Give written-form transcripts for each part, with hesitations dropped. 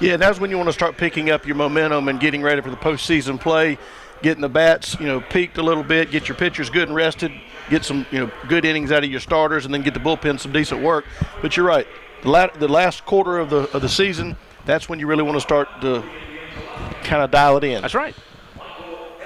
Yeah, that's when you want to start picking up your momentum and getting ready for the postseason play, getting the bats, peaked a little bit, get your pitchers good and rested, get some, good innings out of your starters, and then get the bullpen some decent work. But you're right, the last quarter of the season, that's when you really want to start to kind of dial it in. That's right.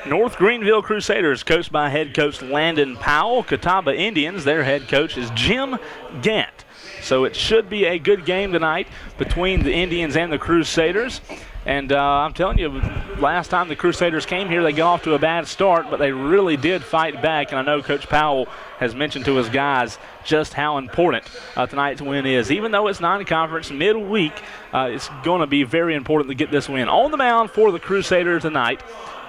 North Greenville Crusaders, coached by head coach Landon Powell. Catawba Indians, their head coach is Jim Gant. So it should be a good game tonight between the Indians and the Crusaders. And I'm telling you, last time the Crusaders came here, they got off to a bad start, but they really did fight back. And I know Coach Powell has mentioned to his guys just how important tonight's win is. Even though it's non-conference midweek, it's going to be very important to get this win. On the mound for the Crusaders tonight,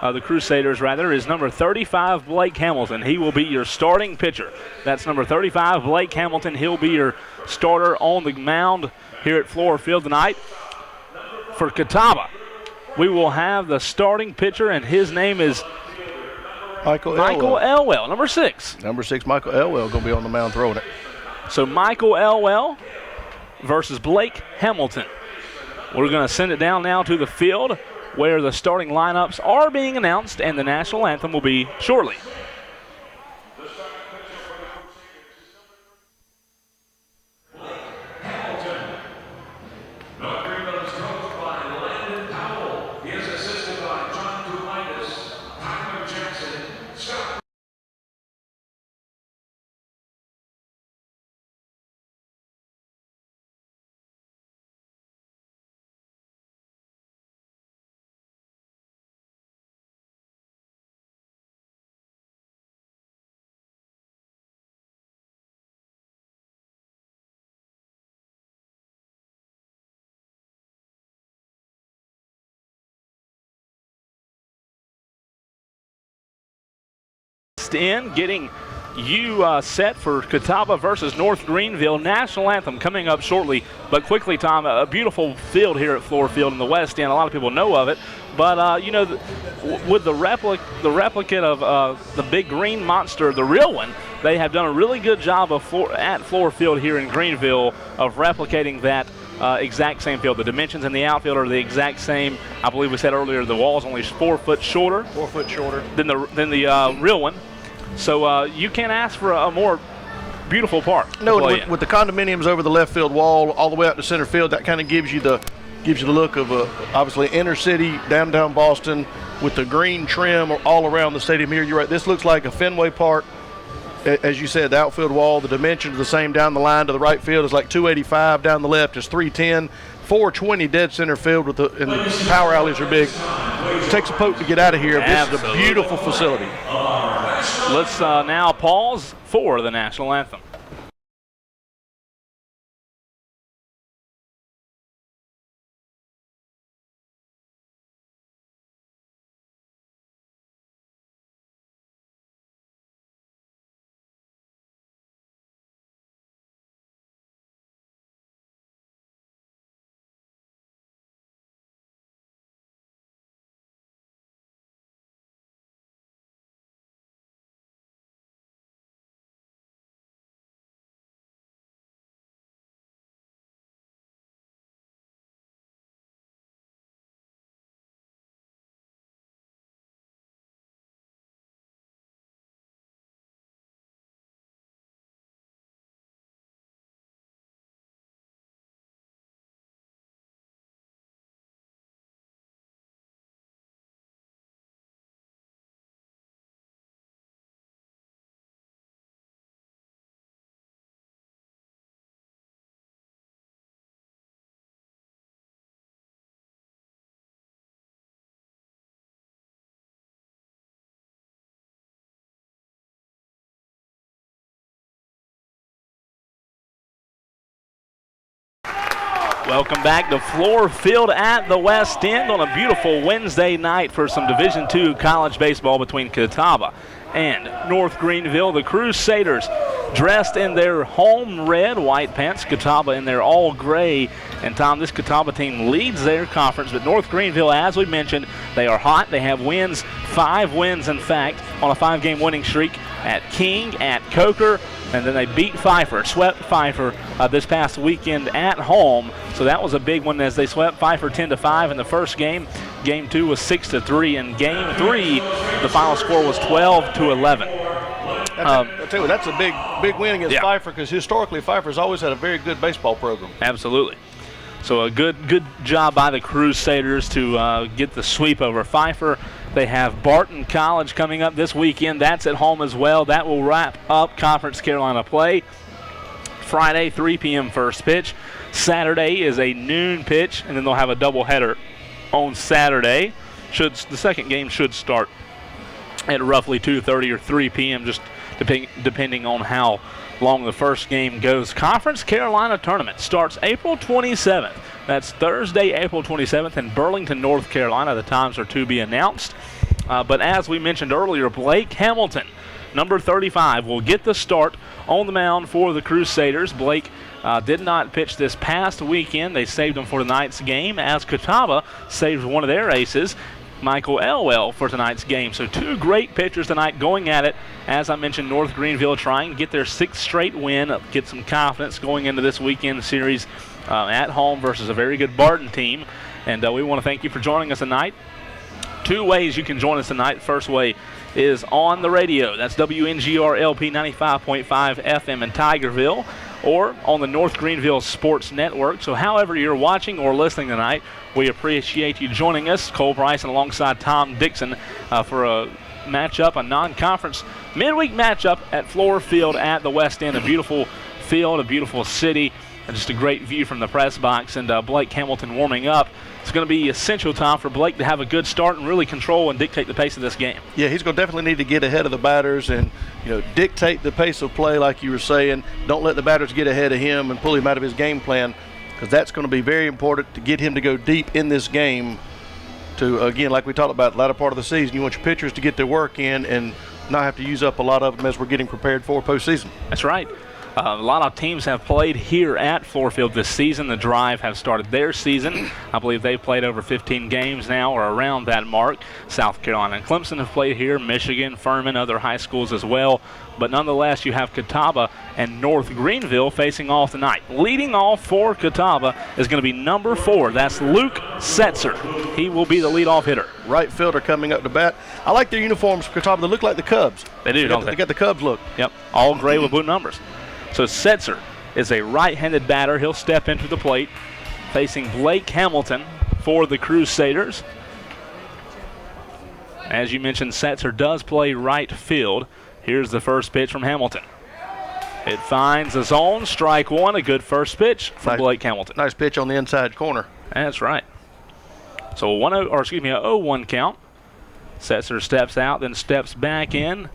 is number 35, Blake Hamilton. He will be your starting pitcher. That's number 35, Blake Hamilton. He'll be your starter on the mound here at Fluor Field tonight. For Catawba, we will have the starting pitcher, and his name is Michael Elwell, number 6. Number 6, Michael Elwell, going to be on the mound throwing it. So Michael Elwell versus Blake Hamilton. We're going to send it down now to the field where the starting lineups are being announced, and the national anthem will be shortly. In getting you set for Catawba versus North Greenville. National anthem coming up shortly, but quickly, Tom, a beautiful field here at Fluor Field in the West End. A lot of people know of it, but with the replicate of the big green monster, the real one, they have done a really good job of at Fluor Field here in Greenville of replicating that exact same field. The dimensions in the outfield are the exact same. I believe we said earlier the wall is only 4 foot shorter. 4 foot shorter than the real one. So you can't ask for a more beautiful park. No, with the condominiums over the left field wall all the way out to center field, that kind of gives you the look of obviously inner city, downtown Boston, with the green trim all around the stadium here. You're right. This looks like a Fenway Park. As you said, the outfield wall, the dimensions are the same down the line to the right field is like 285, down the left is 310, 420 dead center field and the power alleys are big. It takes a poke to get out of here. This is a beautiful facility. Let's now pause for the national anthem. Welcome back to Fluor Field at the West End on a beautiful Wednesday night for some Division II college baseball between Catawba and North Greenville. The Crusaders dressed in their home red white pants, Catawba in their all gray. And Tom, this Catawba team leads their conference, but North Greenville, as we mentioned, they are hot. They have wins, 5 wins in fact, on a 5-game winning streak. at King, at Coker, and then they beat Pfeiffer, swept Pfeiffer this past weekend at home. So that was a big one as they swept Pfeiffer 10-5 in the first game. Game 2 was 6-3, and Game 3, the final score was 12-11. I tell you, that's a big win against Yeah. Pfeiffer, because historically Pfeiffer's always had a very good baseball program. Absolutely. So a good job by the Crusaders to get the sweep over Pfeiffer. They have Barton College coming up this weekend. That's at home as well. That will wrap up Conference Carolina play. Friday, 3 p.m. first pitch. Saturday is a noon pitch, and then they'll have a doubleheader on Saturday. The second game should start at roughly 2:30 or 3 p.m., just depending on how long the first game goes. Conference Carolina Tournament starts April 27th. That's Thursday, April 27th in Burlington, North Carolina. The times are to be announced. But as we mentioned earlier, Blake Hamilton, number 35, will get the start on the mound for the Crusaders. Blake did not pitch this past weekend. They saved him for tonight's game, as Catawba saved one of their aces, Michael Elwell, for tonight's game. So two great pitchers tonight going at it. As I mentioned, North Greenville trying to get their 6th straight win, get some confidence going into this weekend series at home versus a very good Barton team. And we want to thank you for joining us tonight. Two ways you can join us tonight. First way is on the radio. That's WNGR LP 95.5 FM in Tigerville, or on the North Greenville Sports Network. So however you're watching or listening tonight, we appreciate you joining us. Cole Bryson alongside Tom Dixon for a matchup, a non-conference midweek matchup at Fluor Field at the West End. A beautiful field, a beautiful city, and just a great view from the press box. And Blake Hamilton warming up. It's going to be essential time for Blake to have a good start and really control and dictate the pace of this game. Yeah, he's going to definitely need to get ahead of the batters and, dictate the pace of play, like you were saying. Don't let the batters get ahead of him and pull him out of his game plan, because that's going to be very important to get him to go deep in this game. To, again, like we talked about, the latter part of the season, you want your pitchers to get their work in and not have to use up a lot of them as we're getting prepared for postseason. That's right. A lot of teams have played here at Fluor Field this season. The Drive have started their season. I believe they've played over 15 games now, or around that mark. South Carolina and Clemson have played here, Michigan, Furman, other high schools as well. But nonetheless, you have Catawba and North Greenville facing off tonight. Leading off for Catawba is going to be number 4. That's Luke Setzer. He will be the leadoff hitter. Right fielder coming up to bat. I like their uniforms for Catawba. They look like the Cubs. They do, don't they? They got the Cubs look. Yep, all gray with blue numbers. So Setzer is a right-handed batter. He'll step into the plate facing Blake Hamilton for the Crusaders. As you mentioned, Setzer does play right field. Here's the first pitch from Hamilton. It finds the zone, strike one, a good first pitch from Blake Hamilton. Nice pitch on the inside corner. That's right. So a 0-1 count. Setzer steps out, then steps back in.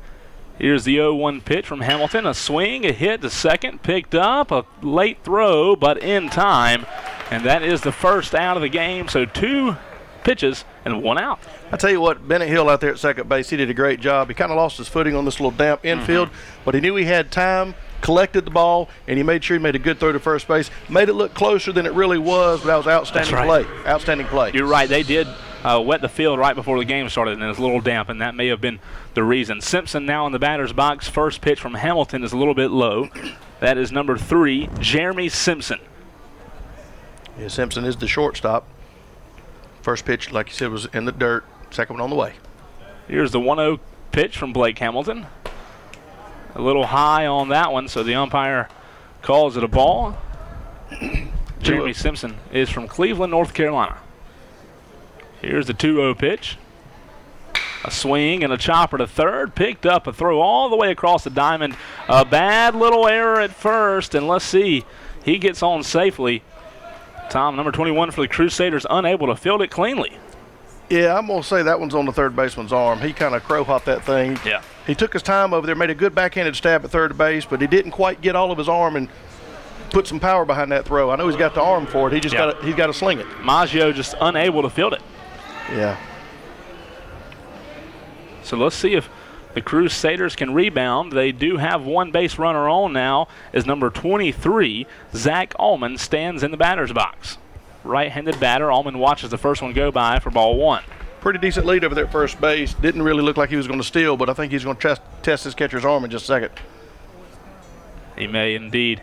Here's the 0-1 pitch from Hamilton. A swing, a hit to second, picked up, a late throw, but in time. And that is the first out of the game. So 2 pitches and 1 out. I tell you what, Bennett Hill out there at second base, he did a great job. He kind of lost his footing on this little damp infield, but he knew he had time, collected the ball, and he made sure he made a good throw to first base. Made it look closer than it really was, but that was outstanding play. Outstanding play. You're right. They did wet the field right before the game started, and it was a little damp, and that may have been the reason. Simpson now in the batter's box. First pitch from Hamilton is a little bit low. That is number 3, Jeremy Simpson. Yeah, Simpson is the shortstop. First pitch, like you said, was in the dirt. Second one on the way. Here's the 1-0 pitch from Blake Hamilton. A little high on that one, so the umpire calls it a ball. Jeremy Simpson is from Cleveland, North Carolina. Here's the 2-0 pitch. A swing and a chopper to third. Picked up a throw all the way across the diamond. A bad little error at first, and let's see. He gets on safely. Tom, number 21 for the Crusaders, unable to field it cleanly. Yeah, I'm going to say that one's on the third baseman's arm. He kind of crow-hopped that thing. Yeah. He took his time over there, made a good backhanded stab at third base, but he didn't quite get all of his arm and put some power behind that throw. I know he's got the arm for it. He just he's got to sling it. Maggio just unable to field it. Yeah. So let's see if the Crusaders can rebound. They do have one base runner on now as number 23, Zach Allman, stands in the batter's box. Right-handed batter. Allman watches the first one go by for ball 1. pretty decent lead over there at first base. Didn't really look like he was going to steal, but I think he's going to test his catcher's arm in just a second. He may indeed.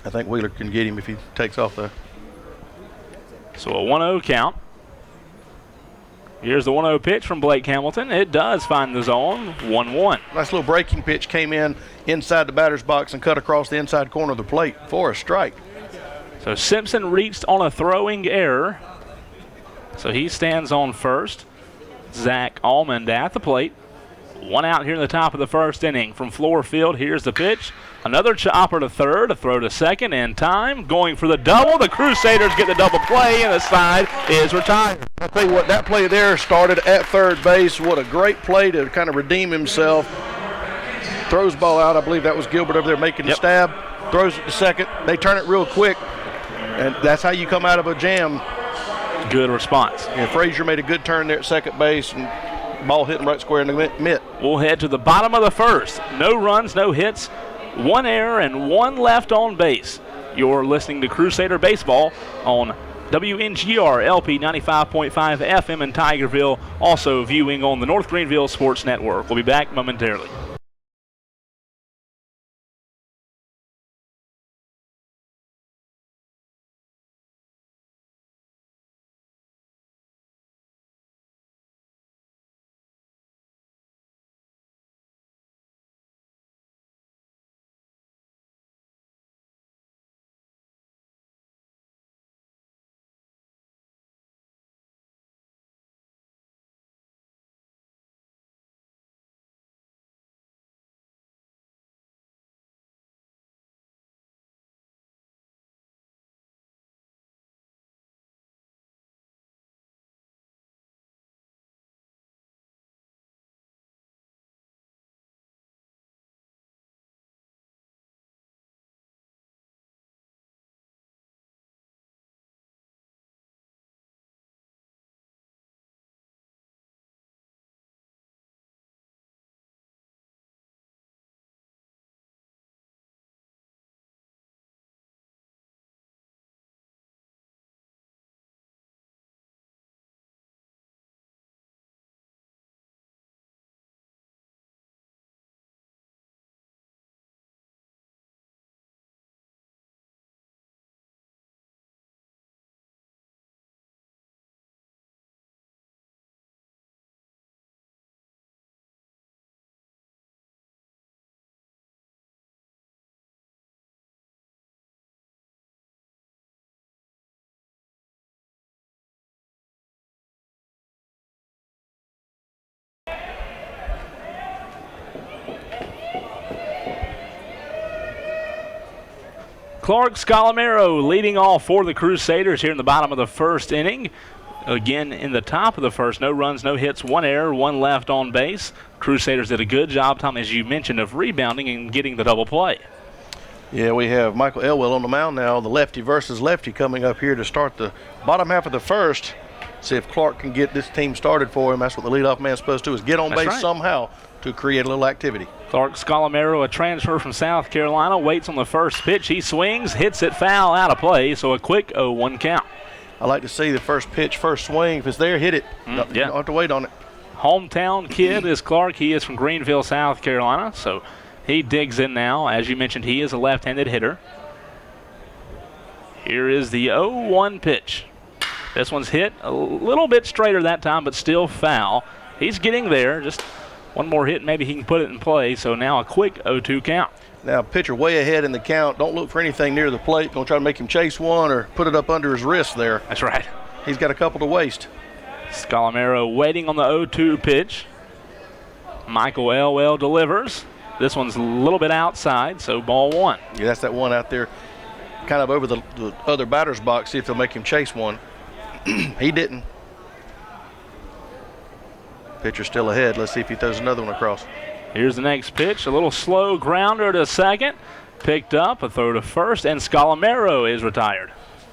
I think Wheeler can get him if he takes off there. So a 1-0 count. Here's the 1-0 pitch from Blake Hamilton. It does find the zone, 1-1. Nice little breaking pitch came in inside the batter's box and cut across the inside corner of the plate for a strike. So Simpson reached on a throwing error. So he stands on first. Zach Almond at the plate. 1 out here in the top of the first inning from Fluor Field. Here's the pitch. Another chopper to third, a throw to second in time. Going for the double. The Crusaders get the double play, and the side is retired. I'll tell you what, that play there started at third base. What a great play to kind of redeem himself. Throws ball out. I believe that was Gilbert over there making the stab. Throws it to second. They turn it real quick, and that's how you come out of a jam. Good response. Yeah, Frazier made a good turn there at second base, and ball hitting right square in the mitt. We'll head to the bottom of the first. No runs, no hits, 1 error, and 1 left on base. You're listening to Crusader Baseball on WNGR LP 95.5 FM in Tigerville, also viewing on the North Greenville Sports Network. We'll be back momentarily. Clark Scalamero leading off for the Crusaders here in the bottom of the first inning. Again, in the top of the first, no runs, no hits, 1 error, 1 left on base. Crusaders did a good job, Tom, as you mentioned, of rebounding and getting the double play. Yeah, we have Michael Elwell on the mound now, the lefty versus lefty coming up here to start the bottom half of the first. See if Clark can get this team started for him. That's what the leadoff man's supposed to do, is get on base somehow to create a little activity. Clark Scalamero, a transfer from South Carolina, waits on the first pitch. He swings, hits it foul, out of play, so a quick 0-1 count. I like to see the first pitch, first swing. If it's there, hit it. You don't have to wait on it. Hometown kid is Clark. He is from Greenville, South Carolina, so he digs in now. As you mentioned, he is a left-handed hitter. Here is the 0-1 pitch. This one's hit a little bit straighter that time, but still foul. He's getting there. Just one more hit, maybe he can put it in play. So now a quick 0-2 count. Now, pitcher way ahead in the count. Don't look for anything near the plate. Don't try to make him chase one or put it up under his wrist there. That's right. He's got a couple to waste. Scalamero waiting on the 0-2 pitch. Michael Elwell delivers. This one's a little bit outside, so ball 1. Yeah, that's that one out there kind of over the other batter's box. See if they'll make him chase one. He didn't. Pitcher still ahead. Let's see if he throws another one across. Here's the next pitch. A little slow grounder to second. Picked up, a throw to first, and Scalamero is retired.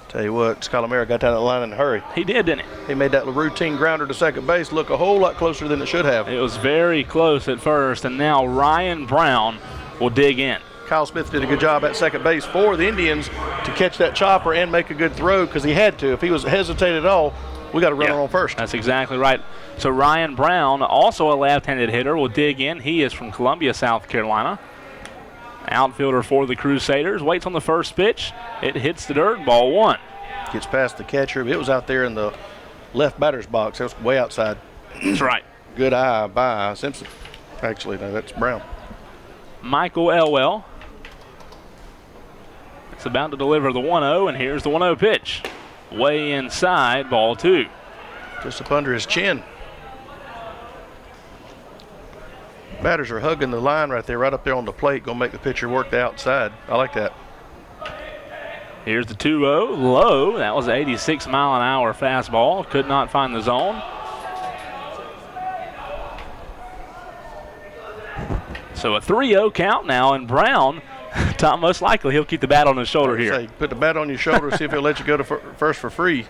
Tell you what, Scalamero got down that line in a hurry. He did, didn't he? He made that routine grounder to second base look a whole lot closer than it should have. It was very close at first, and now Ryan Brown will dig in. Kyle Smith did a good job at second base for the Indians to catch that chopper and make a good throw because he had to. If he was hesitated at all, We got a runner on first. That's exactly right. So Ryan Brown, also a left-handed hitter, will dig in. He is from Columbia, South Carolina. Outfielder for the Crusaders. Waits on the first pitch. It hits the dirt. Ball 1. Gets past the catcher. It was out there in the left batter's box. It was way outside. That's right. Good eye by Simpson. Actually, no, that's Brown. Michael Elwell. It's about to deliver the 1-0, and here's the 1-0 pitch. Way inside, ball 2. Just up under his chin. Batters are hugging the line right there, right up there on the plate. Going to make the pitcher work the outside. I like that. Here's the 2-0, low. That was an 86-mile-an-hour fastball. Could not find the zone. So a 3-0 count now, and Brown, Tom, most likely he'll keep the bat on his shoulder here. Say, put the bat on your shoulder, see if he'll let you go to first for free.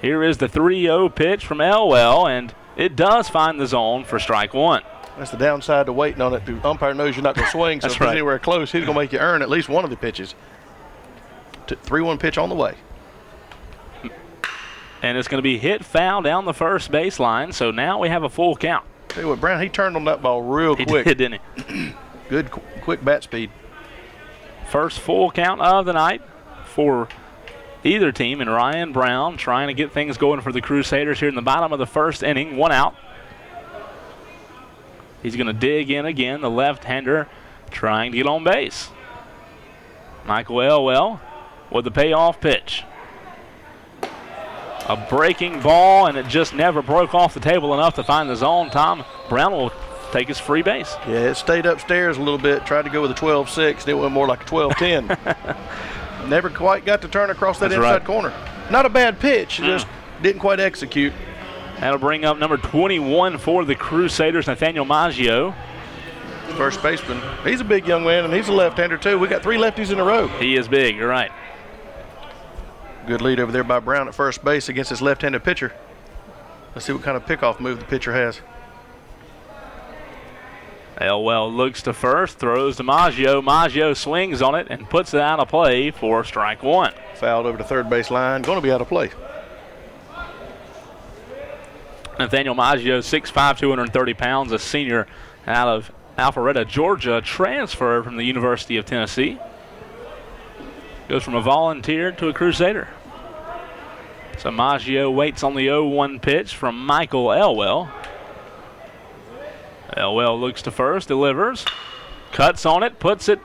Here is the 3-0 pitch from Elwell, and it does find the zone for strike 1. That's the downside to waiting on it. The umpire knows you're not going to swing, so if he's anywhere close, he's going to make you earn at least one of the pitches. 3-1 pitch on the way. And it's going to be hit foul down the first baseline, so now we have a full count. Tell you what, Brown, he turned on that ball real quick. He did, didn't he? Good, quick bat speed. First full count of the night for either team, and Ryan Brown trying to get things going for the Crusaders here in the bottom of the first inning. 1 out. He's going to dig in again, the left-hander trying to get on base. Michael Elwell with the payoff pitch. A breaking ball, and it just never broke off the table enough to find the zone. Tom, Brown will take his free base. Yeah, it stayed upstairs a little bit, tried to go with a 12-6, and it went more like a 12-10. Never quite got to turn across that inside corner. Not a bad pitch, just didn't quite execute. That'll bring up number 21 for the Crusaders, Nathaniel Maggio. First baseman. He's a big young man, and he's a left-hander too. We got 3 lefties in a row. He is big, you're right. Good lead over there by Brown at first base against his left-handed pitcher. Let's see what kind of pickoff move the pitcher has. Elwell looks to first, throws to Maggio. Maggio swings on it and puts it out of play for strike 1. Fouled over to third base line, going to be out of play. Nathaniel Maggio, 6'5", 230 pounds, a senior out of Alpharetta, Georgia, transfer from the University of Tennessee. Goes from a volunteer to a Crusader. So Maggio waits on the 0-1 pitch from Michael Elwell. Elwell looks to first, delivers, cuts on it, puts it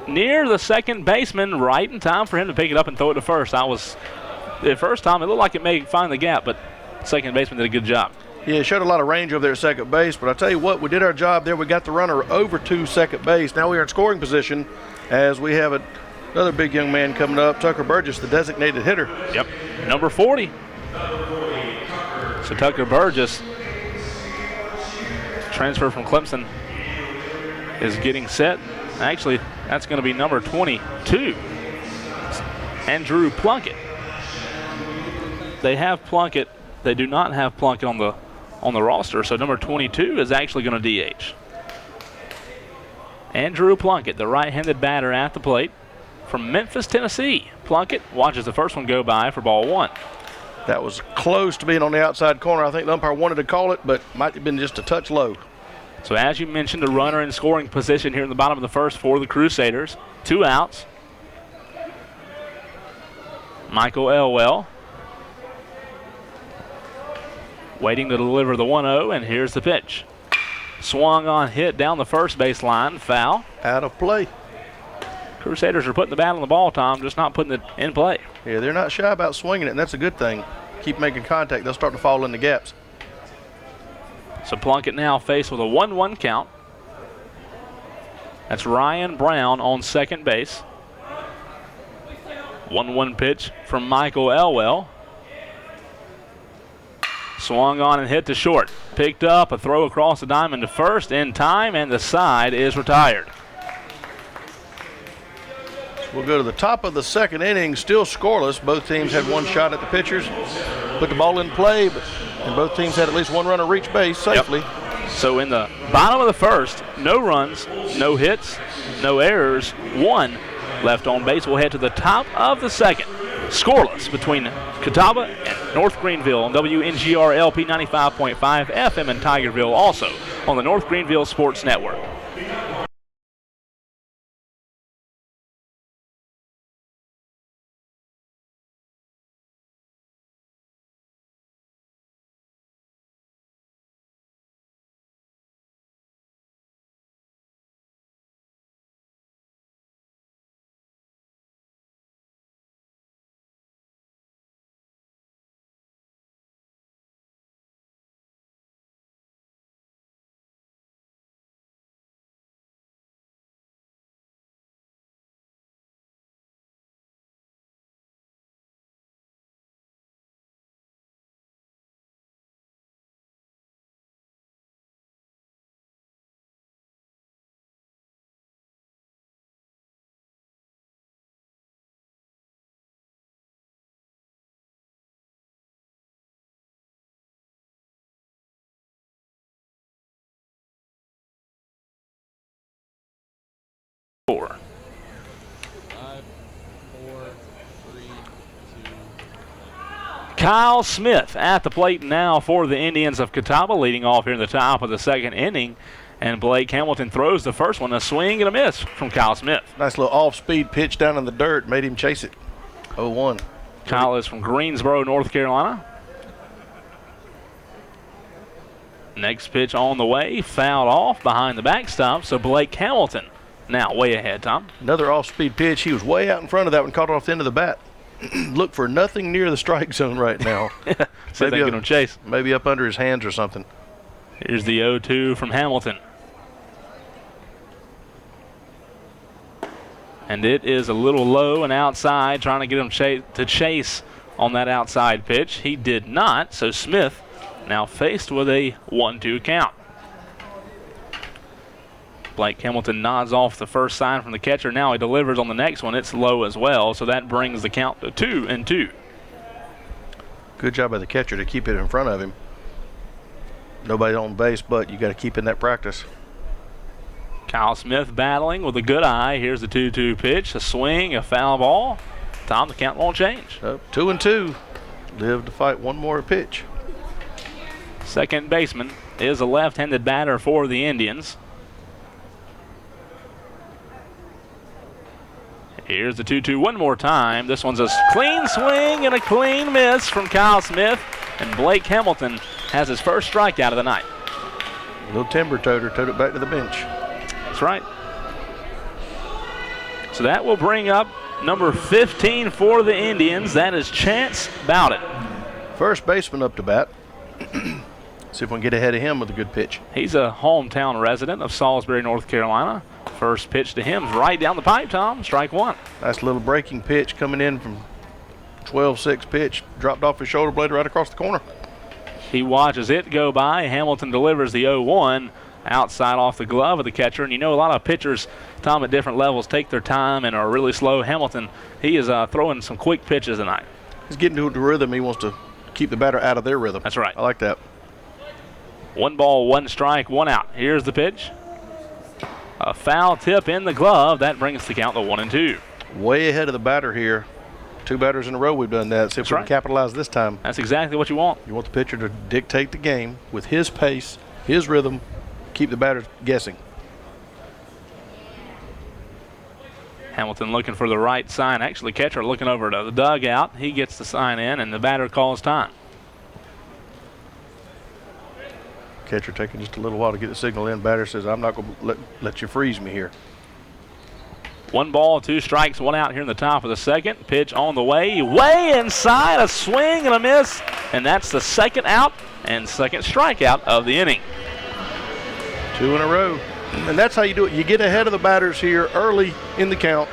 near the second baseman, right in time for him to pick it up and throw it to first. The first time it looked like it may find the gap, but second baseman did a good job. Yeah, it showed a lot of range over there at second base, but I tell you what, we did our job there. We got the runner over to second base. Now we are in scoring position as we have another big young man coming up, Tucker Burgess, the designated hitter. Yep, number 40. So Tucker Burgess, transfer from Clemson, is getting set. Actually, that's going to be number 22, Andrew Plunkett. They have Plunkett. They do not have Plunkett on the roster, so number 22 is actually going to DH. Andrew Plunkett, the right-handed batter at the plate from Memphis, Tennessee. Plunkett watches the first one go by for ball 1. That was close to being on the outside corner. I think the umpire wanted to call it, but might have been just a touch low. So as you mentioned, a runner in scoring position here in the bottom of the first for the Crusaders. 2 outs. Michael Elwell waiting to deliver the 1-0, and here's the pitch. Swung on, hit down the first baseline, foul. Out of play. Crusaders are putting the bat on the ball, Tom, just not putting it in play. Yeah, they're not shy about swinging it, and that's a good thing. Keep making contact, they'll start to fall in the gaps. So Plunkett now faced with a 1-1 count. That's Ryan Brown on second base. 1-1 pitch from Michael Elwell. Swung on and hit to short. Picked up, a throw across the diamond to first in time, and the side is retired. We'll go to the top of the second inning, still scoreless. Both teams had one shot at the pitchers, put the ball in play, and both teams had at least one runner reach base safely. Yep. So in the bottom of the first, no runs, no hits, no errors, 1 left on base. We'll head to the top of the second. Scoreless between Catawba and North Greenville on WNGR LP 95.5 FM in Tigerville, also on the North Greenville Sports Network. Four. 5, 4, 3, 2. Kyle Smith at the plate now for the Indians of Catawba, leading off here in the top of the second inning. And Blake Hamilton throws the first one, a swing and a miss from Kyle Smith. Nice little off-speed pitch down in the dirt, made him chase it. 0-1. Kyle is from Greensboro, North Carolina. Next pitch on the way, fouled off behind the backstop, so Blake Hamilton now way ahead, Tom. Another off-speed pitch. He was way out in front of that one, caught it off the end of the bat. Look for nothing near the strike zone right now. See if they can get him chase. Maybe up under his hands or something. Here's the 0-2 from Hamilton. And it is a little low and outside, trying to get him to chase on that outside pitch. He did not, so Smith now faced with a 1-2 count. Blake Hamilton nods off the first sign from the catcher. Now he delivers on the next one. It's low as well, so that brings the count to 2-2. Good job by the catcher to keep it in front of him. Nobody on base, but you got to keep in that practice. Kyle Smith battling with a good eye. Here's the 2-2 pitch, a swing, a foul ball. Tom, the count won't change. 2-2. Live to fight one more pitch. Second baseman is a left-handed batter for the Indians. Here's the 2-2 one more time. This one's a clean swing and a clean miss from Kyle Smith. And Blake Hamilton has his first strikeout of the night. Little timber toter, towed it back to the bench. That's right. So that will bring up number 15 for the Indians. That is Chance Bowden. First baseman up to bat. See if we can get ahead of him with a good pitch. He's a hometown resident of Salisbury, North Carolina. First pitch to him is right down the pipe, Tom. Strike one. Nice little breaking pitch coming in from 12-6 pitch. Dropped off his shoulder blade right across the corner. He watches it go by. Hamilton delivers the 0-1 outside off the glove of the catcher. And you know a lot of pitchers, Tom, at different levels take their time and are really slow. Hamilton, he is throwing some quick pitches tonight. He's getting to the rhythm. He wants to keep the batter out of their rhythm. That's right. I like that. 1 ball, 1 strike, 1 out. Here's the pitch. A foul tip in the glove. That brings the count to 1-2. Way ahead of the batter here. 2 batters in a row we've done that. See if we can capitalize this time. That's exactly what you want. You want the pitcher to dictate the game with his pace, his rhythm, keep the batters guessing. Hamilton looking for the right sign. Actually, catcher looking over to the dugout. He gets the sign in, and the batter calls time. Catcher taking just a little while to get the signal in. Batter says, I'm not going to let you freeze me here. 1 ball, 2 strikes, 1 out here in the top of the second. Pitch on the way, way inside, a swing and a miss. And that's the second out and second strikeout of the inning. 2 in a row. And that's how you do it. You get ahead of the batters here early in the count,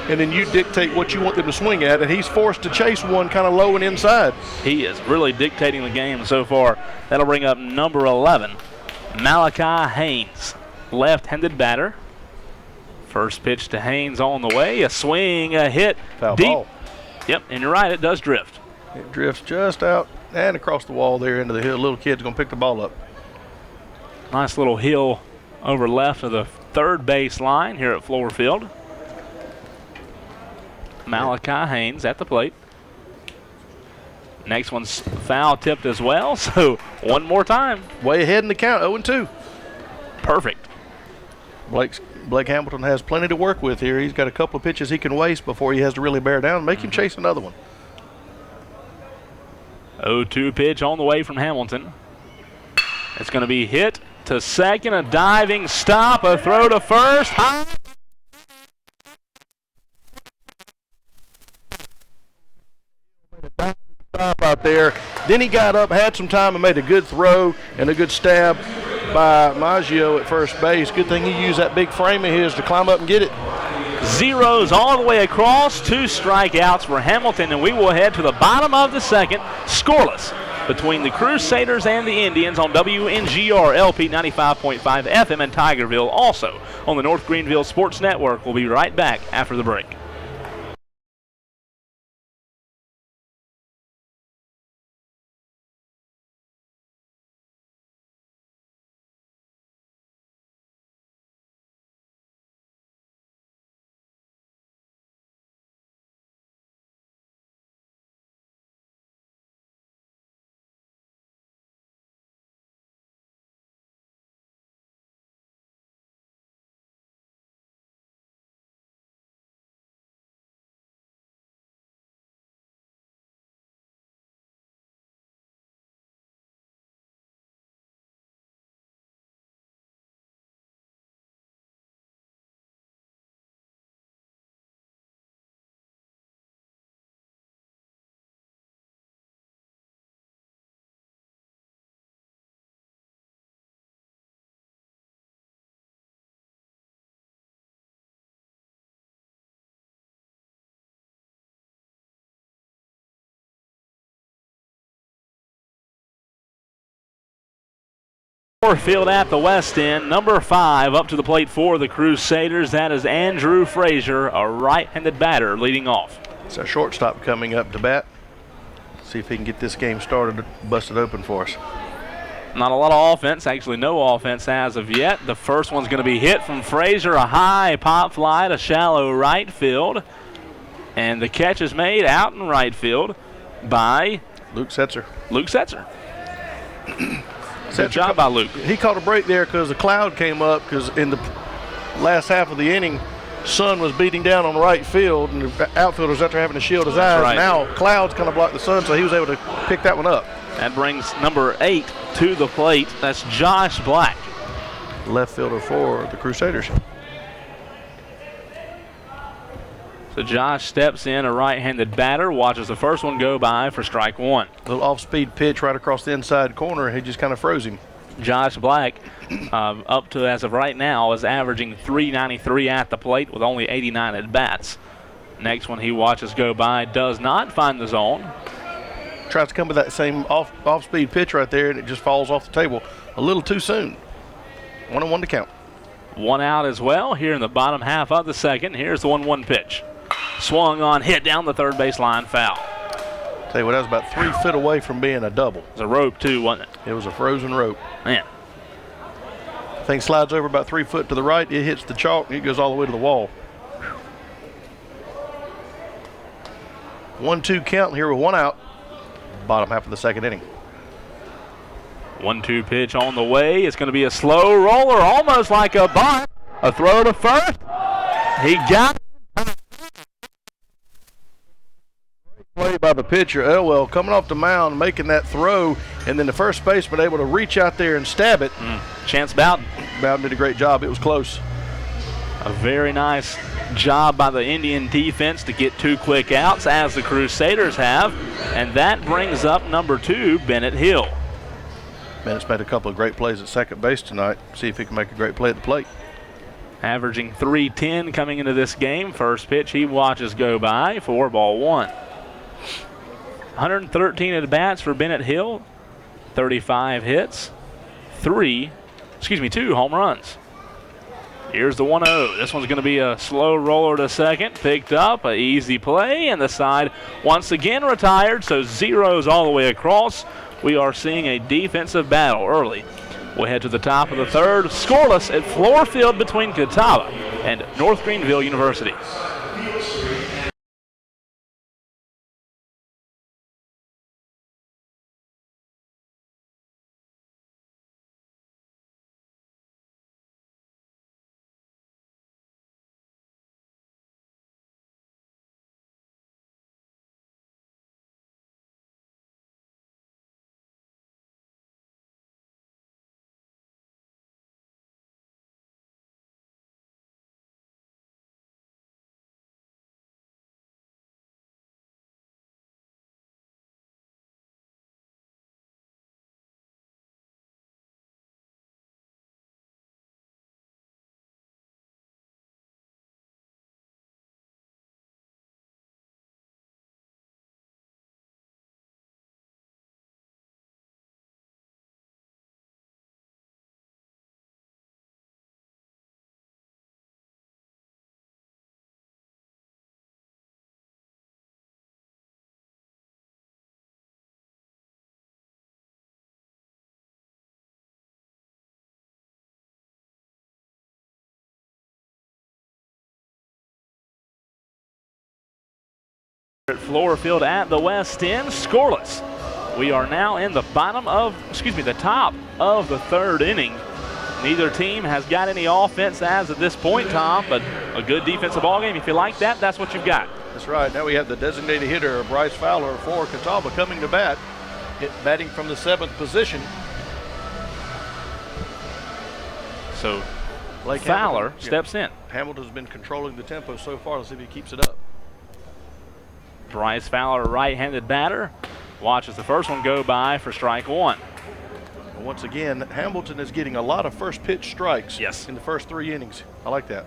and then you dictate what you want them to swing at, and he's forced to chase one kind of low and inside. He is really dictating the game so far. That'll bring up number 11, Malachi Haynes, left-handed batter. First pitch to Haynes on the way, a swing, a hit, Foul deep. ball. Yep, and you're right, it does drift. It drifts just out and across the wall there into the hill. Little kid's going to pick the ball up. Nice little hill over left of the third base line here at Fluor Field. Malachi Haynes at the plate. Next one's foul tipped as well, so one more time. Way ahead in the count, 0-2. Perfect. Blake Hamilton has plenty to work with here. He's got a couple of pitches he can waste before he has to really bear down and make him chase another one. 0-2 pitch on the way from Hamilton. It's going to be hit to second, a diving stop, a throw to first. High. Stop out there. Then he got up, had some time, and made a good throw and a good stab by Maggio at first base. Good thing he used that big frame of his to climb up and get it. Zeros all the way across, 2 strikeouts for Hamilton, and we will head to the bottom of the second, scoreless between the Crusaders and the Indians on WNGR LP 95.5 FM in Tigerville, also on the North Greenville Sports Network. We'll be right back after the break. Field at the west end, number 5 up to the plate for the Crusaders. That is Andrew Frazier, a right-handed batter, leading off. It's our shortstop coming up to bat. See if he can get this game started, busted open for us. Not a lot of offense, actually no offense as of yet. The first one's going to be hit from Frazier, a high pop fly to shallow right field. And the catch is made out in right field by Luke Setzer. Good job by Luke. He caught a break there because a cloud came up because in the last half of the inning, sun was beating down on right field, and the outfielders out there having to shield his eyes. Right. Now clouds kind of block the sun, so he was able to pick that one up. That brings number 8 to the plate. That's Josh Black. Left fielder for the Crusaders. So Josh steps in, a right-handed batter, watches the first one go by for strike 1. Little off-speed pitch right across the inside corner. He just kind of froze him. Josh Black, up to as of right now, is averaging .393 at the plate with only 89 at-bats. Next one he watches go by does not find the zone. Tries to come with that same off-speed pitch right there, and it just falls off the table a little too soon. 1-1 to count. 1 out as well here in the bottom half of the second. Here's the 1-1 pitch. Swung on, hit down the third base line, foul. Tell you what, that was about 3 feet away from being a double. It was a rope too, wasn't it? It was a frozen rope. Man. Thing slides over about 3 foot to the right. It hits the chalk, and it goes all the way to the wall. 1-2 count here with 1 out. Bottom half of the second inning. 1-2 pitch on the way. It's going to be a slow roller, almost like a bunt. A throw to first. He got it. Play by the pitcher, Elwell, coming off the mound, making that throw, and then the first baseman able to reach out there and stab it. Chance Bowden. Bowden did a great job. It was close. A very nice job by the Indian defense to get 2 quick outs, as the Crusaders have, and that brings up number 2, Bennett Hill. Bennett's made a couple of great plays at second base tonight. See if he can make a great play at the plate. Averaging .310 coming into this game. First pitch he watches go by for ball 1. 113 at-bats for Bennett Hill, 35 hits, 2 home runs. Here's the 1-0. This one's going to be a slow roller to second, picked up, an easy play, and the side once again retired, so zeros all the way across. We are seeing a defensive battle early. We'll head to the top of the third, scoreless at Fluor Field between Catawba and North Greenville University. At Fluor Field at the West End, scoreless. We are now in the top of the third inning. Neither team has got any offense as of this point, Tom, but a good defensive ball game. If you like that, that's what you've got. That's right. Now we have the designated hitter, Bryce Fowler, for Catawba, coming to bat, batting from the 7th position. So Blake Fowler steps in. Hamilton's been controlling the tempo so far. Let's see if he keeps it up. Bryce Fowler, right-handed batter, watches the first one go by for strike one. Once again, Hamilton is getting a lot of first pitch strikes Yes. in the first 3 innings. I like that.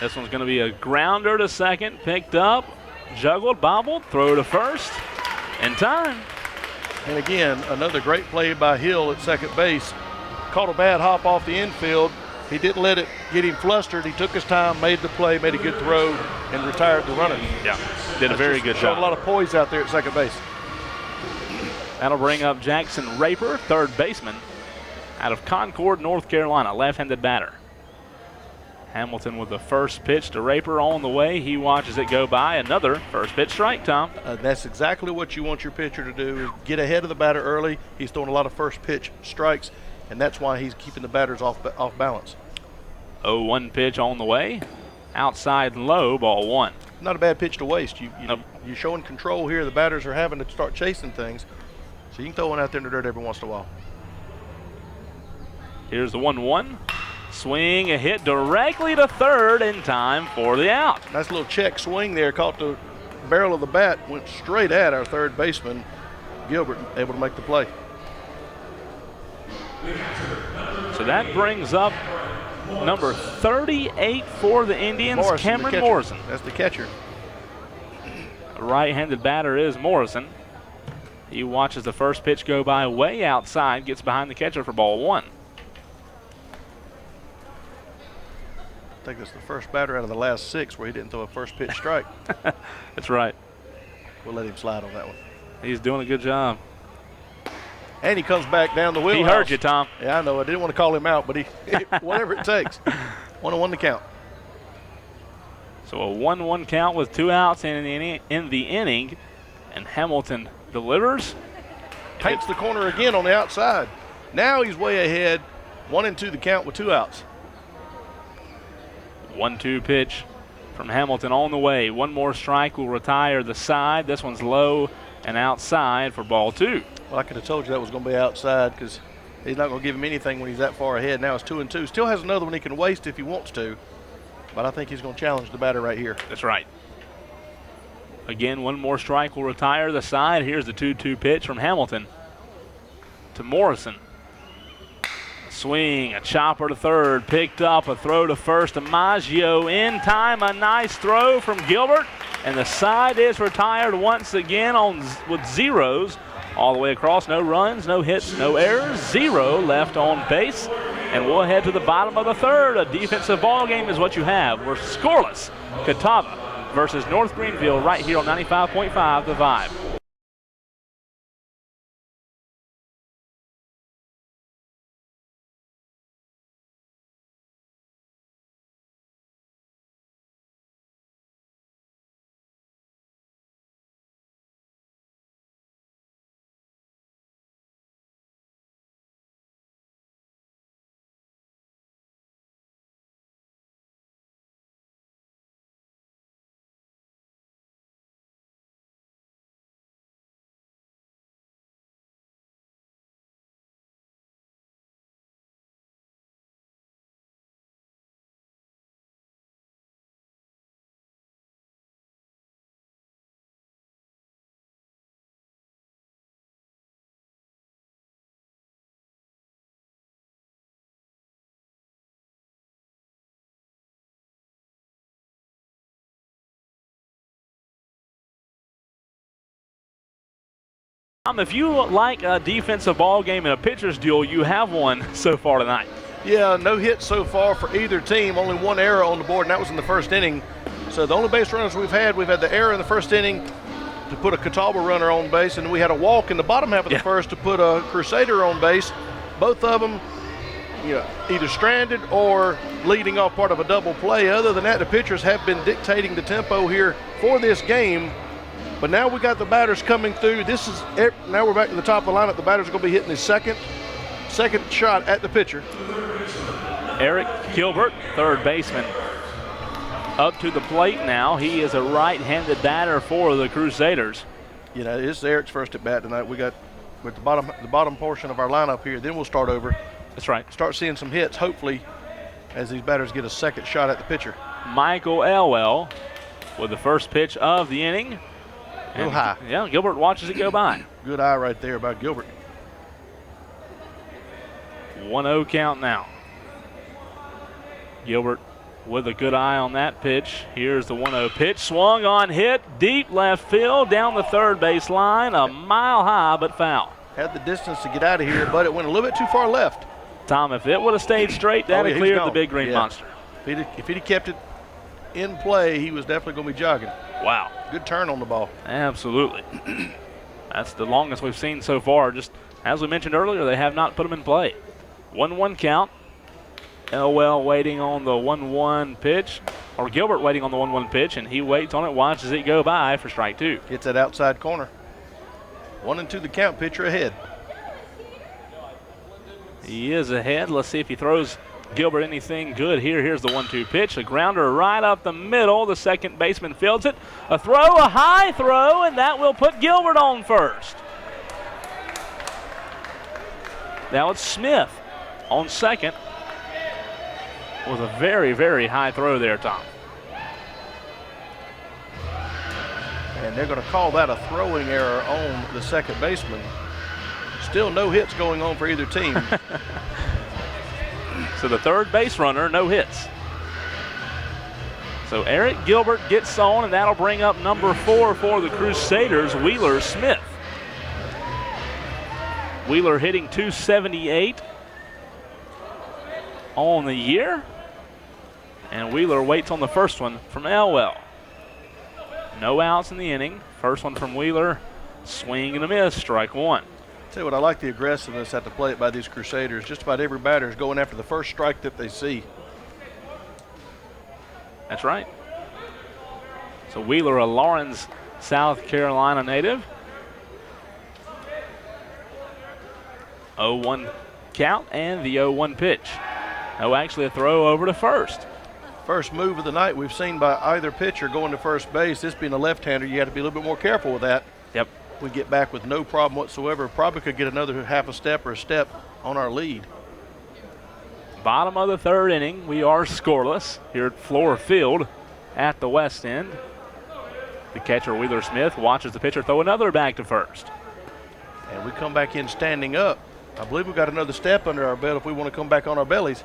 This one's going to be a grounder to second, picked up, juggled, bobbled, throw to first, in time. And again, another great play by Hill at second base. Caught a bad hop off the infield. He didn't let it get him flustered. He took his time, made the play, made a good throw, and retired the runner. Yeah, did a very good Showed job. a lot of poise out there at second base. That'll bring up Jackson Raper, third baseman, out of Concord, North Carolina, left-handed batter. Hamilton with the first pitch to Raper on the way. He watches it go by. Another first pitch strike, Tom. That's exactly what you want your pitcher to do, is get ahead of the batter early. He's throwing a lot of first pitch strikes, and that's why he's keeping the batters off balance. 0-1 pitch on the way. Outside and low, ball one. Not a bad pitch to waste. Nope. You're showing control here. The batters are having to start chasing things, so you can throw one out there in the dirt every once in a while. Here's the 1-1. Swing, a hit directly to third in time for the out. Nice little check swing there. Caught the barrel of the bat, went straight at our third baseman, Gilbert, able to make the play. So that brings up number 38 for the Indians, Morrison, Cameron the catcher. Morrison. That's the catcher. Right-handed batter is Morrison. He watches the first pitch go by way outside, gets behind the catcher for ball one. I think that's the first batter out of the last 6 where he didn't throw a first pitch strike. That's right. We'll let him slide on that one. He's doing a good job. And he comes back down the wheelhouse. He heard you, Tom. Yeah, I know. I didn't want to call him out, but he whatever it takes. 1-1 to count. So a 1-1 count with 2 outs in the inning, and Hamilton delivers. Paints the corner again on the outside. Now he's way ahead. 1-2 the count with 2 outs. 1-2 pitch from Hamilton on the way. One more strike will retire the side. This one's low and outside for ball two. Well, I could have told you that was going to be outside because he's not going to give him anything when he's that far ahead. Now it's 2-2. Still has another one he can waste if he wants to, but I think he's going to challenge the batter right here. That's right. Again, one more strike will retire the side. Here's the 2-2 pitch from Hamilton to Morrison. Swing, a chopper to third, picked up, a throw to first. DiMaggio in time, a nice throw from Gilbert, and the side is retired once again with zeros all the way across. No runs, no hits, no errors, 0 left on base. And we'll head to the bottom of the third. A defensive ball game is what you have. We're scoreless. Catawba versus North Greenville right here on 95.5 The Vibe. If you like a defensive ball game and a pitcher's duel, you have one so far tonight. Yeah, no hits so far for either team. Only 1 error on the board, and that was in the first inning. So the only base runners we've had the error in the first inning to put a Catawba runner on base, and we had a walk in the bottom half of the first to put a Crusader on base. Both of them, either stranded or leading off part of a double play. Other than that, the pitchers have been dictating the tempo here for this game. But now we got the batters coming through. Now we're back to the top of the lineup. The batters are going to be hitting the second shot at the pitcher. Eric Gilbert, third baseman, up to the plate now. He is a right-handed batter for the Crusaders. You know, this is Eric's first at bat tonight. We got with the bottom portion of our lineup here. Then we'll start over. That's right. Start seeing some hits, hopefully, as these batters get a second shot at the pitcher. Michael Elwell with the first pitch of the inning. A little high. Yeah, Gilbert watches it go by. Good eye right there by Gilbert. 1-0 count now. Gilbert with a good eye on that pitch. Here's the 1-0 pitch. Swung on, hit, deep left field, down the third base line, a mile high but foul. Had the distance to get out of here, but it went a little bit too far left. Tom, if it would have stayed straight, that would have cleared the big green monster. If he'd have kept it in play, he was definitely going to be jogging. Wow. Good turn on the ball. Absolutely. That's the longest we've seen so far. Just as we mentioned earlier, they have not put him in play. 1-1 count. Elwell waiting on the 1-1 pitch, or Gilbert waiting on the 1-1 pitch, and he waits on it, watches it go by for strike two. Gets that outside corner. 1-2 the count, pitcher ahead. He is ahead. Let's see if he throws Gilbert anything good here. Here's the 1-2 pitch. A grounder right up the middle. The second baseman fields it. A throw, a high throw, and that will put Gilbert on first. Now it's Smith on second with a very, very high throw there, Tom. And they're going to call that a throwing error on the second baseman. Still no hits going on for either team. So the third base runner, no hits. So Eric Gilbert gets on, and that'll bring up number 4 for the Crusaders, Wheeler Smith. Wheeler hitting .278 on the year. And Wheeler waits on the first one from Elwell. No outs in the inning. First one from Wheeler. Swing and a miss, strike one. Tell you what, I like the aggressiveness at the plate by these Crusaders. Just about every batter is going after the first strike that they see. That's right. So Wheeler, a Lawrence, South Carolina native. 0-1 count and the 0-1 pitch. Oh, actually a throw over to first. First move of the night we've seen by either pitcher going to first base. This being a left-hander, you have to be a little bit more careful with that. Yep. We get back with no problem whatsoever. Probably could get another half a step or a step on our lead. Bottom of the third inning, we are scoreless here at Fluor Field at the west end. The catcher, Wheeler Smith, watches the pitcher throw another back to first. And we come back in standing up. I believe we've got another step under our belt if we want to come back on our bellies.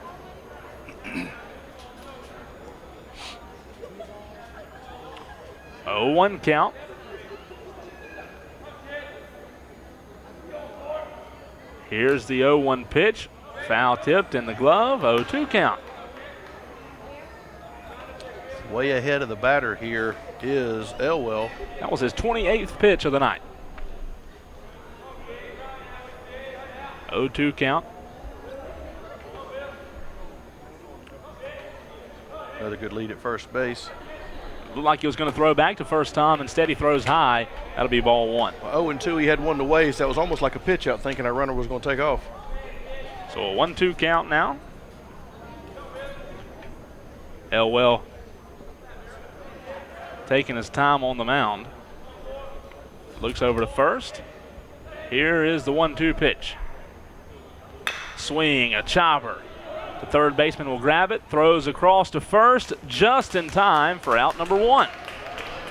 0-1 count. Here's the 0-1 pitch. Foul tipped in the glove. 0-2 count. Way ahead of the batter here is Elwell. That was his 28th pitch of the night. 0-2 count. Another good lead at first base. Looked like he was going to throw back to first, Tom. Instead, he throws high. That'll be ball one. 0-2, he had one to waste. That was almost like a pitch out, thinking our runner was going to take off. So a 1-2 count now. Elwell taking his time on the mound. Looks over to first. Here is the 1-2 pitch. Swing, a chopper. The third baseman will grab it, throws across to first, just in time for out number one.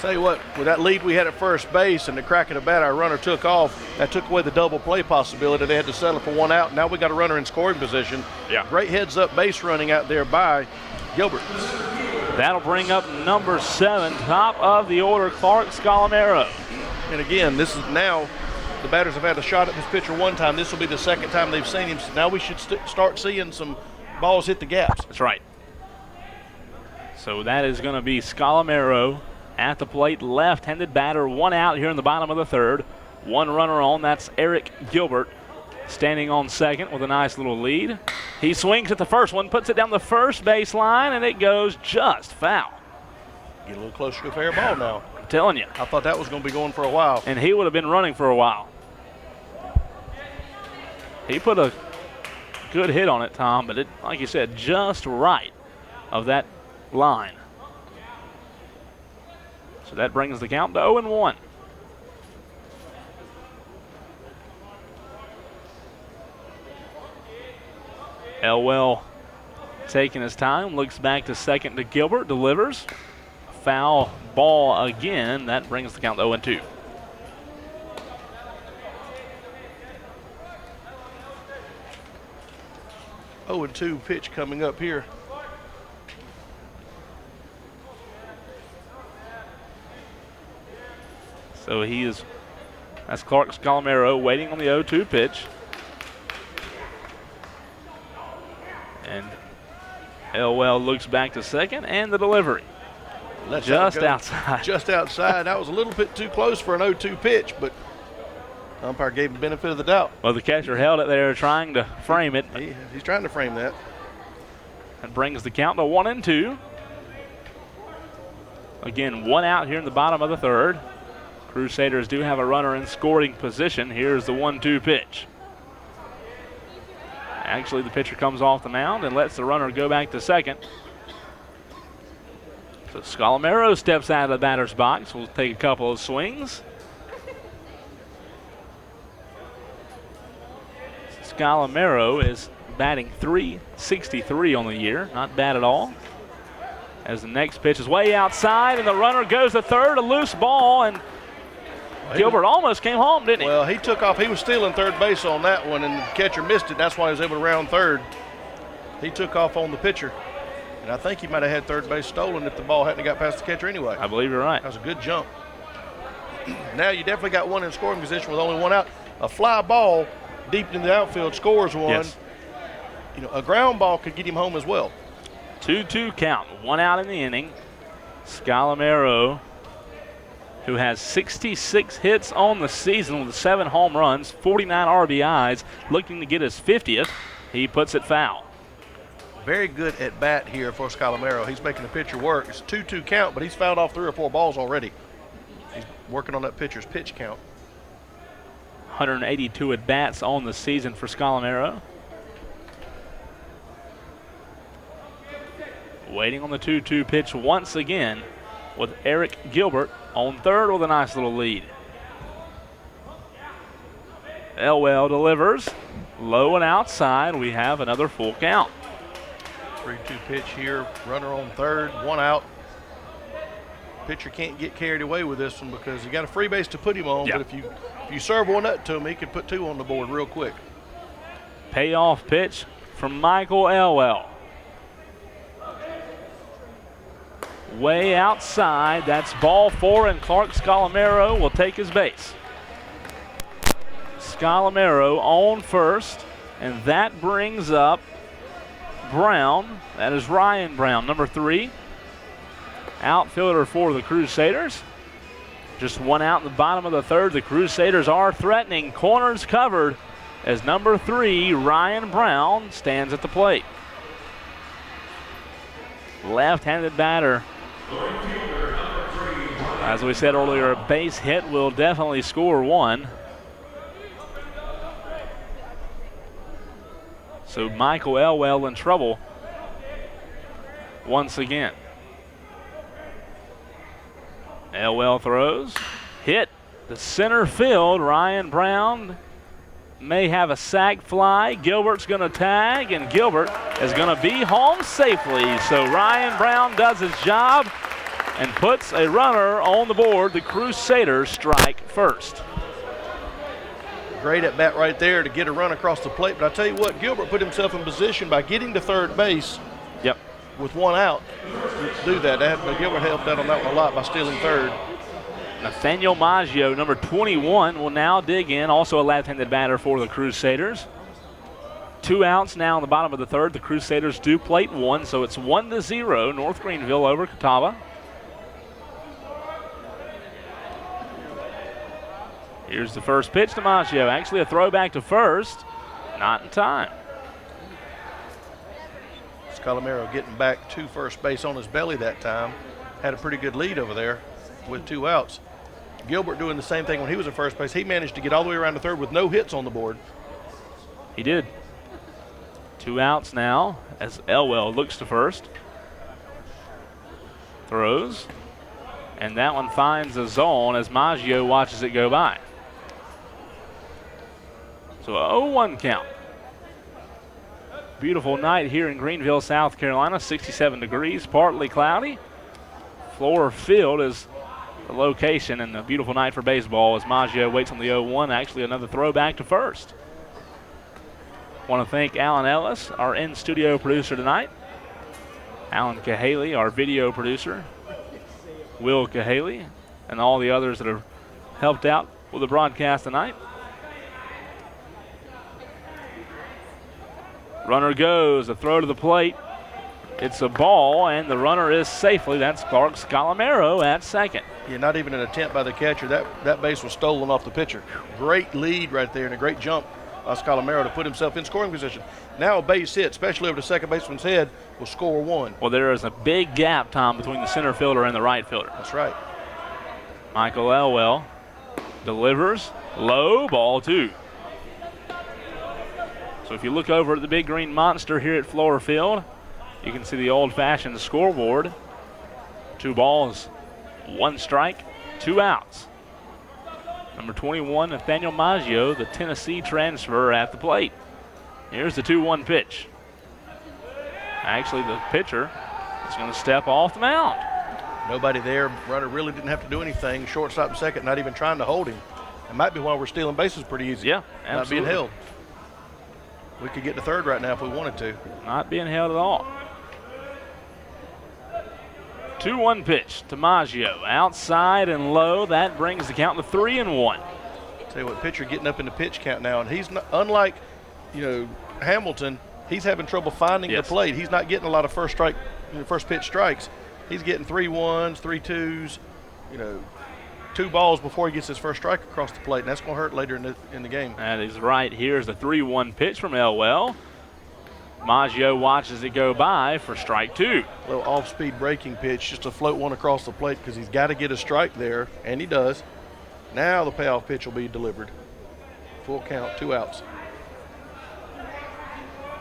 Tell you what, with that lead we had at first base and the crack of the bat our runner took off, that took away the double play possibility. They had to settle for one out. Now we got a runner in scoring position. Yeah. Great heads-up base running out there by Gilbert. That'll bring up number 7, top of the order, Clark Scalamero. And again, this is now, the batters have had a shot at this pitcher one time. This will be the second time they've seen him. So now we should start seeing some balls hit the gaps. That's right. So that is going to be Scalamero at the plate, left-handed batter, one out here in the bottom of the third. One runner on, that's Eric Gilbert, standing on second with a nice little lead. He swings at the first one, puts it down the first baseline, and it goes just foul. Get a little closer to a fair ball now. I'm telling you. I thought that was going to be going for a while. And he would have been running for a while. He put a good hit on it, Tom, but it, like you said, just right of that line. So that brings the count to 0-1. Elwell taking his time, looks back to second to Gilbert, delivers. Foul ball again. That brings the count to 0-2. Oh, and 2 pitch coming up here. So that's Clark Scalamero waiting on the 0-2 pitch. And Elwell looks back to second, and the delivery. Just outside. Just outside. That was a little bit too close for an 0-2 pitch, but umpire gave him the benefit of the doubt. Well, the catcher held it there trying to frame it. He's trying to frame that. That brings the count to 1-2. Again, 1 out here in the bottom of the third. Crusaders do have a runner in scoring position. Here's the 1-2 pitch. Actually, the pitcher comes off the mound and lets the runner go back to second. So Scalamero steps out of the batter's box. We'll take a couple of swings. Scalamero is batting .363 on the year. Not bad at all. As the next pitch is way outside, and the runner goes to third, a loose ball, and Gilbert almost came home, didn't he? Well, he took off. He was stealing third base on that one, and the catcher missed it. That's why he was able to round third. He took off on the pitcher, and I think he might have had third base stolen if the ball hadn't got past the catcher anyway. I believe you're right. That was a good jump. Now you definitely got one in scoring position with only 1 out. A fly ball deep in the outfield scores one. Yes. You know, a ground ball could get him home as well. 2-2 count, 1 out in the inning. Scalamero, who has 66 hits on the season with 7 home runs, 49 RBIs, looking to get his 50th. He puts it foul. Very good at bat here for Scalamero. He's making the pitcher work. It's a 2-2 count, but he's fouled off 3 or 4 balls already. He's working on that pitcher's pitch count. 182 at bats on the season for Scalamero. Waiting on the 2-2 pitch once again with Eric Gilbert on third with a nice little lead. Elwell delivers. Low and outside. We have another full count. 3-2 pitch here. Runner on third. 1 out. Pitcher can't get carried away with this one because he got a free base to put him on. Yeah. But if you serve one up to him, he could put 2 on the board real quick. Payoff pitch from Michael Elwell. Way outside. That's ball 4, and Clark Scalamero will take his base. Scalamero on first, and that brings up Brown. That is Ryan Brown, number 3. Outfielder for the Crusaders. Just 1 out in the bottom of the third. The Crusaders are threatening. Corners covered as number 3, Ryan Brown, stands at the plate. Left-handed batter. As we said earlier, a base hit will definitely score 1. So Michael Elwell in trouble once again. Elwell throws. Hit the center field. Ryan Brown may have a sac fly. Gilbert's going to tag, and Gilbert is going to be home safely. So Ryan Brown does his job and puts a runner on the board. The Crusaders strike first. Great at bat right there to get a run across the plate. But I tell you what, Gilbert put himself in position by getting to third base. Yep. With 1 out to do that. Gilbert helped out on that one a lot by stealing third. Nathaniel Maggio, number 21, will now dig in. Also a left-handed batter for the Crusaders. 2 outs now in the bottom of the third. The Crusaders do plate 1, so it's 1-0. North Greenville over Catawba. Here's the first pitch to Maggio. Actually a throwback to first. Not in time. Calamero getting back to first base on his belly that time. Had a pretty good lead over there with 2 outs. Gilbert doing the same thing when he was in first base. He managed to get all the way around to third with no hits on the board. He did. 2 outs now as Elwell looks to first. Throws. And that one finds a zone as Maggio watches it go by. So 0-1 count. Beautiful night here in Greenville, South Carolina. 67 degrees, partly cloudy. Fluor Field is the location, and a beautiful night for baseball as Maggio waits on the 0-1. Actually, another throwback to first. Want to thank Alan Ellis, our in-studio producer tonight. Alan Cahaley, our video producer. Will Cahaley, and all the others that have helped out with the broadcast tonight. Runner goes, a throw to the plate. It's a ball, and the runner is safely. That's Clark Calamero at second. Yeah, not even an attempt by the catcher. That base was stolen off the pitcher. Great lead right there and a great jump by Calamero to put himself in scoring position. Now a base hit, especially over the second baseman's head, will score 1. Well, there is a big gap, Tom, between the center fielder and the right fielder. That's right. Michael Elwell delivers, low, ball 2. So if you look over at the big green monster here at Fluor Field, you can see the old-fashioned scoreboard. 2 balls, 1 strike, 2 outs. Number 21, Nathaniel Maggio, the Tennessee transfer at the plate. Here's the 2-1 pitch. Actually, the pitcher is going to step off the mound. Nobody there. Runner really didn't have to do anything. Shortstop and second, not even trying to hold him. It might be why we're stealing bases pretty easy. Yeah, absolutely. Not being held. We could get to third right now if we wanted to. Not being held at all. 2-1 pitch to Maggio. Outside and low. That brings the count to 3-1. Tell you what, pitcher getting up in the pitch count now, and he's not, unlike, Hamilton, he's having trouble finding the plate. He's not getting a lot of first pitch strikes. He's getting 3-1s, 3-2s, 2 balls before he gets his first strike across the plate, and that's going to hurt later in the game. That is right. Here's the 3-1 pitch from Elwell. Maggio watches it go by for strike 2. A little off-speed breaking pitch just to float one across the plate because he's got to get a strike there, and he does. Now the payoff pitch will be delivered. Full count, 2 outs.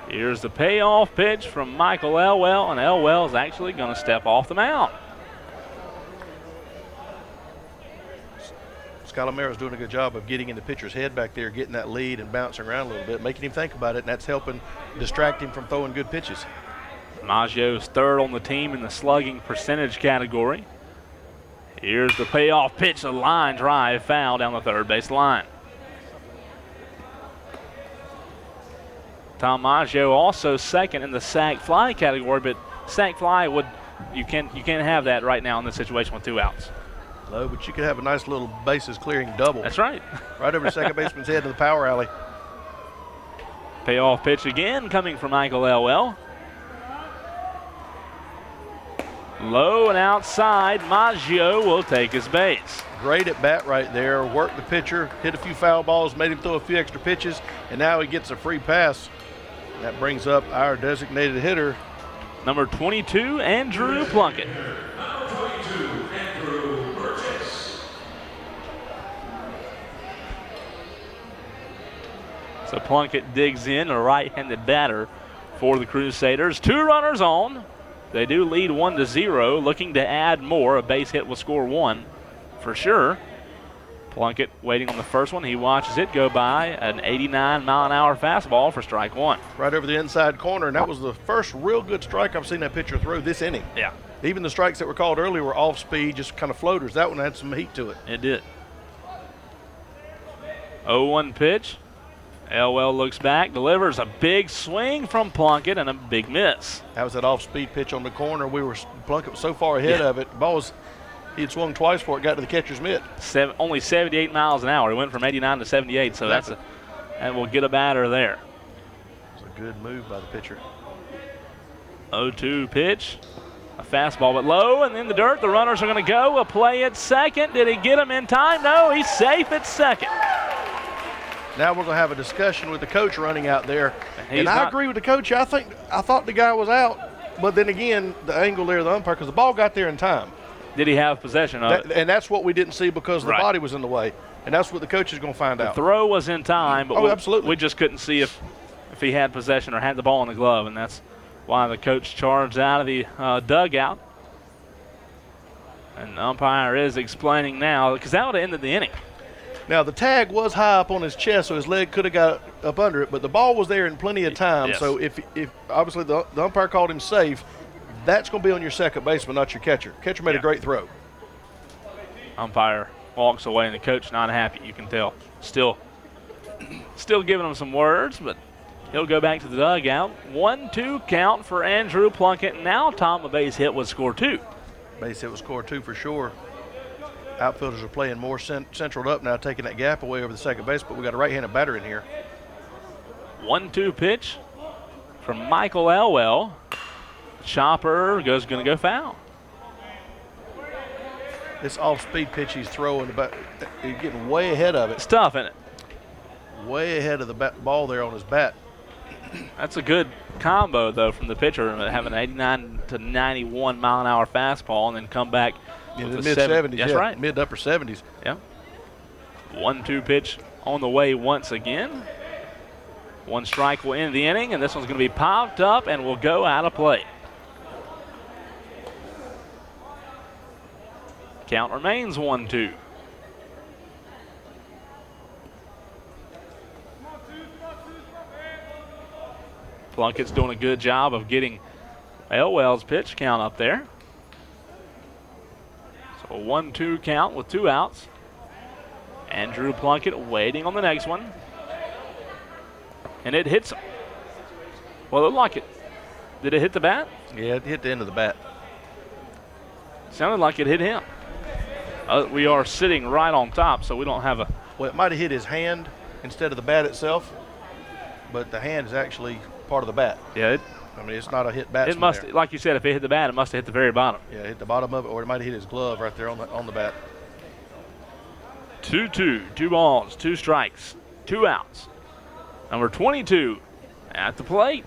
Here's the payoff pitch from Michael Elwell, and Elwell's actually going to step off the mound. Calamero's doing a good job of getting in the pitcher's head back there, getting that lead and bouncing around a little bit, making him think about it, and that's helping distract him from throwing good pitches. Maggio's third on the team in the slugging percentage category. Here's the payoff pitch, a line drive foul down the third base line. Tom Maggio also second in the sac fly category, but sac fly you can't have that right now in this situation with 2 outs. Low, but you could have a nice little bases clearing double. That's right. Right over the second baseman's head to the power alley. Payoff pitch again coming from Michael Elwell. Low and outside, Maggio will take his base. Great at bat right there. Worked the pitcher, hit a few foul balls, made him throw a few extra pitches, and now he gets a free pass. That brings up our designated hitter. Number 22, Andrew Plunkett. So Plunkett digs in, a right-handed batter for the Crusaders. 2 runners on. They do lead 1-0, looking to add more. A base hit will score 1 for sure. Plunkett waiting on the first one. He watches it go by, an 89-mile-an-hour fastball for strike 1. Right over the inside corner, and that was the first real good strike I've seen that pitcher throw this inning. Yeah. Even the strikes that were called earlier were off speed, just kind of floaters. That one had some heat to it. It did. 0-1 pitch. Elwell looks back, delivers a big swing from Plunkett and a big miss. That was that off-speed pitch on the corner. Plunkett was so far ahead of it. The ball was, he had swung twice before it got to the catcher's mitt. Only 78 miles an hour. He went from 89 to 78, so that will get a batter there. It's a good move by the pitcher. 0-2 pitch. A fastball but low and in the dirt. The runners are going to go. A play at second. Did he get him in time? No, he's safe at second. Now we're going to have a discussion with the coach running out there. And I not, agree with the coach. I thought the guy was out. But then again, the angle there of the umpire, because the ball got there in time. Did he have possession of it? And that's what we didn't see because the Right. body was in the way. And that's what the coach is going to find The out. throw was in time, but absolutely. we just couldn't see if he had possession or had the ball in the glove, and that's why the coach charged out of the dugout. And the umpire is explaining now, because that would have ended the inning. Now, the tag was high up on his chest, so his leg could have got up under it, but the ball was there in plenty of time. Yes. So if obviously the umpire called him safe, that's going to be on your second baseman, not your catcher. Catcher made a great throw. Umpire walks away, and the coach not happy, you can tell. Still giving him some words, but he'll go back to the dugout. 1-2 count for Andrew Plunkett. Now Tom, a base hit would score 2. Base hit would score 2 for sure. Outfielders are playing more central up now, taking that gap away over the second base, but we got a right-handed batter in here. 1-2 pitch from Michael Elwell. Chopper going to go foul. This off-speed pitch he's throwing, he's getting way ahead of it. It's tough, isn't it? Way ahead of the ball there on his bat. That's a good combo, though, from the pitcher, having an 89 to 91 mile-an-hour fastball and then come back In with the a mid-70s, That's right. Mid-upper 70s. Yeah. 1-2 pitch on the way once again. 1 strike will end the inning, and this one's going to be popped up and will go out of play. Count remains 1-2. Plunkett's doing a good job of getting Elwell's pitch count up there. So a 1-2 count with 2 outs. Andrew Plunkett waiting on the next one. And it hits him. Well, it looked like it. Did it hit the bat? Yeah, it hit the end of the bat. Sounded like it hit him. We are sitting right on top, so we don't have a... Well, it might have hit his hand instead of the bat itself, but the hand is actually part of the bat. Yeah, I mean, it's not a hit batsman it must, there. like you said, if it hit the bat, it must have hit the very bottom. Yeah, it hit the bottom of it, or it might have hit his glove right there on the bat. 2-2, 2 balls, 2 strikes, 2 outs. Number 22 at the plate.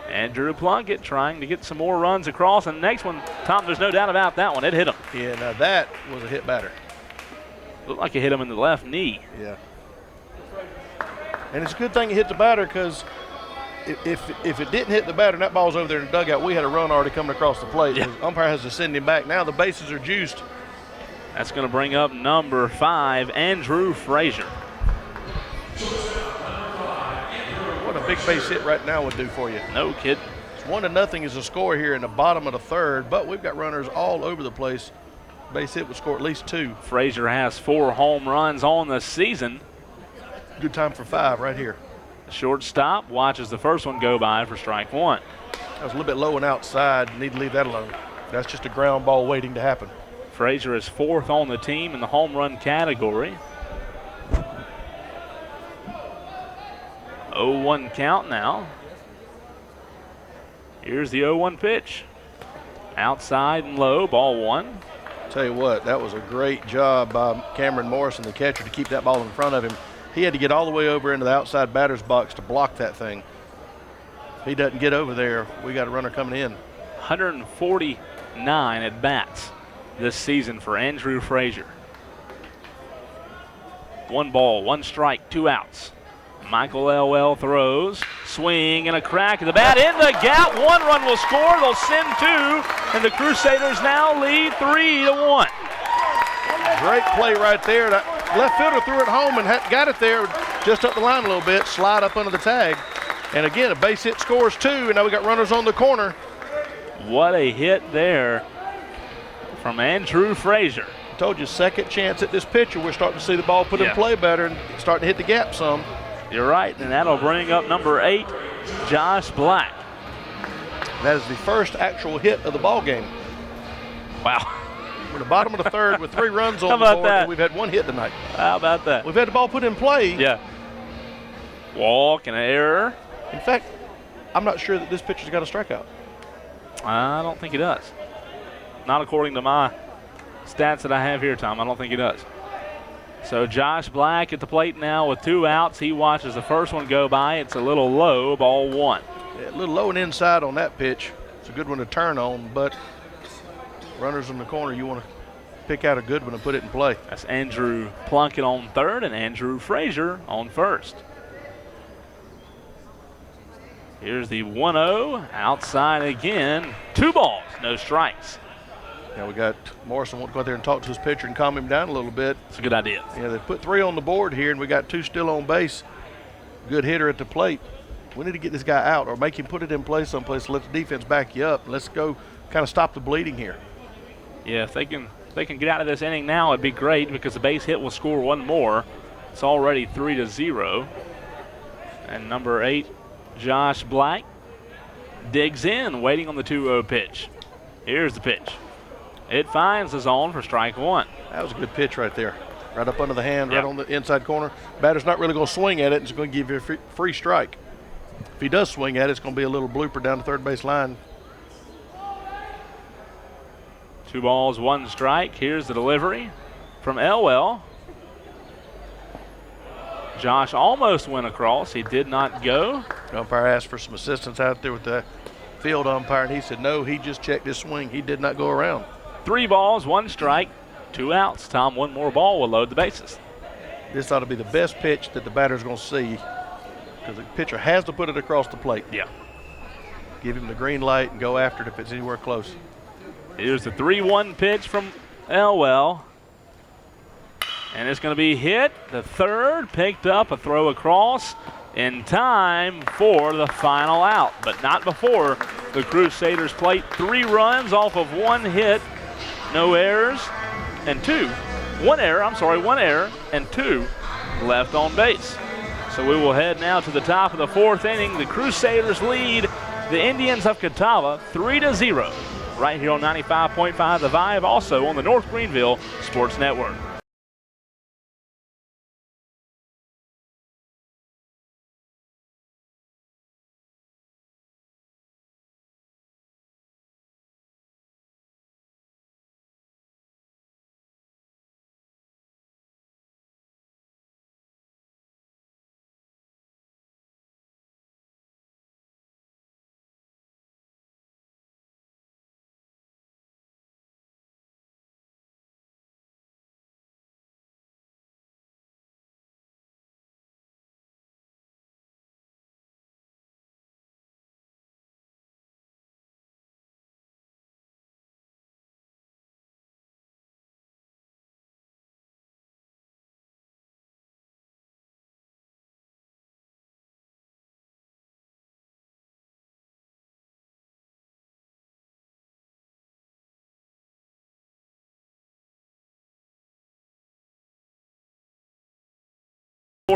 Andrew Plunkett trying to get some more runs across. And the next one, Tom, there's no doubt about that one. It hit him. Yeah, now that was a hit batter. Looked like it hit him in the left knee. Yeah. And it's a good thing it hit the batter because if it didn't hit the batter and that ball's over there in the dugout, we had a run already coming across the plate. Yeah. The umpire has to send him back. Now the bases are juiced. That's going to bring up number 5, Andrew Frazier. What a big base hit right now would do for you. No kid. It's 1-0 is the score here in the bottom of the third, but we've got runners all over the place. Base hit would score at least 2. Frazier has 4 home runs on the season. Good time for 5 right here. The shortstop watches the first one go by for strike 1. That was a little bit low and outside. Need to leave that alone. That's just a ground ball waiting to happen. Frazier is 4th on the team in the home run category. 0-1 count now. Here's the 0-1 pitch. Outside and low, ball 1. Tell you what, that was a great job by Cameron Morrison, the catcher, to keep that ball in front of him. He had to get all the way over into the outside batter's box to block that thing. If he doesn't get over there, we got a runner coming in. 149 at bats this season for Andrew Frazier. 1 ball, 1 strike, 2 outs. Michael Elwell throws, swing and a crack of the bat in the gap. 1 run will score. They'll send 2, and the Crusaders now lead 3-1. Great play right there. That left fielder threw it home and got it there just up the line a little bit, slide up under the tag. And again, a base hit scores 2, and now we got runners on the corner. What a hit there from Andrew Frazier. I told you, second chance at this pitcher. We're starting to see the ball put in play better and starting to hit the gap some. You're right, and that'll bring up number 8, Josh Black. That is the first actual hit of the ball game. Wow. We're in the bottom of the third with 3 runs on How the about board, that? and we've had 1 hit tonight. How about that? We've had the ball put in play. Yeah. Walk and an error. In fact, I'm not sure that this pitcher's got a strikeout. I don't think he does. Not according to my stats that I have here, Tom. I don't think he does. So Josh Black at the plate now with 2 outs. He watches the first one go by. It's a little low, ball 1. A little low and inside on that pitch. It's a good one to turn on, but runners in the corner, you want to pick out a good one and put it in play. That's Andrew Plunkett on third and Andrew Frazier on first. Here's the 1-0, outside again. 2 balls, no strikes. Now we got Morrison want to go out there and talk to his pitcher and calm him down a little bit. It's a good idea. Yeah, they put 3 on the board here, and we got 2 still on base. Good hitter at the plate. We need to get this guy out or make him put it in play someplace. Let the defense back you up. Let's go kind of stop the bleeding here. Yeah, if they can get out of this inning now, it'd be great because the base hit will score 1 more. It's already 3-0. And number 8, Josh Black, digs in, waiting on the 2-0 pitch. Here's the pitch. It finds the zone for strike 1. That was a good pitch right there. Right up under the hand, right on the inside corner. Batter's not really going to swing at it. It's going to give you a free strike. If he does swing at it, it's going to be a little blooper down the third base line. 2 balls, 1 strike. Here's the delivery from Elwell. Josh almost went across. He did not go. The umpire asked for some assistance out there with the field umpire, and he said no, he just checked his swing. He did not go around. 3 balls, 1 strike, 2 outs. Tom, 1 more ball will load the bases. This ought to be the best pitch that the batter's going to see because the pitcher has to put it across the plate. Yeah. Give him the green light and go after it if it's anywhere close. Here's the 3-1 pitch from Elwell. And it's going to be hit. The third picked up, a throw across in time for the final out, but not before the Crusaders plate 3 runs off of 1 hit, no errors, and 1 error and 2 left on base. So we will head now to the top of the 4th inning. The Crusaders lead the Indians of Catawba 3-0 right here on 95.5 The Vibe, also on the North Greenville Sports Network.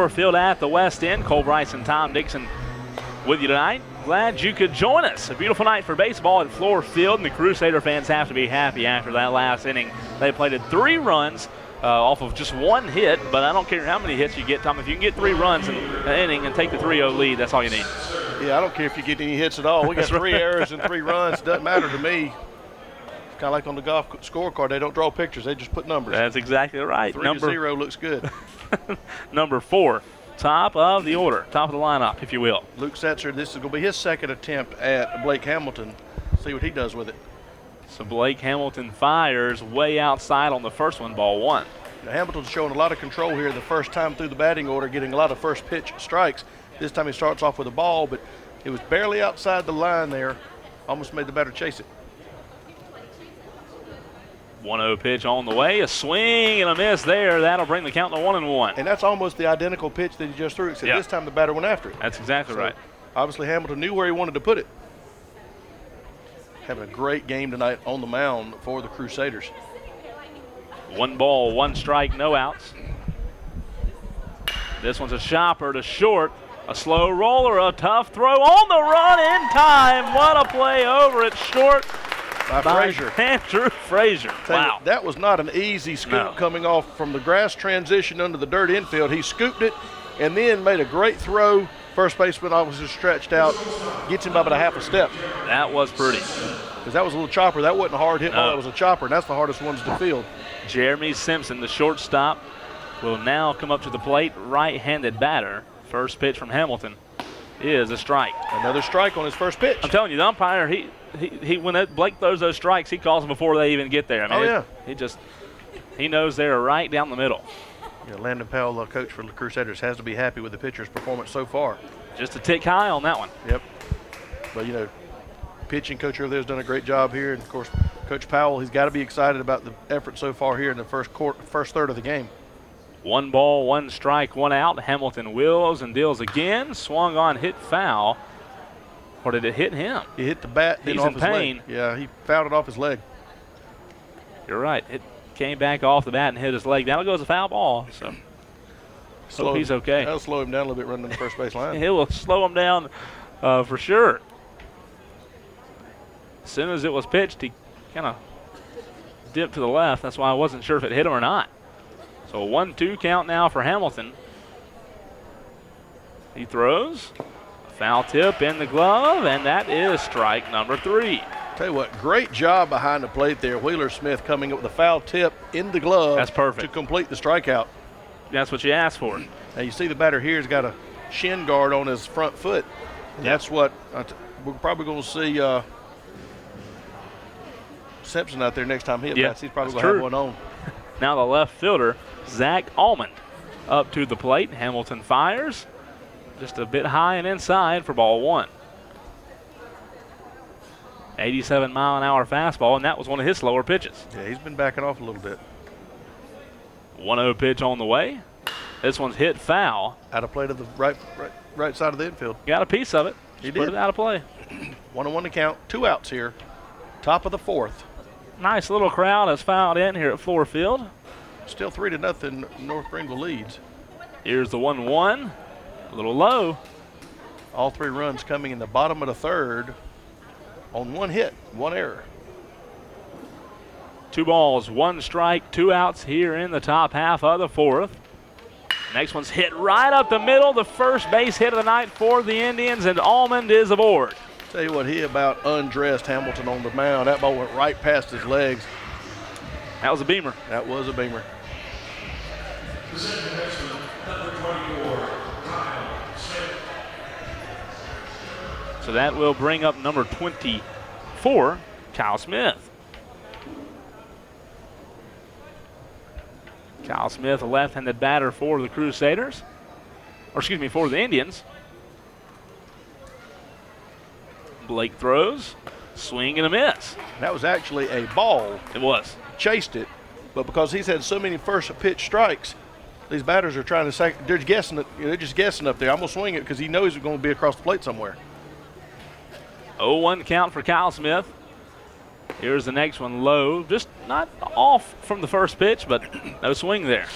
Field at the West End. Cole Bryce and Tom Dixon with you tonight. Glad you could join us. A beautiful night for baseball at Fluor Field, and the Crusader fans have to be happy after that last inning. They plated 3 runs off of just 1 hit, but I don't care how many hits you get, Tom. If you can get 3 runs in an inning and take the 3-0 lead, that's all you need. Yeah, I don't care if you get any hits at all. We got 3 errors and 3 runs. Doesn't matter to me. It's kind of like on the golf scorecard. They don't draw pictures. They just put numbers. That's exactly right. 3-0 looks good. Number 4, top of the order, top of the lineup, if you will. Luke Setzer, this is going to be his 2nd attempt at Blake Hamilton. See what he does with it. So Blake Hamilton fires way outside on the first one, ball 1. Now, Hamilton's showing a lot of control here the first time through the batting order, getting a lot of first pitch strikes. This time he starts off with a ball, but it was barely outside the line there. Almost made the batter chase it. 1-0 pitch on the way, a swing and a miss there. That'll bring the count to 1-1. And that's almost the identical pitch that he just threw, except this time the batter went after it. That's exactly right. Obviously Hamilton knew where he wanted to put it. Having a great game tonight on the mound for the Crusaders. 1 ball, 1 strike, no outs. This one's a chopper to short. A slow roller, a tough throw on the run in time. What a play over at short. By Frazier. Andrew Frazier. Wow. That was not an easy scoop coming off from the grass transition under the dirt infield. He scooped it and then made a great throw. First baseman obviously stretched out, gets him by about a half a step. That was pretty. Because that was a little chopper. That wasn't a hard hit ball. That was a chopper, and that's the hardest ones to field. Jeremy Simpson, the shortstop, will now come up to the plate. Right-handed batter. First pitch from Hamilton. is a strike. Another strike on his first pitch. I'm telling you, the umpire, he when Blake throws those strikes, he calls them before they even get there. I mean, he knows they're right down the middle. Yeah, Landon Powell, the coach for the Crusaders, has to be happy with the pitcher's performance so far. Just a tick high on that one. Yep. But, you know, pitching coach over there has done a great job here. And, of course, Coach Powell, he's got to be excited about the effort so far here in the first third of the game. 1 ball, 1 strike, 1 out. Hamilton wheels and deals again. Swung on, hit foul. Or did it hit him? He hit the bat. He's off in his pain. Leg. Yeah, he fouled it off his leg. You're right. It came back off the bat and hit his leg. Down goes a foul ball. So hope he's okay. That'll slow him down a little bit running on the first base line. It will slow him down for sure. As soon as it was pitched, he kind of dipped to the left. That's why I wasn't sure if it hit him or not. So a 1-2 count now for Hamilton. He throws. A foul tip in the glove, and that is strike number 3. Tell you what, great job behind the plate there. Wheeler Smith coming up with a foul tip in the glove. That's perfect. To complete the strikeout. That's what you asked for. Now you see the batter here has got a shin guard on his front foot. And that's what we're probably going to see Simpson out there next time he bats. He's probably going to have one on. Now the left fielder, Zach Allman, up to the plate. Hamilton fires. Just a bit high and inside for ball 1. 87-mile-an-hour fastball, and that was one of his slower pitches. Yeah, he's been backing off a little bit. 1-0 pitch on the way. This one's hit foul. Out of play to the right side of the infield. Got a piece of it. He Put did. it out of play. 1-1 to count. 2 outs here. Top of the 4th. Nice little crowd has fouled in here at Fluor Field. Still 3-0. North Greenville leads. Here's the 1-1. A little low. All 3 runs coming in the bottom of the 3rd on 1 hit, 1 error. 2 balls, 1 strike, 2 outs here in the top half of the 4th. Next one's hit right up the middle. The first base hit of the night for the Indians, and Almond is aboard. Tell you what, he about undressed Hamilton on the mound. That ball went right past his legs. That was a beamer. That was a beamer. So that will bring up number 24, Kyle Smith. Kyle Smith, a left-handed batter for the Crusaders. Or excuse me, for the Indians. Blake throws, swing and a miss. That was actually a ball. It was. Chased it, but because he's had so many first pitch strikes, these batters are trying to they're guessing it. They're just guessing up there. I'm gonna swing it because he knows it's going to be across the plate somewhere. 0-1 count for Kyle Smith. Here's the next one low, just not off from the first pitch, but no swing there.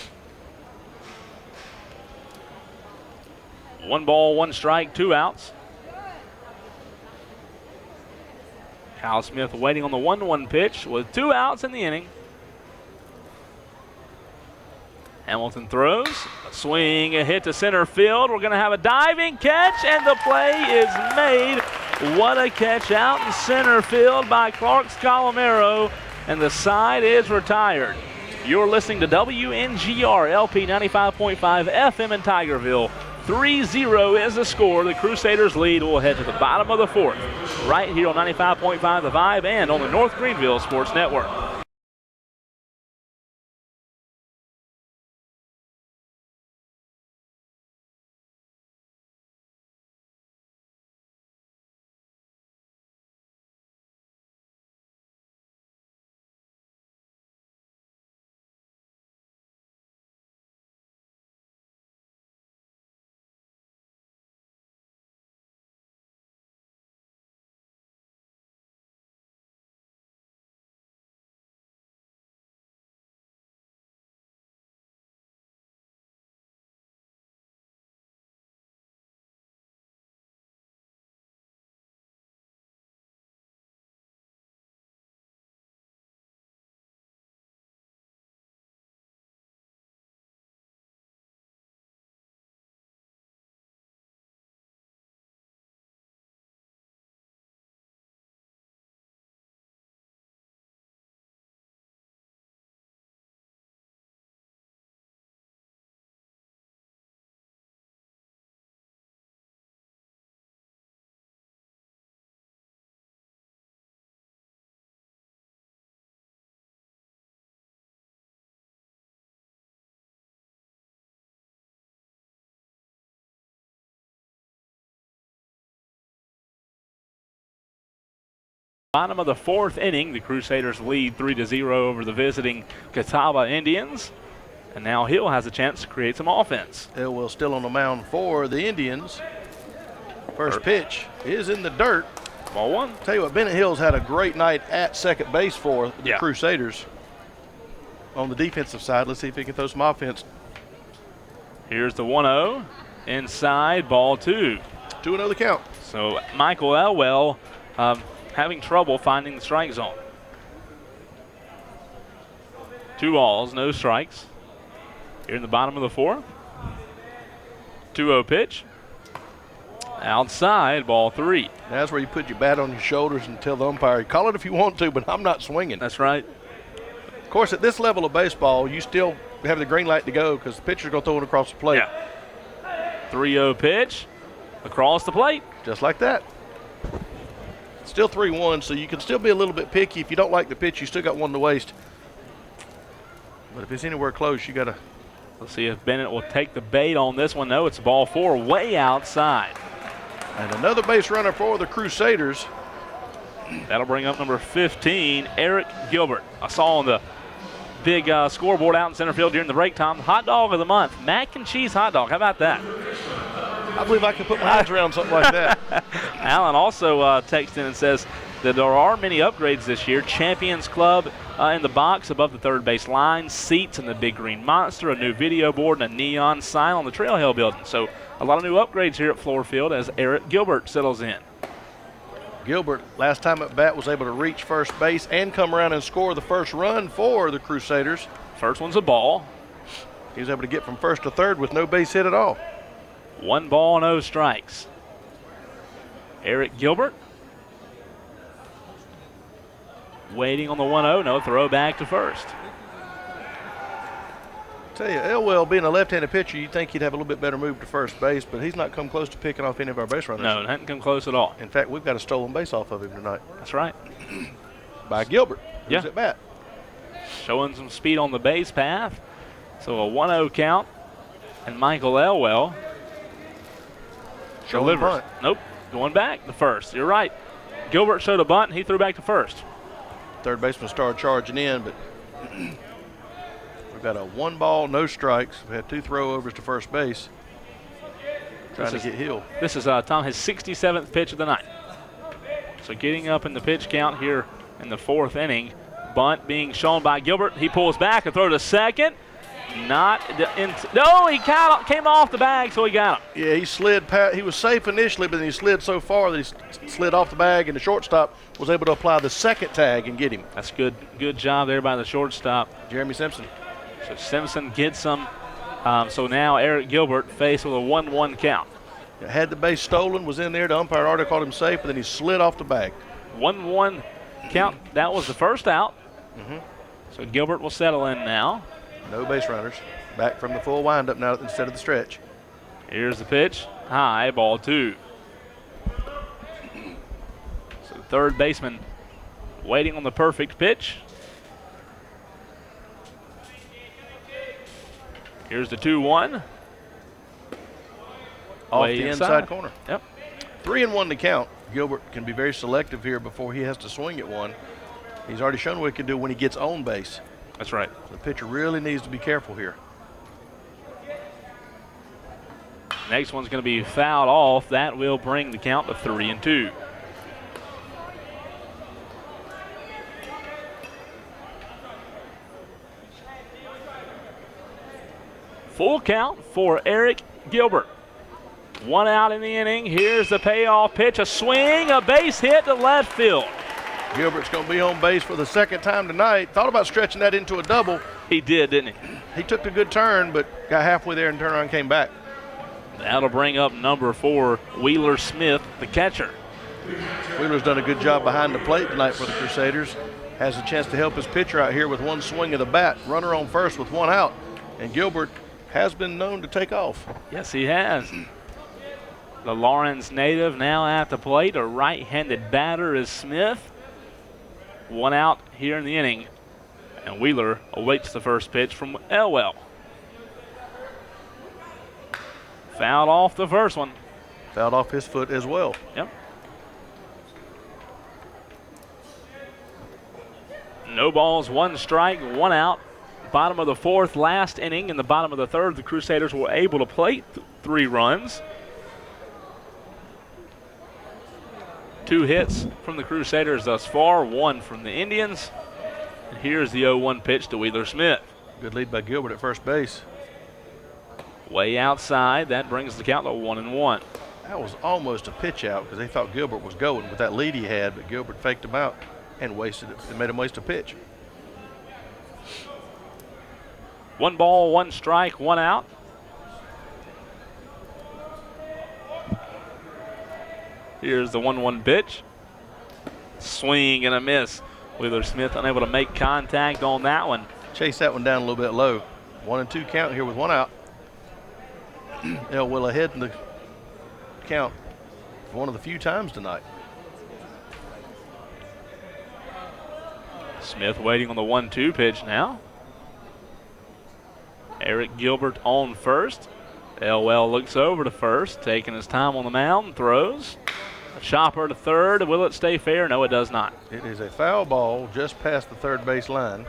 1 ball, 1 strike, 2 outs. Kyle Smith waiting on the 1-1 pitch with 2 outs in the inning. Hamilton throws, a swing, a hit to center field. We're going to have a diving catch, and the play is made. What a catch out in center field by Clark Scalamero, and the side is retired. You're listening to WNGR LP 95.5 FM in Tigerville. 3-0 is the score. The Crusaders lead. We'll head to the bottom of the 4th right here on 95.5 The Vibe and on the North Greenville Sports Network. Bottom of the 4th inning, the Crusaders lead 3-0 over the visiting Catawba Indians. And now Hill has a chance to create some offense. Elwell still on the mound for the Indians. First pitch is in the dirt. Ball 1. Tell you what, Bennett Hill's had a great night at second base for the Crusaders. On the defensive side, let's see if he can throw some offense. Here's the 1-0. Inside, ball 2. 2-0 the count. So Michael Elwell having trouble finding the strike zone. 2 balls, no strikes. Here in the bottom of the 4th. 2-0 pitch. Outside, ball 3. That's where you put your bat on your shoulders and tell the umpire, call it if you want to, but I'm not swinging. That's right. Of course, at this level of baseball, you still have the green light to go because the pitcher's going to throw it across the plate. Yeah. 3-0 pitch across the plate. Just like that. Still 3-1, so you can still be a little bit picky. If you don't like the pitch, you still got one to waste. But if it's anywhere close, you got to. Let's see if Bennett will take the bait on this one. No, it's ball 4, way outside. And another base runner for the Crusaders. That'll bring up number 15, Eric Gilbert. I saw on the big scoreboard out in center field during the break time, hot dog of the month, mac and cheese hot dog. How about that? I believe I could put my hands around something like that. Alan also texted in and says that there are many upgrades this year. Champions Club in the box above the third base line, seats in the big green monster, a new video board, and a neon sign on the Trailhead building. So a lot of new upgrades here at Fluor Field as Eric Gilbert settles in. Gilbert, last time at bat, was able to reach first base and come around and score the first run for the Crusaders. First one's a ball. He was able to get from first to third with no base hit at all. 1 ball, no strikes. Eric Gilbert waiting on the 1-0. No throw back to first. Tell you, Elwell being a left-handed pitcher, you'd think he'd have a little bit better move to first base, but he's not come close to picking off any of our base runners. No, hasn't come close at all. In fact, we've got a stolen base off of him tonight. That's right. By Gilbert, who's at bat. Showing some speed on the base path. So a 1-0 count, and Michael Elwell delivers. Bunt. Nope, going back to first. You're right. Gilbert showed a bunt, and he threw back to first. Third baseman started charging in, but we've got a 1 ball, no strikes. We had 2 throwovers to first base. Trying to get Hill. This is Tom, his 67th pitch of the night. So getting up in the pitch count here in the 4th inning. Bunt being shown by Gilbert. He pulls back and throws to second. No, he came off the bag, so he got him. Yeah, he slid past. He was safe initially, but then he slid so far that he slid off the bag, and the shortstop was able to apply the second tag and get him. That's good. Good job there by the shortstop. Jeremy Simpson. So Simpson gets him. So now Eric Gilbert faced with a 1-1 count. Had the base stolen, was in there. The umpire already called him safe, but then he slid off the bag. 1-1 count. That was the first out. So Gilbert will settle in now. No base runners. Back from the full windup now instead of the stretch. Here's the pitch. High, ball 2. So the third baseman waiting on the perfect pitch. Here's the 2-1. Off the inside corner. Yep. 3-1 to count. Gilbert can be very selective here before he has to swing at one. He's already shown what he can do when he gets on base. That's right. The pitcher really needs to be careful here. Next one's going to be fouled off. That will bring the count to 3-2. Full count for Eric Gilbert. 1 out in the inning. Here's the payoff pitch. A swing, a base hit to left field. Gilbert's going to be on base for the second time tonight. Thought about stretching that into a double. He did, didn't he? He took the good turn, but got halfway there and turned around and came back. That'll bring up number 4, Wheeler Smith, the catcher. Wheeler's done a good job behind the plate tonight for the Crusaders. Has a chance to help his pitcher out here with 1 swing of the bat. Runner on first with 1 out. And Gilbert has been known to take off. Yes, he has. The Lawrence native now at the plate. A right-handed batter is Smith. 1 out here in the inning. And Wheeler awaits the first pitch from Elwell. Fouled off the first one. Fouled off his foot as well. Yep. No balls, 1 strike, 1 out. Bottom of the 4th, last inning. In the bottom of the 3rd, the Crusaders were able to plate 3 runs. 2 hits from the Crusaders thus far, 1 from the Indians. And here's the 0-1 pitch to Wheeler Smith. Good lead by Gilbert at first base. Way outside, that brings the count to 1-1. That was almost a pitch out because they thought Gilbert was going with that lead he had, but Gilbert faked him out and wasted it. It made him waste a pitch. 1 ball, 1 strike, 1 out. Here's the 1-1 pitch. Swing and a miss. Wheeler Smith unable to make contact on that one. Chase that one down a little bit low. 1-2 count here with 1 out. They'll well ahead in the count for one of the few times tonight. Smith waiting on the 1-2 pitch now. Eric Gilbert on first. Elwell looks over to first, taking his time on the mound, throws. A chopper to third. Will it stay fair? No, it does not. It is a foul ball just past the third base line.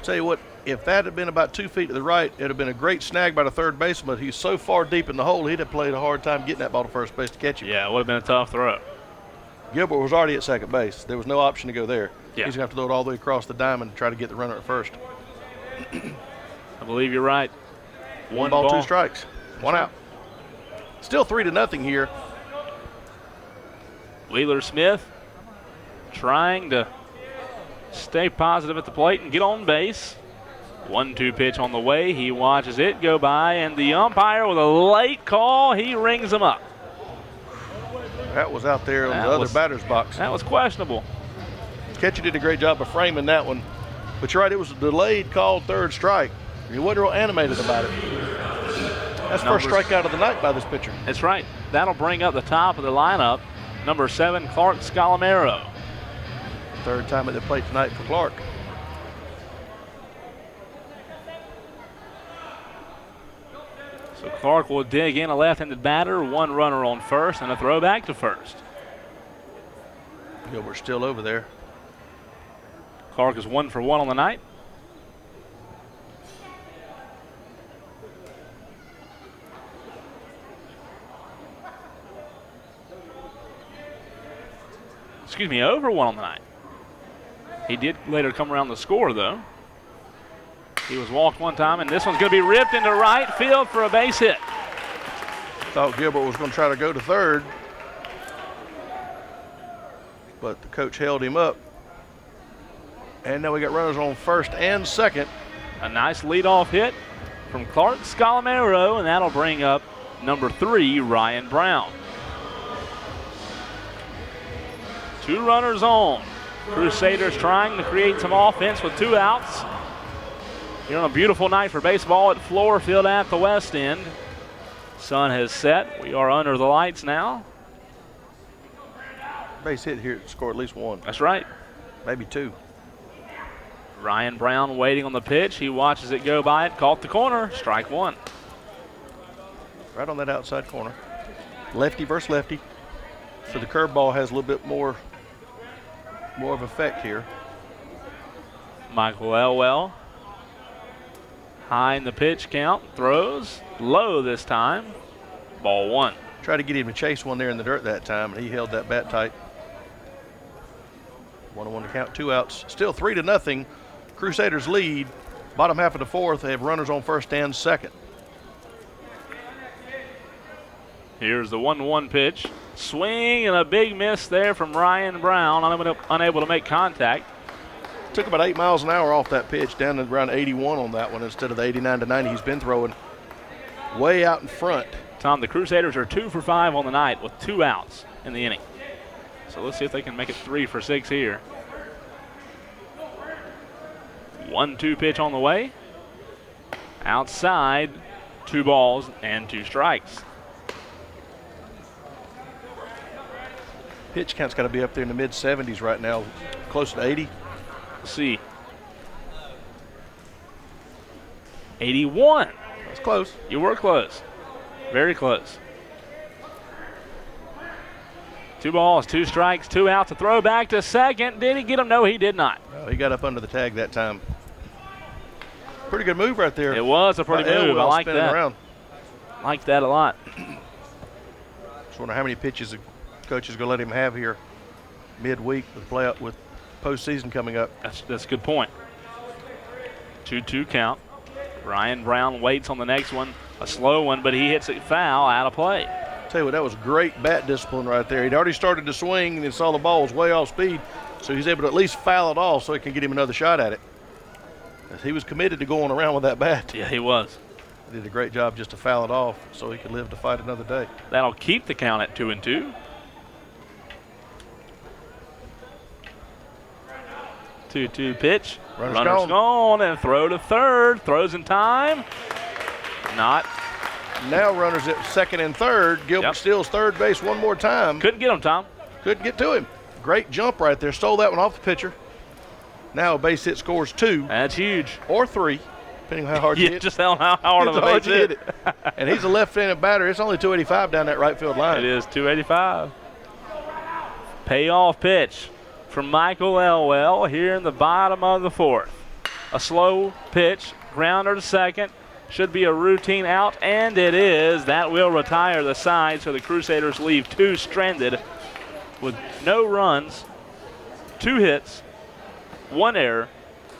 Tell you what, if that had been about 2 feet to the right, it would have been a great snag by the third baseman. He's so far deep in the hole, he'd have played a hard time getting that ball to first base to catch him. Yeah, it would have been a tough throw. Gilbert was already at second base. There was no option to go there. Yeah. He's going to have to throw it all the way across the diamond to try to get the runner at first. I believe you're right. 1 ball, 2 strikes. 1 out. Still 3-0 here. Wheeler Smith trying to stay positive at the plate and get on base. 1-2 pitch on the way. He watches it go by, and the umpire with a late call, he rings him up. That was out there on the other batter's box. That was questionable. Catcher did a great job of framing that one. But you're right, it was a delayed called third strike. He wasn't real animated about it. That's first strikeout of the night by this pitcher. That's right. That'll bring up the top of the lineup. Number 7, Clark Scalamero. Third time at the plate tonight for Clark. So Clark will dig in, a left-handed batter, 1 runner on first, and a throw back to first. Gilbert's still over there. Clark is 1 for 1 on the night. Excuse me, over 1 on the night. He did later come around the score, though. He was walked 1 time, and this one's going to be ripped into right field for a base hit. Thought Gilbert was going to try to go to third, but the coach held him up. And now we got runners on first and second. A nice leadoff hit from Clark Scalamero, and that'll bring up number 3, Ryan Brown. 2 runners on. Crusaders trying to create some offense with 2 outs. Here on a beautiful night for baseball at Fluor Field at the west end. Sun has set. We are under the lights now. Base hit here to score at least 1. That's right. Maybe 2. Ryan Brown waiting on the pitch. He watches it go by. It caught the corner. Strike 1. Right on that outside corner. Lefty versus lefty. So the curveball has a little bit more of effect here. Michael Elwell. High in the pitch count. Throws. Low this time. Ball 1. Tried to get him to chase one there in the dirt that time, and he held that bat tight. 1-1 to count, 2 outs. Still 3-0. Crusaders lead. Bottom half of the 4th, they have runners on first and second. Here's the 1-1 pitch. Swing and a big miss there from Ryan Brown, unable to make contact. Took about 8 miles an hour off that pitch, down to around 81 on that one instead of the 89 to 90 he's been throwing. Way out in front. Tom, the Crusaders are 2 for 5 on the night with 2 outs in the inning. So let's see if they can make it 3 for 6 here. 1-2 pitch on the way. Outside, 2 balls and 2 strikes. Pitch count's got to be up there in the mid-70s right now, close to 80. Let's see. 81. That's close. You were close. Very close. 2 balls, 2 strikes, 2 outs. A throw back to second. Did he get him? No, he did not. No, he got up under the tag that time. Pretty good move right there. It was a pretty move. I like that. Around. Like that a lot. Just wonder how many pitches the coach is going to let him have here midweek with postseason coming up. That's a good point. 2-2 count. Ryan Brown waits on the next one. A slow one, but he hits it foul, out of play. Tell you what, that was great bat discipline right there. He'd already started to swing and then saw the ball was way off speed, so he's able to at least foul it off so he can get him another shot at it. He was committed to going around with that bat. Yeah, he was. He did a great job just to foul it off so he could live to fight another day. That'll keep the count at 2-2. 2-2 pitch. Runner's gone and throw to third. Throws in time. Not. Now runners at second and third. Gilbert steals third base one more time. Couldn't get him, Tom. Couldn't get to him. Great jump right there. Stole that one off the pitcher. Now a base hit scores 2. That's huge. Or 3, depending on how hard you hit. Just how hard of a base hit. And he's a left-handed batter. It's only 285 down that right field line. It is 285. Payoff pitch from Michael Elwell here in the bottom of the 4th. A slow pitch, grounder to second. Should be a routine out, and it is. That will retire the side, so the Crusaders leave 2 stranded with no runs, 2 hits, 1 error,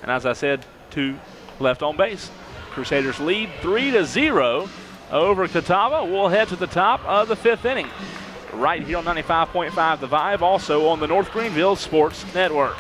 and as I said, 2 left on base. Crusaders lead 3-0 over Catawba. We'll head to the top of the 5th inning right here on 95.5 The Vibe, also on the North Greenville Sports Network.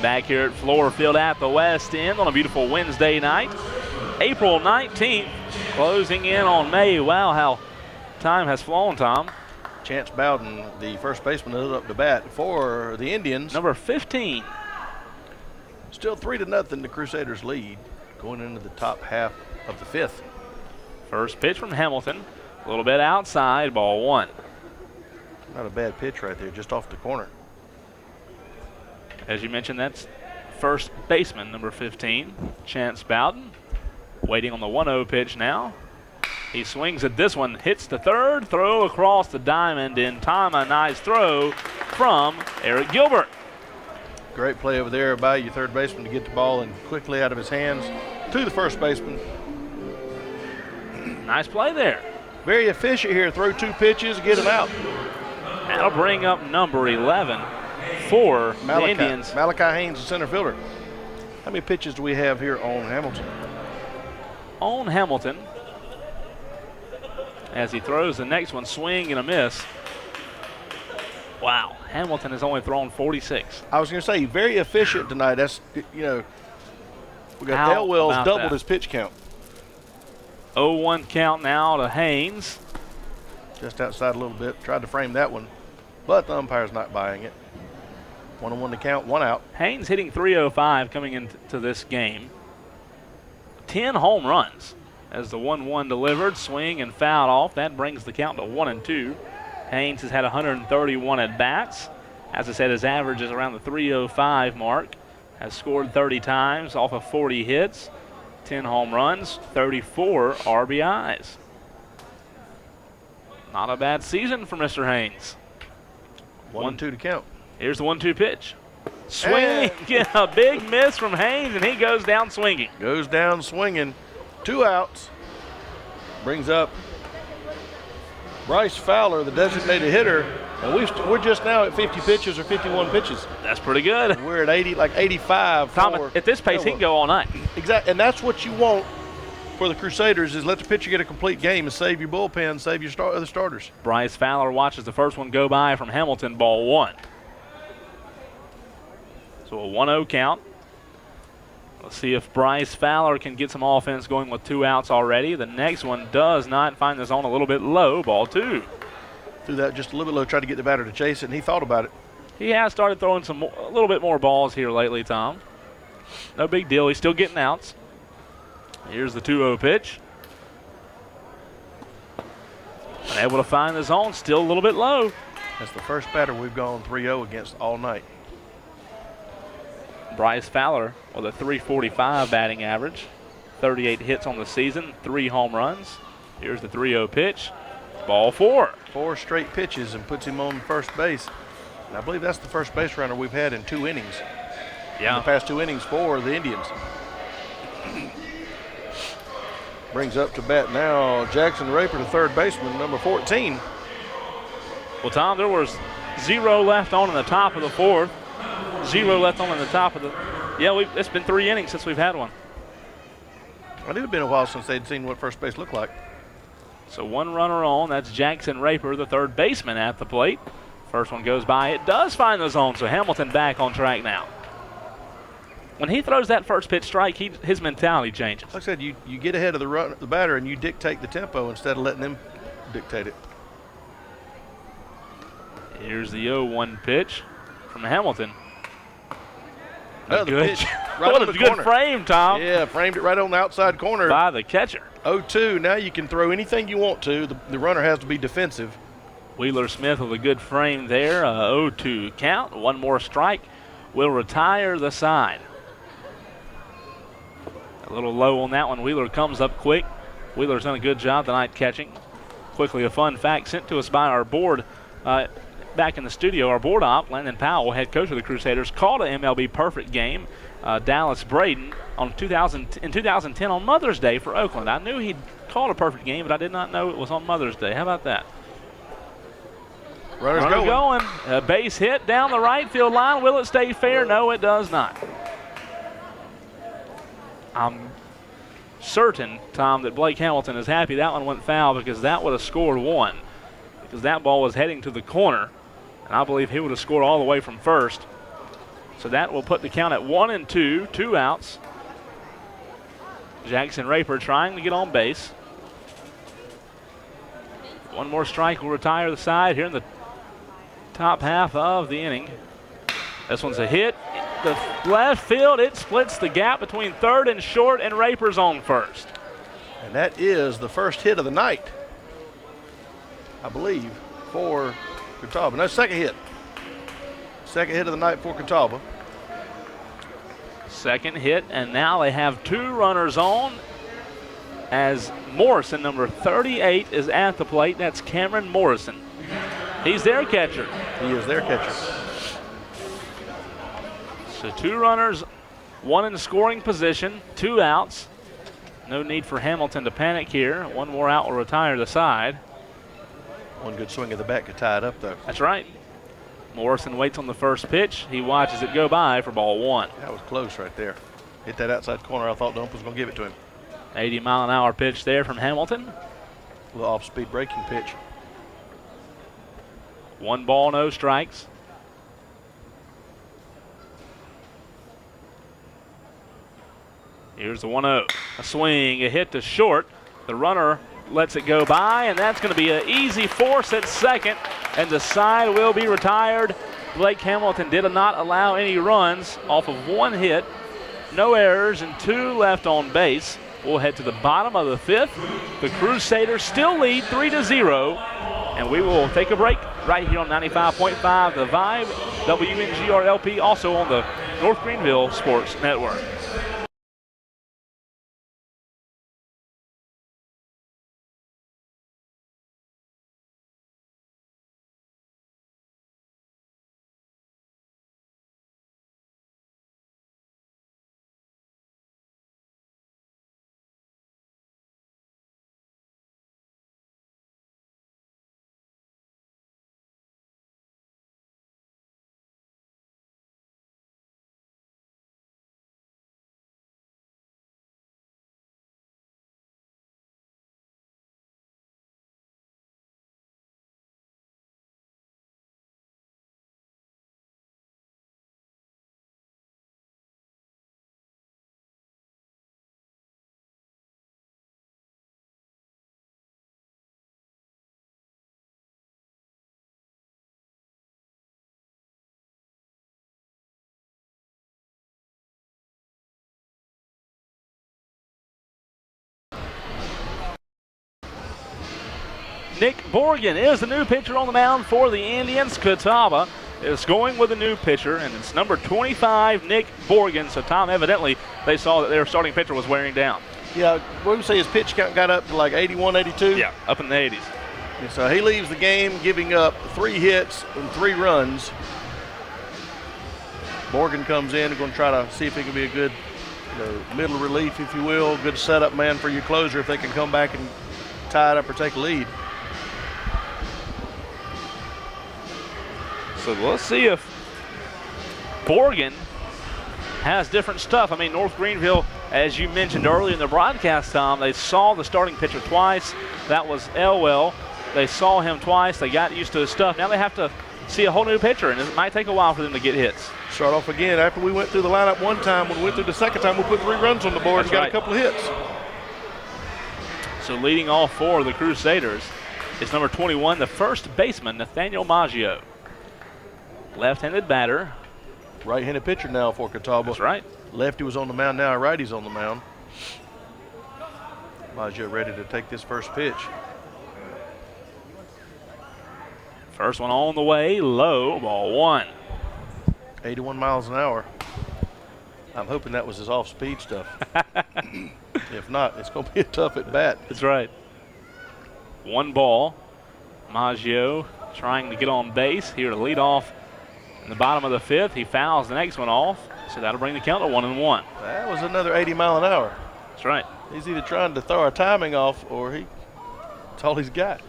Back here at Fluor Field at the West End on a beautiful Wednesday night. April 19th, closing in on May. Wow, how time has flown, Tom. Chance Bowden, the first baseman, is up to bat for the Indians. Number 15. Still 3-0, the Crusaders lead going into the top half of the 5th. First pitch from Hamilton. A little bit outside, ball 1. Not a bad pitch right there, just off the corner. As you mentioned, that's first baseman, number 15, Chance Bowden. Waiting on the 1-0 pitch now. He swings at this one, hits the third, throw across the diamond in time. A nice throw from Eric Gilbert. Great play over there by your third baseman to get the ball and quickly out of his hands to the first baseman. Nice play there. Very efficient here. Throw 2 pitches, get him out. That'll bring up number 11 for the Indians. Malachi Haynes, the center fielder. How many pitches do we have here on Hamilton? On Hamilton, as he throws the next one, swing and a miss. Wow, Hamilton has only thrown 46. I was going to say, very efficient tonight. That's, we got Elwell's doubled his pitch count. 0-1 count now to Haynes. Just outside a little bit. Tried to frame that one, but the umpire's not buying it. 1-1 to count, 1 out. Haynes hitting .305 coming into this game. 10 home runs as the 1-1 delivered, swing and fouled off. That brings the count to 1-2. Haynes has had 131 at-bats. As I said, his average is around the .305 mark. Has scored 30 times off of 40 hits, 10 home runs, 34 RBIs. Not a bad season for Mr. Haynes. 1-2 to count. Here's the 1-2 pitch. Swing, a big miss from Haynes, and he goes down swinging. Goes down swinging. 2 outs. Brings up Bryce Fowler, the designated hitter, and we're just now at 50 pitches or 51 pitches. That's pretty good. We're at 80, like 85. Tom, at this pace, he can go all night. Exactly, and that's what you want for the Crusaders, is let the pitcher get a complete game and save your bullpen, save your other starters. Bryce Fowler watches the first one go by from Hamilton, ball 1. So a 1-0 count. Let's see if Bryce Fowler can get some offense going with 2 outs already. The next one does not find the zone, a little bit low, ball 2. Threw that just a little bit low, tried to get the batter to chase it, and he thought about it. He has started throwing a little bit more balls here lately, Tom. No big deal. He's still getting outs. Here's the 2-0 pitch. Unable to find the zone, still a little bit low. That's the first batter we've gone 3-0 against all night. Bryce Fowler with a .345 batting average, 38 hits on the season, 3 home runs. Here's the 3-0 pitch, ball 4. 4 straight pitches and puts him on first base. And I believe that's the first base runner we've had in 2 innings. Yeah. In the past 2 innings for the Indians. Brings up to bat now Jackson Raper, the third baseman, number 14. Well, Tom, there was 0 left on in the top of the 4th. 0 left on in the top of the. Yeah, it's been 3 innings since we've had one. I knew it'd been a while since they'd seen what first base looked like. So 1 runner on. That's Jackson Raper, the third baseman, at the plate. First one goes by. It does find the zone, so Hamilton back on track now. When he throws that first pitch strike, his mentality changes. Like I said, you get ahead of the batter and you dictate the tempo instead of letting them dictate it. Here's the 0-1 pitch from Hamilton. Another pitch right what on a the good corner. frame, Tom. Yeah, framed it right on the outside corner. By the catcher. 0-2. Now you can throw anything you want to. The runner has to be defensive. Wheeler Smith with a good frame there. 0-2 count. 1 more strike will retire the side. A little low on that one. Wheeler comes up quick. Wheeler's done a good job tonight catching. Quickly, a fun fact sent to us by our board back in the studio. Our board op, Landon Powell, head coach of the Crusaders, called an MLB perfect game, Dallas Braden, in 2010 on Mother's Day for Oakland. I knew he'd called a perfect game, but I did not know it was on Mother's Day. How about that? Runner going. A base hit down the right field line. Will it stay fair? No, it does not. I'm certain, Tom, that Blake Hamilton is happy that one went foul, because that would have scored 1. Because that ball was heading to the corner, and I believe he would have scored all the way from first. So that will put the count at 1-2, 2 outs. Jackson Raper trying to get on base. 1 more strike will retire the side here in the top half of the inning. This one's a hit. The left field, it splits the gap between third and short, and Raper's on first. And that is the first hit of the night, I believe, for Catawba. No, second hit. Second hit of the night for Catawba. Second hit, and now they have 2 runners on as Morrison, number 38, is at the plate. That's Cameron Morrison. He's their catcher. He is their catcher. So 2 runners, 1 in scoring position, 2 outs. No need for Hamilton to panic here. 1 more out will retire the side. 1 good swing of the bat could tie it up, though. That's right. Morrison waits on the first pitch. He watches it go by for ball 1. That was close right there. Hit that outside corner. I thought Dump was going to give it to him. 80-mile-an-hour pitch there from Hamilton. A little off-speed breaking pitch. 1 ball, no strikes. Here's the 1-0. A swing, a hit to short. The runner lets it go by, and that's going to be an easy force at second, and the side will be retired. Blake Hamilton did not allow any runs off of 1 hit. No errors and 2 left on base. We'll head to the bottom of the 5th. The Crusaders still lead 3-0, and we will take a break right here on 95.5 The Vibe, WNGR-LP, also on the North Greenville Sports Network. Nick Borgen is the new pitcher on the mound for the Indians. Catawba is going with a new pitcher, and it's number 25, Nick Borgen. So, Tom, evidently they saw that their starting pitcher was wearing down. Yeah, what do we say his pitch count got up to like 81, 82? Yeah, up in the 80s. And so he leaves the game giving up 3 hits and 3 runs. Morgan comes in and going to try to see if he can be a good middle relief, if you will, good setup man for your closer if they can come back and tie it up or take a lead. So let's see if Borgen has different stuff. I mean, North Greenville, as you mentioned earlier in the broadcast, Tom, they saw the starting pitcher twice. That was Elwell. They saw him twice. They got used to his stuff. Now they have to see a whole new pitcher, and it might take a while for them to get hits. Start off again. After we went through the lineup one time, when we went through the second time, we put 3 runs on the board and got a couple of hits. So leading off for the Crusaders is number 21, the first baseman, Nathaniel Maggio. Left-handed batter. Right-handed pitcher now for Catawba. That's right. Lefty was on the mound, now righty's on the mound. Maggio ready to take this first pitch. First one on the way, low, ball 1. 81 miles an hour. I'm hoping that was his off-speed stuff. If not, it's going to be a tough at bat. That's right. 1 ball. Maggio trying to get on base here to lead off in the bottom of the 5th. He fouls the next one off, so that'll bring the count to 1-1. That was another 80 mile an hour. That's right. He's either trying to throw our timing off or that's all he's got.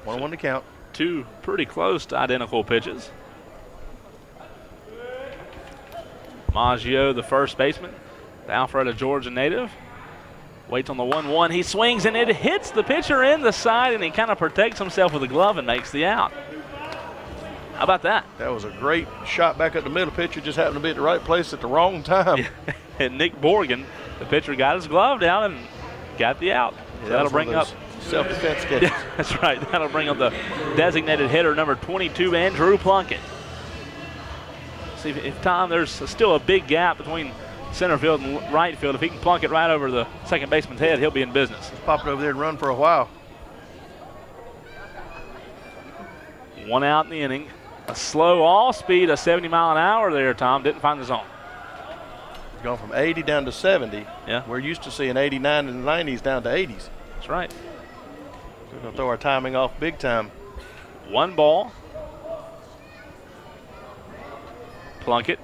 1-1 to count. 2 pretty close to identical pitches. Maggio, the first baseman, the Alpharetta, Georgia native. Waits on the 1-1. He swings and it hits the pitcher in the side, and he kind of protects himself with a glove and makes the out. How about that? That was a great shot back at the middle. Pitcher just happened to be at the right place at the wrong time. And Nick Borgen, the pitcher, got his glove down and got the out. Yeah, So that'll bring up self-defense catches. Yeah, that's right. That'll bring up the designated hitter, number 22, Andrew Plunkett. See if Tom, there's still a big gap between center field and right field. If he can plunk it right over the second baseman's head, he'll be in business. Let's pop it over there and run for a while. 1 out in the inning. A slow all speed, a 70 mile an hour there, Tom. Didn't find the zone. Gone from 80 down to 70. Yeah. We're used to seeing 89 in the 90s down to 80s. That's right. We're going to throw our timing off big time. 1 ball. Plunkett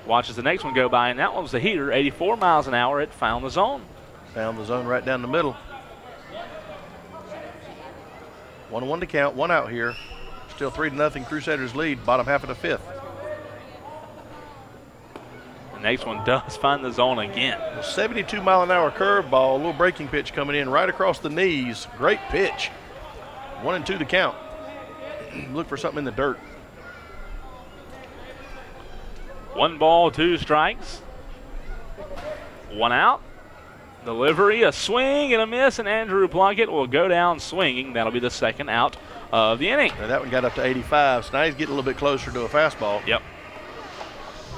watches the next one go by, and that one was the heater, 84 miles an hour. It found the zone. Found the zone right down the middle. 1-1 to count, 1 out here. Still 3-0 Crusaders lead, bottom half of the 5th. The next one does find the zone again. A 72 mile an hour curveball, a little breaking pitch coming in right across the knees. Great pitch. 1-2 to count. Look for something in the dirt. 1 ball, 2 strikes. 1 out. Delivery, a swing and a miss, and Andrew Plunkett will go down swinging. That'll be the 2nd out of the inning. Now that one got up to 85, so now he's getting a little bit closer to a fastball. Yep.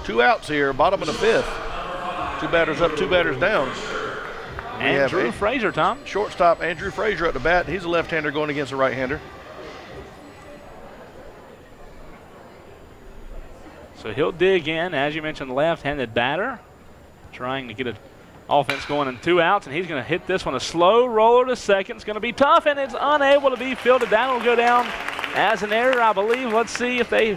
2 outs here, bottom of the 5th. 2 batters up, 2 batters down. Andrew Frazier, Tom. Shortstop Andrew Frazier at the bat. He's a left-hander going against a right-hander. So he'll dig in, as you mentioned, left-handed batter, trying to get an offense going in 2 outs, and he's going to hit this one. A slow roller to second. It's going to be tough, and it's unable to be fielded. That will go down as an error, I believe. Let's see if they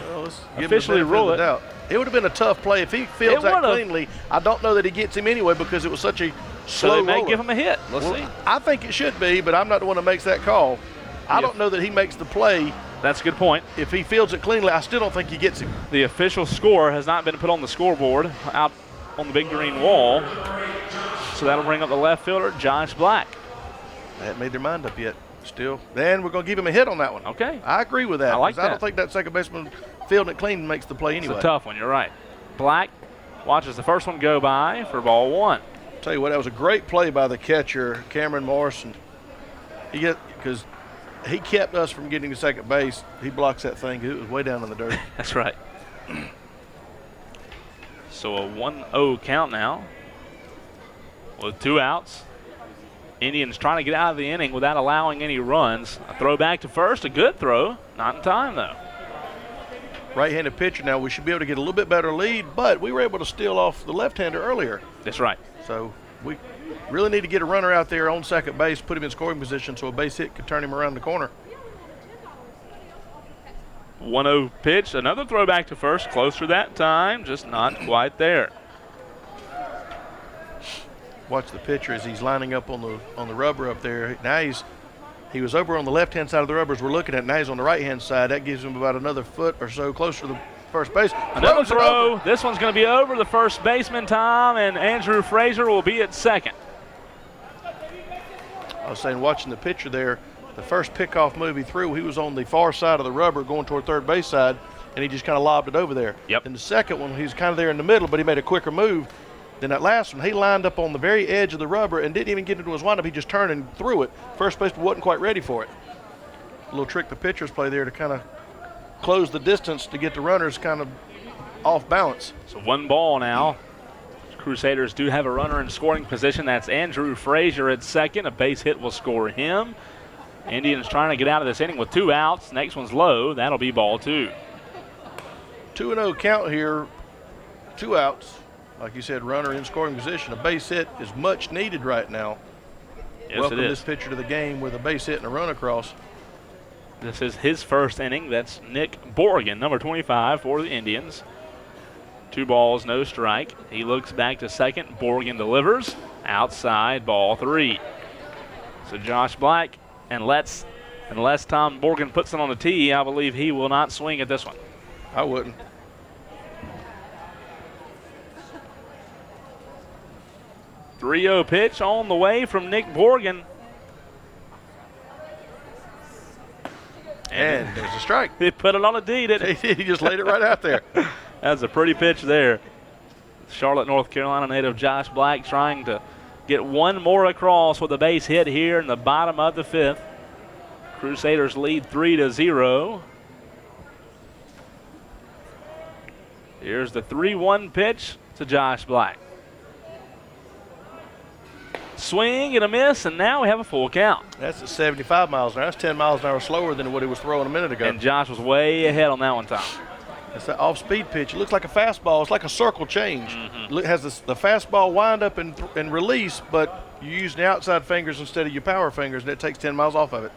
officially rule it. It would have been a tough play if he fields that cleanly. I don't know that he gets him anyway because it was such a slow So they may roller. give him a hit. Let's see. I think it should be, but I'm not the one that makes that call. I don't know that he makes the play. That's a good point. If he fields it cleanly, I still don't think he gets him. The official score has not been put on the scoreboard out on the big green wall. So that'll bring up the left fielder, Josh Black. They haven't made their mind up yet. Still. Then we're going to give him a hit on that one. Okay. I agree with that. I like 'cause that. I don't think that second baseman fielding it clean makes the play anyway. It's a tough one. You're right. Black watches the first one go by for ball 1. Tell you what, that was a great play by the catcher, Cameron Morrison. Because he kept us from getting to second base. He blocks that thing. It was way down in the dirt. That's right. So a 1-0 count now with 2 outs Indians trying to get out of the inning without allowing any runs. A throw back to first, a good throw. Not in time, though. Right-handed pitcher now. We should be able to get a little bit better lead, but we were able to steal off the left-hander earlier. That's right. So we really need to get a runner out there on second base, put him in scoring position so a base hit could turn him around the corner. 1-0 pitch, another throw back to first, closer that time, just not quite there. Watch the pitcher as he's lining up on the rubber up there. Now he was over on the left-hand side of the rubber as we're looking at. Now he's on the right-hand side. That gives him about another foot or so closer to the first base. Another throw. This one's going to be over the first baseman, Tom, and Andrew Frazier will be at second. I was saying, watching the pitcher there, the first pickoff move he threw, he was on the far side of the rubber going toward third base side, and he just kind of lobbed it over there. Yep. And the second one, he was kind of there in the middle, but he made a quicker move. Then that last one, he lined up on the very edge of the rubber and didn't even get into his windup. He just turned and threw it. First baseman wasn't quite ready for it. A little trick the pitchers play there to kind of close the distance to get the runners kind of off balance. So 1 ball now. Crusaders do have a runner in scoring position. That's Andrew Frazier at second. A base hit will score him. Indians trying to get out of this inning with 2 outs. Next one's low. That'll be ball 2. 2-0 count here. 2 outs. Like you said, runner in scoring position. A base hit is much needed right now. Yes, Welcome it is. this pitcher to the game with a base hit and a run across. This is his first inning. That's Nick Borgen, number 25 for the Indians. 2 balls, no strike. He looks back to second. Borgen delivers. Outside, ball 3. So Josh Black, unless Tom Borgen puts it on the tee, I believe he will not swing at this one. I wouldn't. 3-0 pitch on the way from Nick Borgen. And there's a strike. He put it on a D, didn't he? He just laid it right out there. That's a pretty pitch there. Charlotte, North Carolina native Josh Black trying to get 1 more across with a base hit here in the bottom of the 5th. Crusaders lead 3-0. Here's the 3-1 pitch to Josh Black. Swing and a miss, and now we have a full count. That's at 75 miles an hour. That's 10 miles an hour slower than what he was throwing a minute ago. And Josh was way ahead on that one, Tom. It's that off-speed pitch. It looks like a fastball. It's like a circle change. It has the fastball wind up and release, but you use the outside fingers instead of your power fingers, and it takes 10 miles off of it.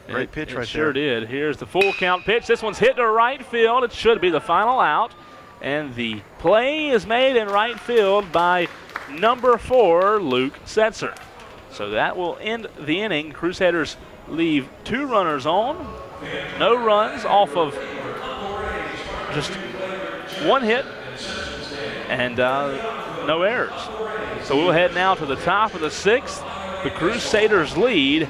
Great pitch right there. Sure did. Here's the full count pitch. This one's hit to right field. It should be the final out. And the play is made in right field by number 4, Luke Setzer. So that will end the inning. Crusaders leave 2 runners on. No runs off of just 1 hit and no errors. So we'll head now to the top of the 6th. The Crusaders lead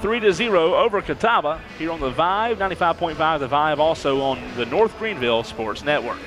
3-0 over Catawba here on the Vibe, 95.5 The Vibe, also on the North Greenville Sports Network.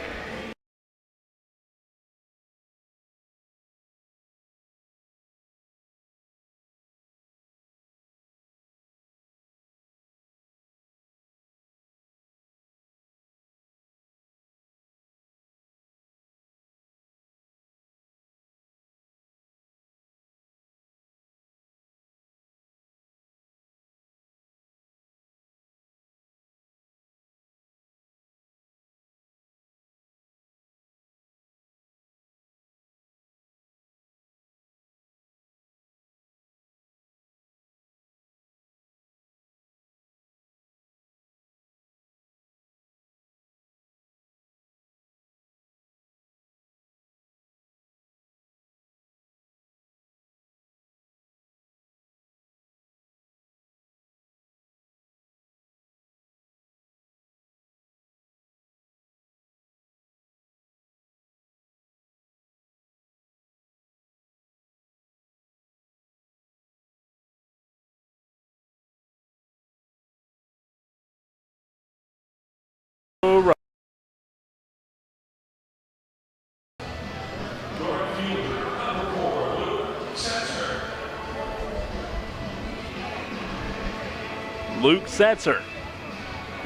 Luke Setzer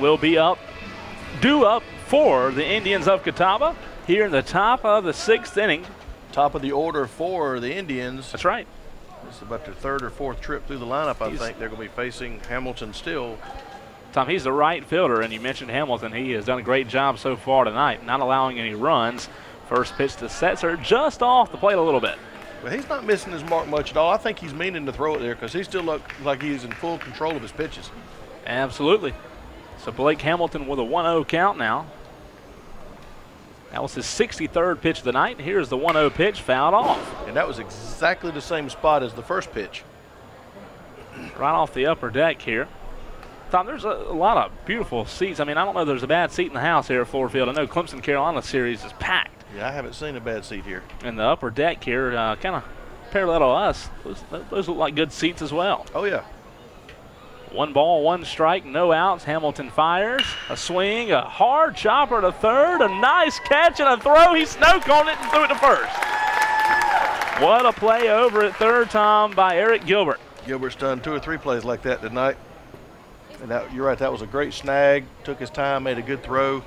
will be due up for the Indians of Catawba here in the top of the 6th inning. Top of the order for the Indians. That's right. This is about their third or fourth trip through the lineup. I think they're going to be facing Hamilton still. Tom, he's the right fielder, and you mentioned Hamilton. He has done a great job so far tonight, not allowing any runs. First pitch to Setzer, just off the plate a little bit. But he's not missing his mark much at all. I think he's meaning to throw it there because he still looks like he's in full control of his pitches. Absolutely. So Blake Hamilton with a 1-0 count now. That was his 63rd pitch of the night. Here's the 1-0 pitch, fouled off. And that was exactly the same spot as the first pitch. Right off the upper deck here. Tom, there's a lot of beautiful seats. I mean, I don't know if there's a bad seat in the house here at Fluor Field. I know Clemson Carolina series is packed. Yeah, I haven't seen a bad seat here. And the upper deck here, kind of parallel to us, those look like good seats as well. Oh, yeah. 1 ball, 1 strike, no outs. Hamilton fires. A swing, a hard chopper to third, a nice catch and a throw. He snow-coned it and threw it to first. What a play over at third, Tom, by Eric Gilbert. Gilbert's done 2 or 3 plays like that tonight. And that, you're right, that was a great snag. Took his time, made a good throw.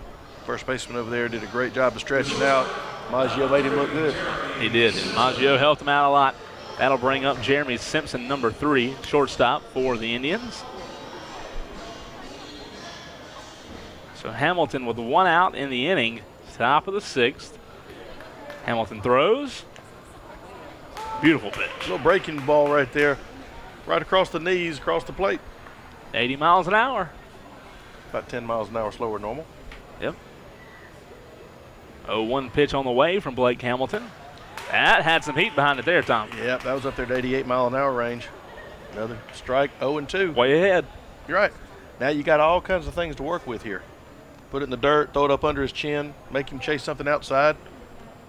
First baseman over there did a great job of stretching out. Maggio made him look good. He did. And Maggio helped him out a lot. That'll bring up Jeremy Simpson, number 3, shortstop for the Indians. So Hamilton with 1 out in the inning, top of the 6th. Hamilton throws. Beautiful pitch. Little breaking ball right there. Right across the knees, across the plate. 80 miles an hour. About 10 miles an hour slower than normal. Yep. 0-1 pitch on the way from Blake Hamilton. That had some heat behind it there, Tom. Yep, that was up there at 88 mile an hour range. Another strike, 0-2. Way ahead. You're right. Now you got all kinds of things to work with here. Put it in the dirt, throw it up under his chin, make him chase something outside.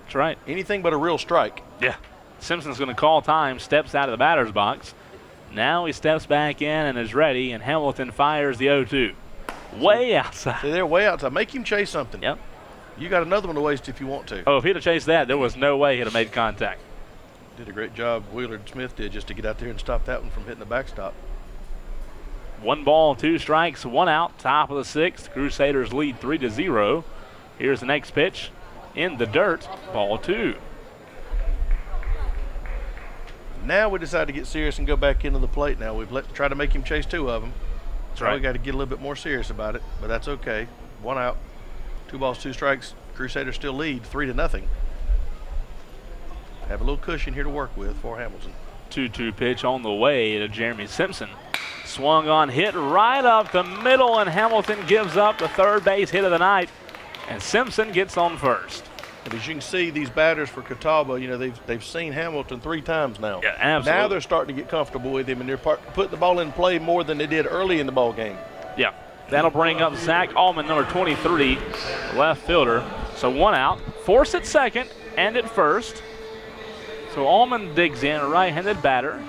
That's right. Anything but a real strike. Yeah. Simpson's going to call time, steps out of the batter's box. Now he steps back in and is ready, and Hamilton fires the 0-2. Way outside. See, they're way outside. Make him chase something. Yep. You got another one to waste if you want to. Oh, if he'd have chased that, there was no way he'd have made contact. Did a great job, Wheeler Smith did, just to get out there and stop that one from hitting the backstop. 1 ball, 2 strikes, 1 out, top of the 6th. Crusaders lead 3-0. Here's the next pitch in the dirt, ball 2. Now we decide to get serious and go back into the plate now. We've try to make him chase 2 of them. So right. we got to get a little bit more serious about it, but that's okay. 1 out, 2 balls, 2 strikes. Crusaders still lead 3-0. Have a little cushion here to work with for Hamilton. 2-2 pitch on the way to Jeremy Simpson. Swung on, hit right up the middle, and Hamilton gives up the third base hit of the night, and Simpson gets on first. And as you can see, these batters for Catawba, you know, they've seen Hamilton 3 times now. Yeah, absolutely. Now they're starting to get comfortable with him, and they're putting the ball in play more than they did early in the ball game. Yeah, that'll bring up Zach Allman, number 23, left fielder. So 1 out, force at second and at first. So Allman digs in, a right-handed batter.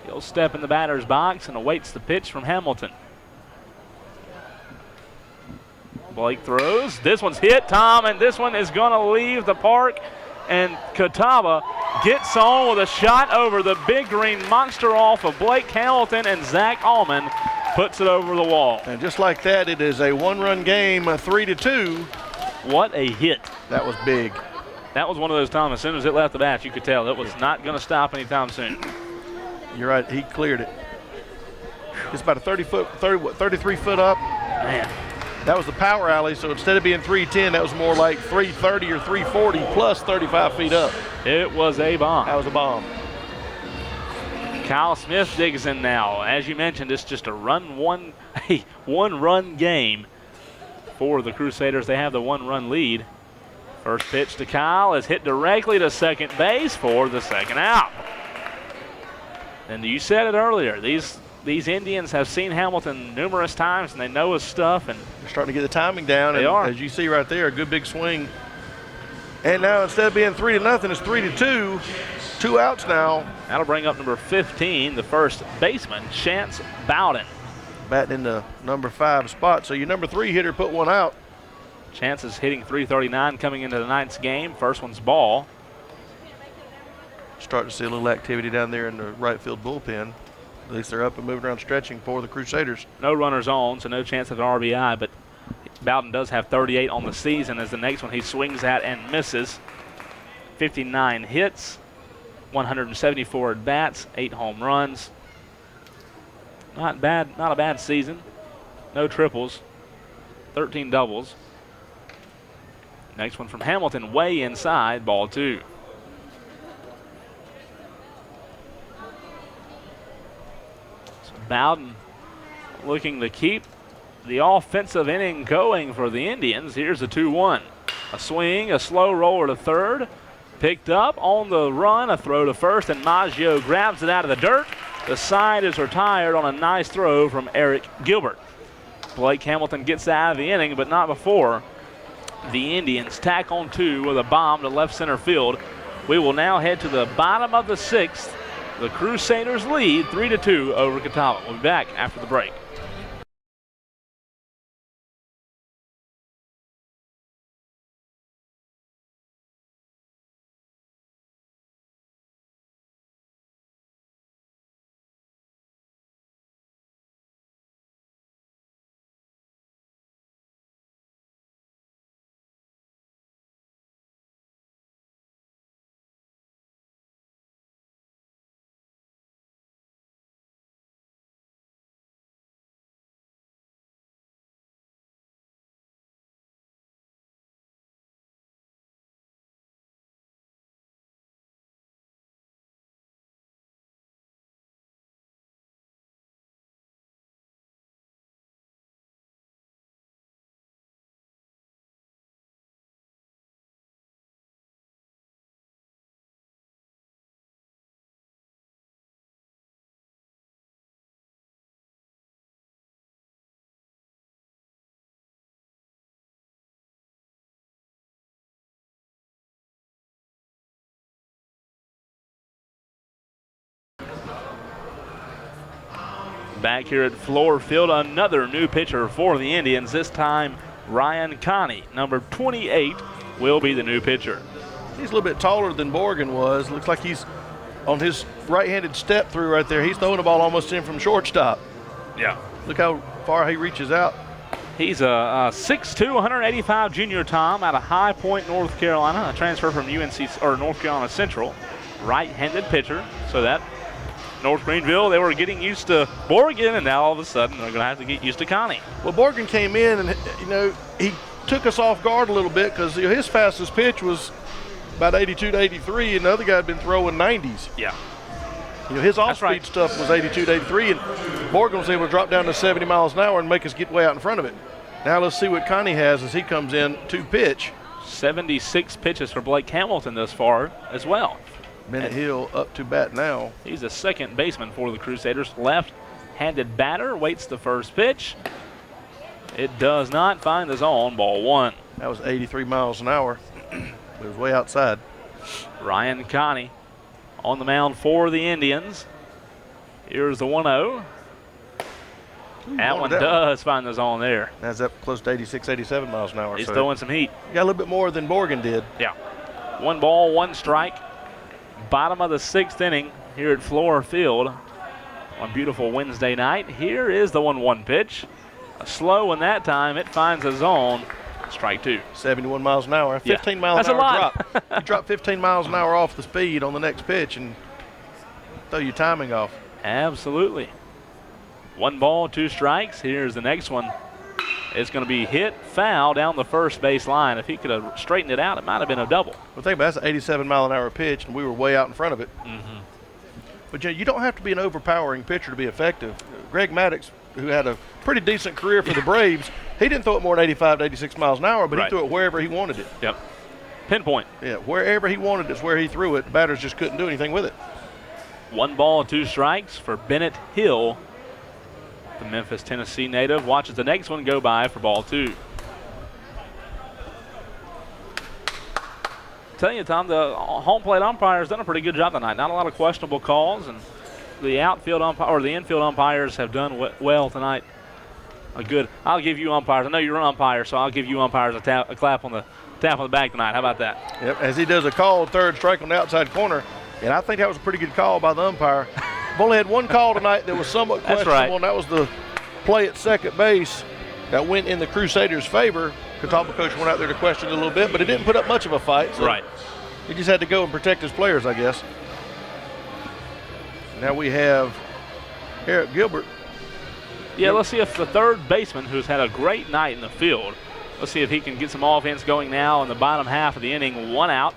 He'll step in the batter's box and awaits the pitch from Hamilton. Blake throws. This one's hit, Tom, and this one is going to leave the park. And Catawba gets on with a shot over the big green monster off of Blake Hamilton, and Zach Allman puts it over the wall. And just like that, it is a 1-run game, 3-2. What a hit. That was big. That was one of those, Tom, as soon as it left the bat, you could tell it was not going to stop anytime soon. You're right, he cleared it. It's about a 33 foot up. Man. That was the power alley, so instead of being 310, that was more like 330 or 340 plus 35 feet up. It was a bomb. That was a bomb. Kyle Smith digs in now. As you mentioned, it's just a one-run game for the Crusaders. They have the 1-run lead. First pitch to Kyle is hit directly to second base for the second out. And you said it earlier, these Indians have seen Hamilton numerous times, and they know his stuff. And they're starting to get the timing down. They and are. As you see right there, a good big swing. And now instead of being 3-0, it's 3-2. 2 outs now. That'll bring up number 15, the first baseman, Chance Bowden. Batting in the number 5 spot. So your number 3 hitter put 1 out. Chance is hitting .339 coming into the ninth game. First one's ball. Starting to see a little activity down there in the right field bullpen. At least they're up and moving around stretching for the Crusaders. No runners on, so no chance of an RBI, but Bowden does have 38 on the season as the next one he swings at and misses. 59 hits, 174 at bats, 8 home runs. Not bad, not a bad season. No triples, 13 doubles. Next one from Hamilton, way inside, ball 2. So Bowden looking to keep the offensive inning going for the Indians. Here's a 2-1. A swing, a slow roller to third. Picked up on the run, a throw to first, and Maggio grabs it out of the dirt. The side is retired on a nice throw from Eric Gilbert. Blake Hamilton gets out of the inning, but not before the Indians tack on 2 with a bomb to left center field. We will now head to the bottom of the 6th. The Crusaders lead 3-2 over Catawba. We'll be back after the break. Back here at Fluor Field, another new pitcher for the Indians. This time, Ryan Connie, number 28, will be the new pitcher. He's a little bit taller than Borgen was. Looks like he's on his right-handed step through right there. He's throwing the ball almost in from shortstop. Yeah. Look how far he reaches out. He's a 6'2", 185 junior Tom out of High Point, North Carolina, a transfer from UNC or North Carolina Central. Right-handed pitcher, so that North Greenville, they were getting used to Borgen, and now all of a sudden they're going to have to get used to Connie. Well, Borgen came in, and he took us off guard a little bit because his fastest pitch was about 82 to 83, and the other guy had been throwing 90s. Yeah. His off-speed stuff was 82 to 83, and Borgen was able to drop down to 70 miles an hour and make us get way out in front of it. Now let's see what Connie has as he comes in to pitch. 76 pitches for Blake Hamilton thus far as well. Bennett Hill up to bat now. He's a second baseman for the Crusaders. Left-handed batter waits the first pitch. It does not find the zone, ball 1. That was 83 miles an hour. It was way outside. Ryan Connie on the mound for the Indians. Here's the 1-0. That one does find the zone there. That's up close to 86, 87 miles an hour. He's throwing some heat. Got a little bit more than Borgen did. Yeah. 1 ball, 1 strike. Bottom of the 6th inning here at Fluor Field on beautiful Wednesday night. Here is the 1-1 pitch. A slow one that time. It finds a zone. Strike 2. 71 miles an hour. 15 miles That's an hour a lot. drop. You drop 15 miles an hour off the speed on the next pitch and throw your timing off. Absolutely. 1 ball, 2 strikes. Here's the next one. It's going to be hit foul down the first base line. If he could have straightened it out, it might have been a double. Well, think about it. That's an 87 mile an hour pitch, and we were way out in front of it. Mm-hmm. But you don't have to be an overpowering pitcher to be effective. Greg Maddox, who had a pretty decent career for the Braves, he didn't throw it more than 85 to 86 miles an hour, but he threw it wherever he wanted it. Yep. Pinpoint. Yeah, wherever he wanted it's where he threw it. Batters just couldn't do anything with it. 1 ball, 2 strikes for Bennett Hill. The Memphis, Tennessee native watches the next one go by for ball 2. Tell you, Tom, the home plate umpires done a pretty good job tonight. Not a lot of questionable calls, and the outfield umpire or the infield umpires have done well tonight. I'll give you umpires. I know you're an umpire, so I'll give you umpires a clap on the back tonight. How about that? Yep. As he does a call, third strike on the outside corner, and I think that was a pretty good call by the umpire. I've only had one call tonight that was somewhat questionable, and that was the play at second base that went in the Crusaders' favor. Catawba coach went out there to question it a little bit, but it didn't put up much of a fight. So He just had to go and protect his players, I guess. Now we have Eric Gilbert. Yeah, let's see if the third baseman, who's had a great night in the field, let's see if he can get some offense going now in the bottom half of the inning. 1 out.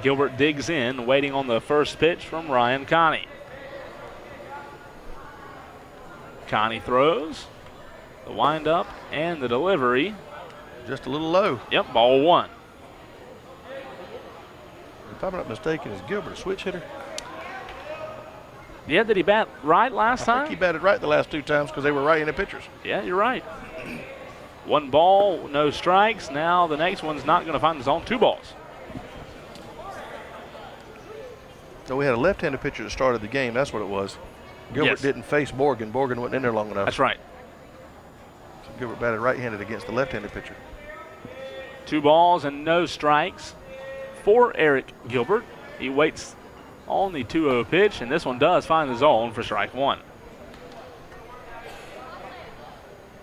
Gilbert digs in, waiting on the first pitch from Ryan Connie. Connie throws. The windup and the delivery. Just a little low. Yep, ball 1. If I'm not mistaken, is Gilbert a switch hitter? Yeah, did he bat right last I time? think he batted right the last 2 times because they were right-handed pitchers. Yeah, you're right. 1 ball, no strikes. Now the next one's not going to find the zone. 2 balls. So we had a left-handed pitcher that started the game. That's what it was. Gilbert Yes. didn't face Morgan. Morgan wasn't in there long enough. That's right. So Gilbert batted right-handed against the left-handed pitcher. 2 balls and no strikes for Eric Gilbert. He waits on the 2-0 pitch, and this one does find the zone for strike 1.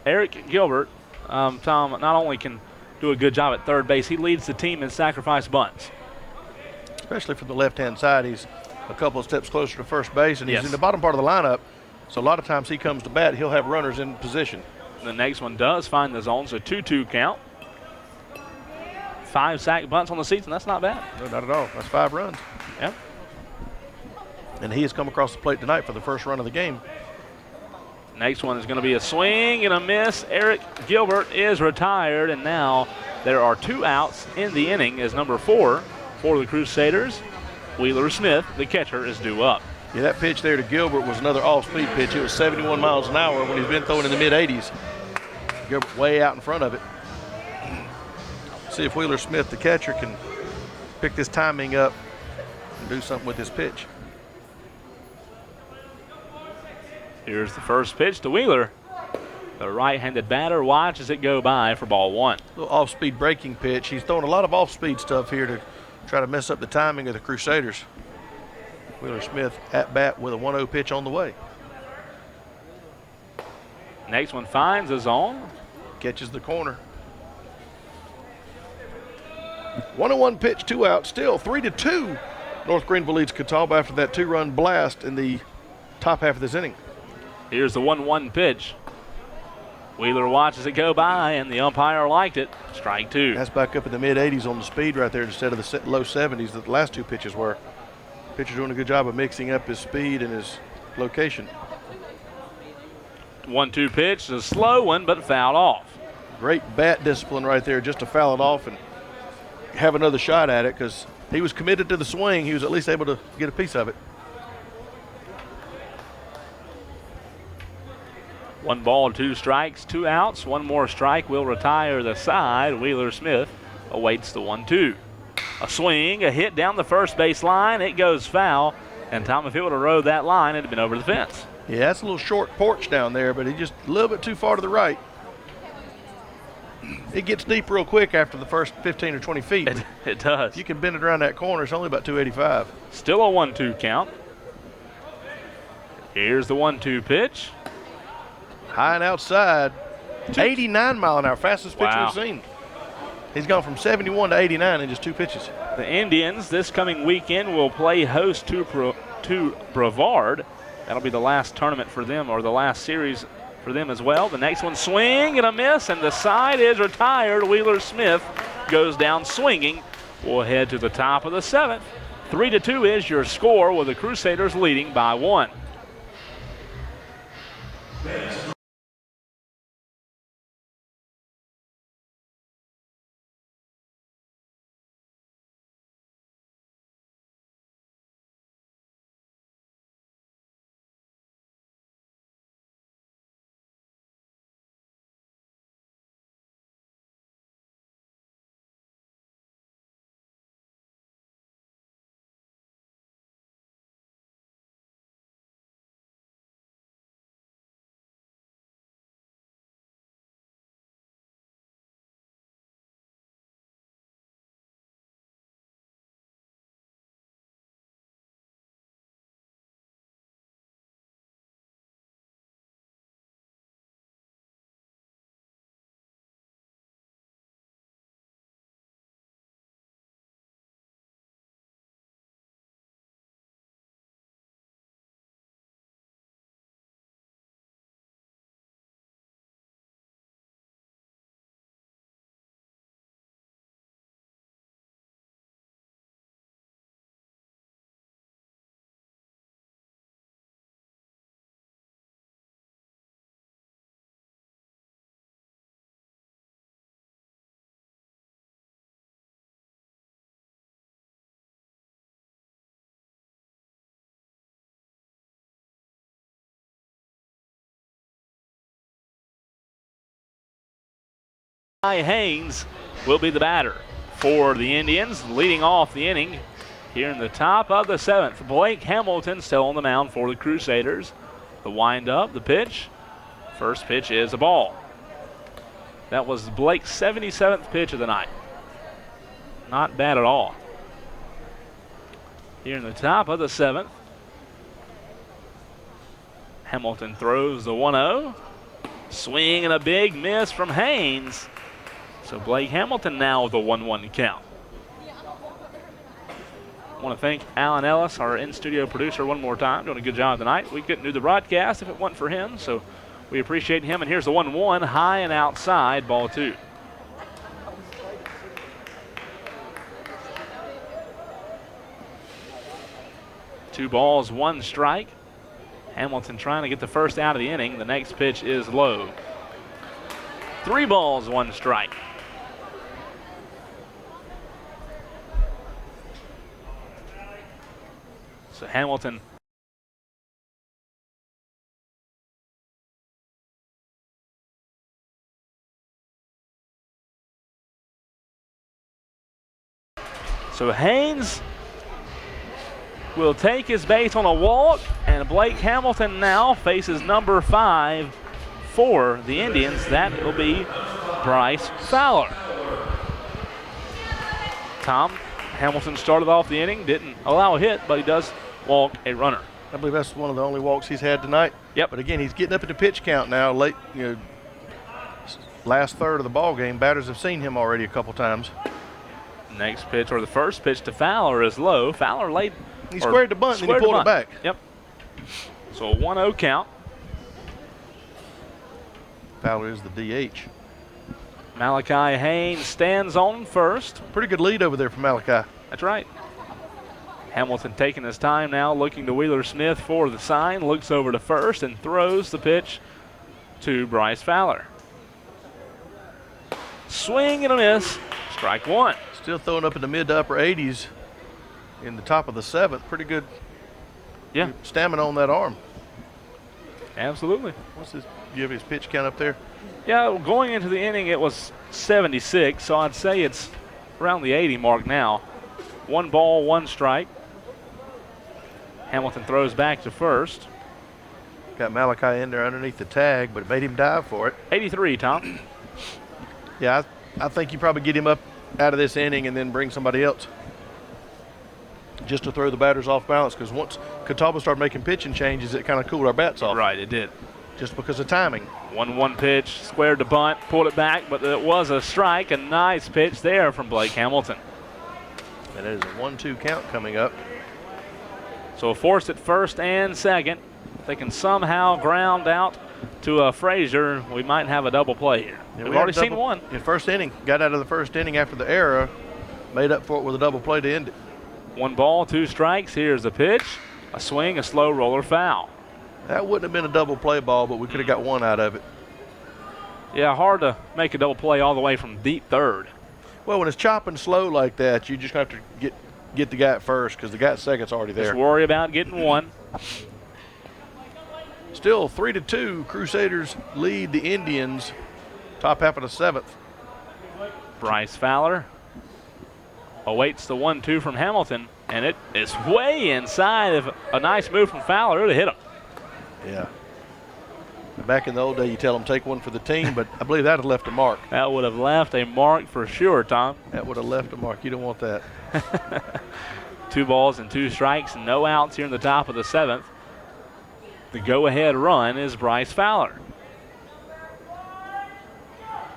Eric Gilbert, Tom, not only can do a good job at third base, he leads the team in sacrifice bunts. Especially from the left-hand side. He's a couple of steps closer to first base, and he's Yes. in the bottom part of the lineup. So a lot of times he comes to bat, he'll have runners in position. The next one does find the zone, so 2-2 count. 5 sack bunts on the season, that's not bad. No, not at all. That's 5 runs. Yep. And he has come across the plate tonight for the first run of the game. Next one is going to be a swing and a miss. Eric Gilbert is retired, and now there are 2 outs in the inning as number 4 for the Crusaders. Wheeler Smith, the catcher, is due up. Yeah, that pitch there to Gilbert was another off-speed pitch. It was 71 miles an hour when he's been throwing in the mid-80s. Gilbert way out in front of it. See if Wheeler Smith, the catcher, can pick this timing up and do something with this pitch. Here's the first pitch to Wheeler. The right-handed batter watches it go by for ball 1. Little off-speed breaking pitch. He's throwing a lot of off-speed stuff here to try to mess up the timing of the Crusaders. Wheeler Smith at bat with a 1-0 pitch on the way. Next one finds the zone. Catches the corner. 1-1 pitch, 2 outs, still 3-2. North Greenville leads Catawba after that 2-run blast in the top half of this inning. Here's the 1-1 pitch. Wheeler watches it go by, and the umpire liked it. Strike 2. That's back up in the mid-80s on the speed right there instead of the low 70s that the last 2 pitches were. Pitcher doing a good job of mixing up his speed and his location. 1-2 pitch, a slow one, but fouled off. Great bat discipline right there just to foul it off and have another shot at it because he was committed to the swing. He was at least able to get a piece of it. 1 ball, 2 strikes, 2 outs. 1 more strike will retire the side. Wheeler Smith awaits the 1-2. A swing, a hit down the first base line. It goes foul, and Tom, if he would have rode that line, it had been over the fence. Yeah, that's a little short porch down there, but he just a little bit too far to the right. It gets deep real quick after the first 15 or 20 feet. It does. You can bend it around that corner. It's only about 285. Still a 1-2 count. Here's the 1-2 pitch. High and outside. 89 mile an hour, fastest pitch Wow. we've seen. He's gone from 71 to 89 in just 2 pitches. The Indians this coming weekend will play host to Brevard. That'll be the last tournament for them, or the last series for them as well. The next one, swing and a miss, and the side is retired. Wheeler Smith goes down swinging. We'll head to the top of the 7th. 3-2 is your score, with the Crusaders leading by 1. Haynes will be the batter for the Indians, leading off the inning here in the top of the 7th. Blake Hamilton still on the mound for the Crusaders. The wind-up, the pitch. First pitch is a ball. That was Blake's 77th pitch of the night. Not bad at all. Here in the top of the 7th. Hamilton throws the 1-0. Swing and a big miss from Haynes. So Blake Hamilton now with a 1-1 count. I want to thank Alan Ellis, our in-studio producer, one more time. Doing a good job tonight. We couldn't do the broadcast if it wasn't for him, so we appreciate him. And here's the 1-1, high and outside, ball 2. Two balls, one strike. Hamilton trying to get the first out of the inning. The next pitch is low. 3 balls, 1 strike. So Hamilton Haynes will take his base on a walk, and Blake Hamilton now faces number 5 for the Indians. That will be Bryce Fowler. Tom, Hamilton started off the inning, didn't allow a hit, but he does walk a runner. I believe that's one of the only walks he's had tonight. Yep. But again, he's getting up at the pitch count now. Late, last third of the ball game, batters have seen him already a couple times. Next pitch, or the first pitch to Fowler, is low. Fowler laid. He squared the bunt and he pulled it back. Yep. So a 1-0 count. Fowler is the DH. Malachi Haynes stands on first. Pretty good lead over there for Malachi. That's right. Hamilton taking his time now, looking to Wheeler Smith for the sign. Looks over to first and throws the pitch to Bryce Fowler. Swing and a miss. Strike 1. Still throwing up in the mid to upper 80s in the top of the 7th. Pretty good stamina on that arm. Absolutely. What's his, do you have his pitch count up there? Yeah, going into the inning it was 76, so I'd say it's around the 80 mark now. 1 ball, 1 strike. Hamilton throws back to first. Got Malachi in there underneath the tag, but it made him dive for it. 83, Tom. Yeah, I think you probably get him up out of this inning and then bring somebody else just to throw the batters off balance, because once Catawba started making pitching changes, it kind of cooled our bats off. Right, it did. Just because of timing. 1-1 pitch, squared the bunt, pulled it back, but it was a strike. A nice pitch there from Blake Hamilton. And it is a 1-2 count coming up. So a force at first and second. If they can somehow ground out to Frazier, we might have a double play here. Yeah, We've already seen one. In first inning, got out of the first inning after the error, made up for it with a double play to end it. 1 ball, 2 strikes. Here's the pitch. A swing, a slow roller foul. That wouldn't have been a double play ball, but we could have got one out of it. Yeah, hard to make a double play all the way from deep third. Well, when it's chopping slow like that, you just have to get the guy at first, because the guy at second's already there. Just worry about getting one. Still 3-2, Crusaders lead the Indians, top half of the 7th. Bryce Fowler awaits the 1-2 from Hamilton, and it is way inside. Of a nice move from Fowler, it would have hit him. Yeah. Back in the old day, you tell them take one for the team, but I believe that would have left a mark. That would have left a mark for sure, Tom. That would have left a mark. You don't want that. 2 balls and 2 strikes, no outs here in the top of the 7th. The go-ahead run is Bryce Fowler.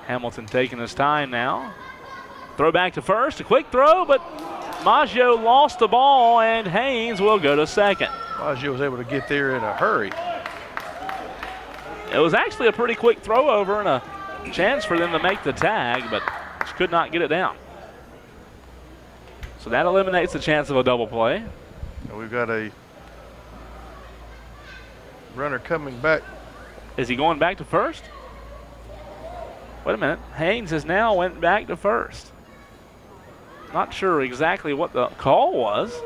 Hamilton taking his time now. Throw back to first, a quick throw, but Maggio lost the ball, and Haynes will go to second. Maggio was able to get there in a hurry. It was actually a pretty quick throw over and a chance for them to make the tag, but just could not get it down. So that eliminates the chance of a double play. And we've got a runner coming back. Is he going back to first? Wait a minute. Haynes has now went back to first. Not sure exactly what the call was.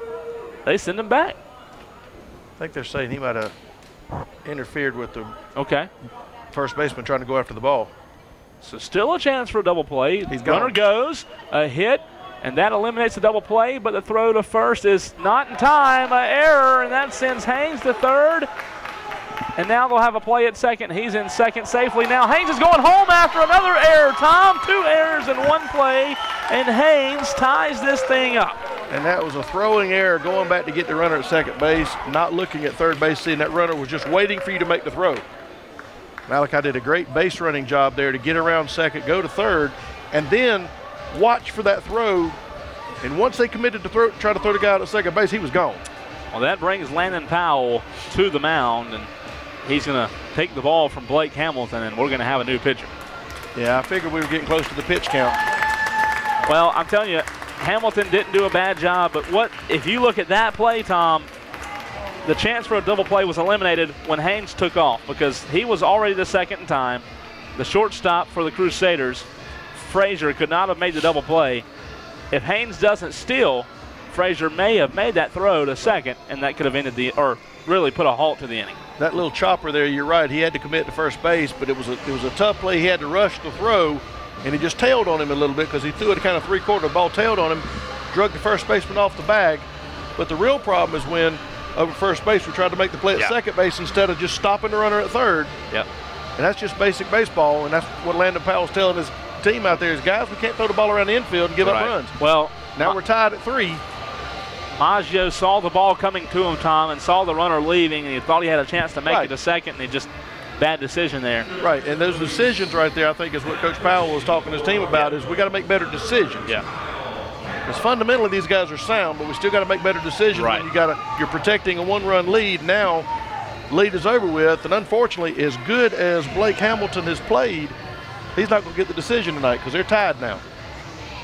They send him back. I think they're saying he might have interfered with the okay first baseman trying to go after the ball. So still a chance for a double play. He's Runner gone. goes, a hit, and that eliminates the double play, but the throw to first is not in time, an error, and that sends Haynes to third. And now they'll have a play at second. He's in second safely. Now Haynes is going home after another error, Tom. 2 errors in 1 play, and Haynes ties this thing up. And that was a throwing error going back to get the runner at second base, not looking at third base, seeing that runner was just waiting for you to make the throw. Malachi did a great base running job there to get around second, go to third, and then watch for that throw. And once they committed to try to throw the guy out at second base, he was gone. Well, that brings Landon Powell to the mound, and he's going to take the ball from Blake Hamilton, and we're going to have a new pitcher. Yeah, I figured we were getting close to the pitch count. Well, I'm telling you, Hamilton didn't do a bad job, but what if you look at that play, Tom, the chance for a double play was eliminated when Haynes took off because he was already the second in time. The shortstop for the Crusaders, Frazier, could not have made the double play. If Haynes doesn't steal, Frazier may have made that throw to second, and that could have ended or really put a halt to the inning. That little chopper there, you're right, he had to commit to first base, but it was a tough play. He had to rush the throw, and he just tailed on him a little bit because he threw it kind of three-quarter, the ball tailed on him, drug the first baseman off the bag. But the real problem is when over first base we tried to make the play at second base instead of just stopping the runner at third. Yep. And that's just basic baseball, and that's what Landon Powell's telling his team out there is, guys, we can't throw the ball around the infield and give up runs. Well, now we're tied at 3. Maggio saw the ball coming to him, Tom, and saw the runner leaving, and he thought he had a chance to make it to second, and he just bad decision there. Right, and those decisions right there, I think, is what Coach Powell was talking to his team about, is we got to make better decisions. Yeah. Because fundamentally these guys are sound, but we still got to make better decisions. Right. When you're protecting a 1-run lead. Now, lead is over with, and unfortunately, as good as Blake Hamilton has played, he's not going to get the decision tonight because they're tied now.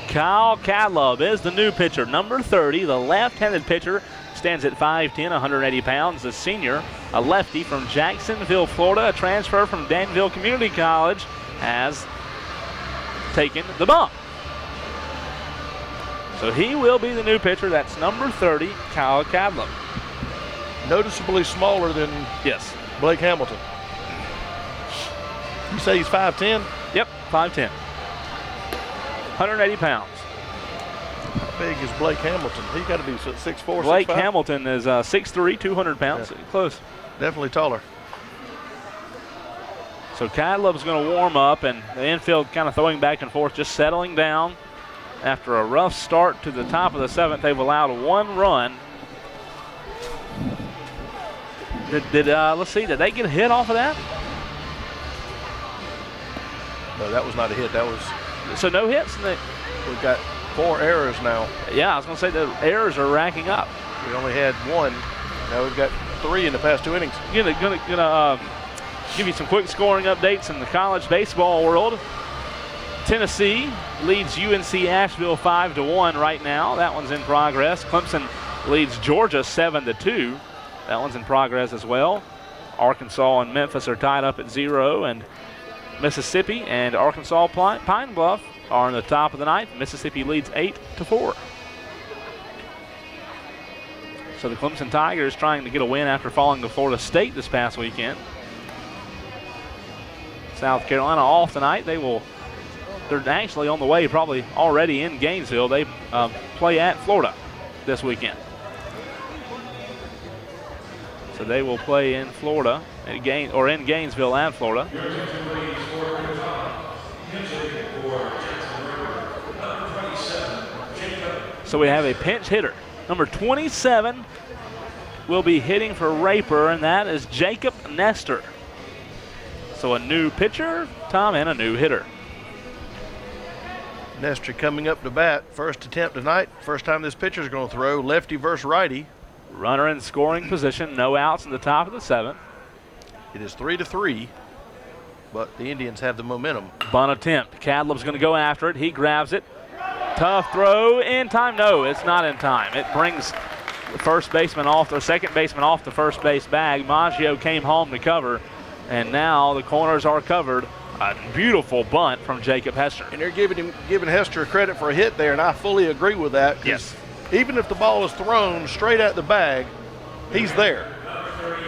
Kyle Cadlub is the new pitcher, number 30, the left-handed pitcher, stands at 5'10", 180 pounds, the senior, a lefty from Jacksonville, Florida, a transfer from Danville Community College, has taken the bump. So he will be the new pitcher. That's number 30, Kyle Cadlub. Noticeably smaller than Blake Hamilton. You say he's 5'10"? Yep, 5'10". 180 pounds. How big is Blake Hamilton? He's got to be 6'4", Blake 6'5"? Hamilton is 6'3", 200 pounds. Yeah. Close. Definitely taller. So Cadlub's going to warm up, and the infield kind of throwing back and forth, just settling down. After a rough start to the top of the 7th, they've allowed 1 run. Let's see, did they get a hit off of that? No, that was not a hit. That was. So no hits? We've got 4 errors now. Yeah, I was going to say the errors are racking up. We only had 1. Now we've got 3 in the past 2 innings. Gonna give you some quick scoring updates in the college baseball world. Tennessee leads UNC Asheville 5-1 right now. That one's in progress. Clemson leads Georgia 7-2. That one's in progress as well. Arkansas and Memphis are tied up at 0, and Mississippi and Arkansas Pine Bluff are in the top of the 9th. Mississippi leads 8-4. So the Clemson Tigers trying to get a win after falling to Florida State this past weekend. South Carolina off tonight. They're actually on the way, probably already in Gainesville. They play at Florida this weekend. So they will play in Florida, in Gainesville at Florida. So we have a pinch hitter. Number 27 will be hitting for Raper, and that is Jacob Nestor. So a new pitcher, Tom, and a new hitter. Nestor coming up to bat. First attempt tonight. First time this pitcher's going to throw. Lefty versus righty. Runner in scoring position. No outs in the top of the 7th. It is 3-3, but the Indians have the momentum. Bunt attempt. Cadlub's going to go after it. He grabs it. Tough throw. In time? No, it's not in time. It brings the first baseman off, or second baseman off the first base bag. Maggio came home to cover, and now the corners are covered. A beautiful bunt from Jacob Hester. And they're giving Hester credit for a hit there, and I fully agree with that. Yes. Even if the ball is thrown straight at the bag, he's there.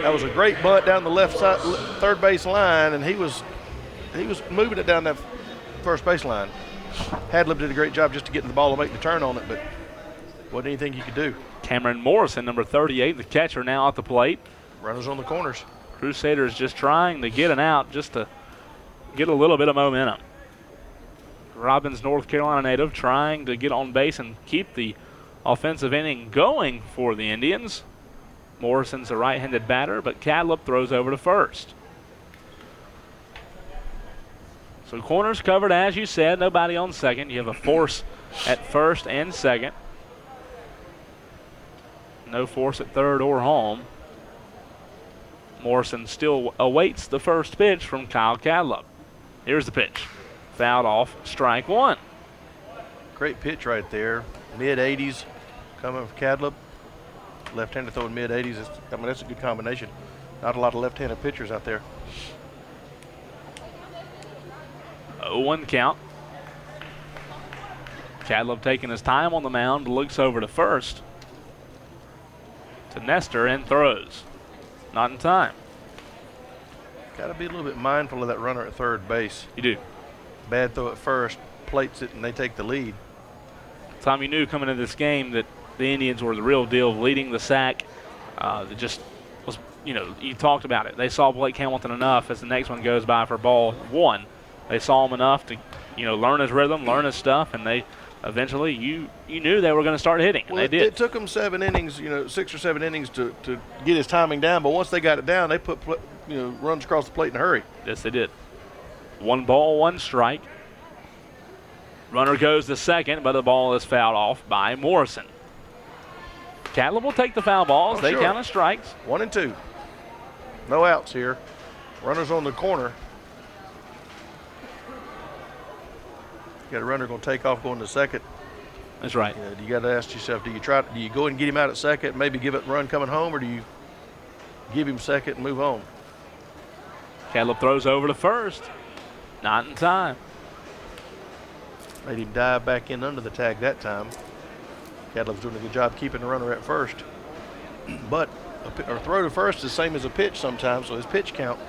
That was a great bunt down the left side, third base line, and he was moving it down that first baseline. Hadlib did a great job just to get to the ball and make the turn on it, but wasn't anything you could do. Cameron Morrison, number 38, the catcher, now at the plate. Runners on the corners. Crusaders just trying to get an out just to get a little bit of momentum. Robbins, North Carolina native, trying to get on base and keep the offensive inning going for the Indians. Morrison's a right-handed batter, but Cadlip throws over to first. So corners covered, as you said, nobody on second. You have a force at first and second. No force at third or home. Morrison still awaits the first pitch from Kyle Cadlip. Here's the pitch. Fouled off, strike one. Great pitch right there. Mid-80s coming from Cadlip. Left-handed throwing mid-80s. I mean, that's a good combination. Not a lot of left-handed pitchers out there. 0-1 count. Cadlip taking his time on the mound, looks over to first. To Nestor and throws. Not in time. Got to be a little bit mindful of that runner at third base. You do. Bad throw at first, plates it, and they take the lead. Tom, you knew coming into this game that the Indians were the real deal, leading the sack. It just was, you talked about it. They saw Blake Hamilton enough as the next one goes by for ball one. They saw him enough to, learn his rhythm, learn his stuff, and they eventually, you knew they were going to start hitting, and they did. It took them 7 innings, 6 or 7 innings to get his timing down, but once they got it down, they put runs across the plate in a hurry. Yes, they did. 1 ball, 1 strike. Runner goes to second, but the ball is fouled off by Morrison. Cadlip will take the foul balls. They count as strikes. 1 and 2. No outs here. Runners on the corner. You got a runner going to take off going to second. That's right. You got to ask yourself, do you go and get him out at second, maybe give it a run coming home, or do you give him second and move on? Cadlip throws over to first. Not in time. Made him dive back in under the tag that time. Cadlip's doing a good job keeping the runner at first. But a throw to first is the same as a pitch sometimes, so his pitch count.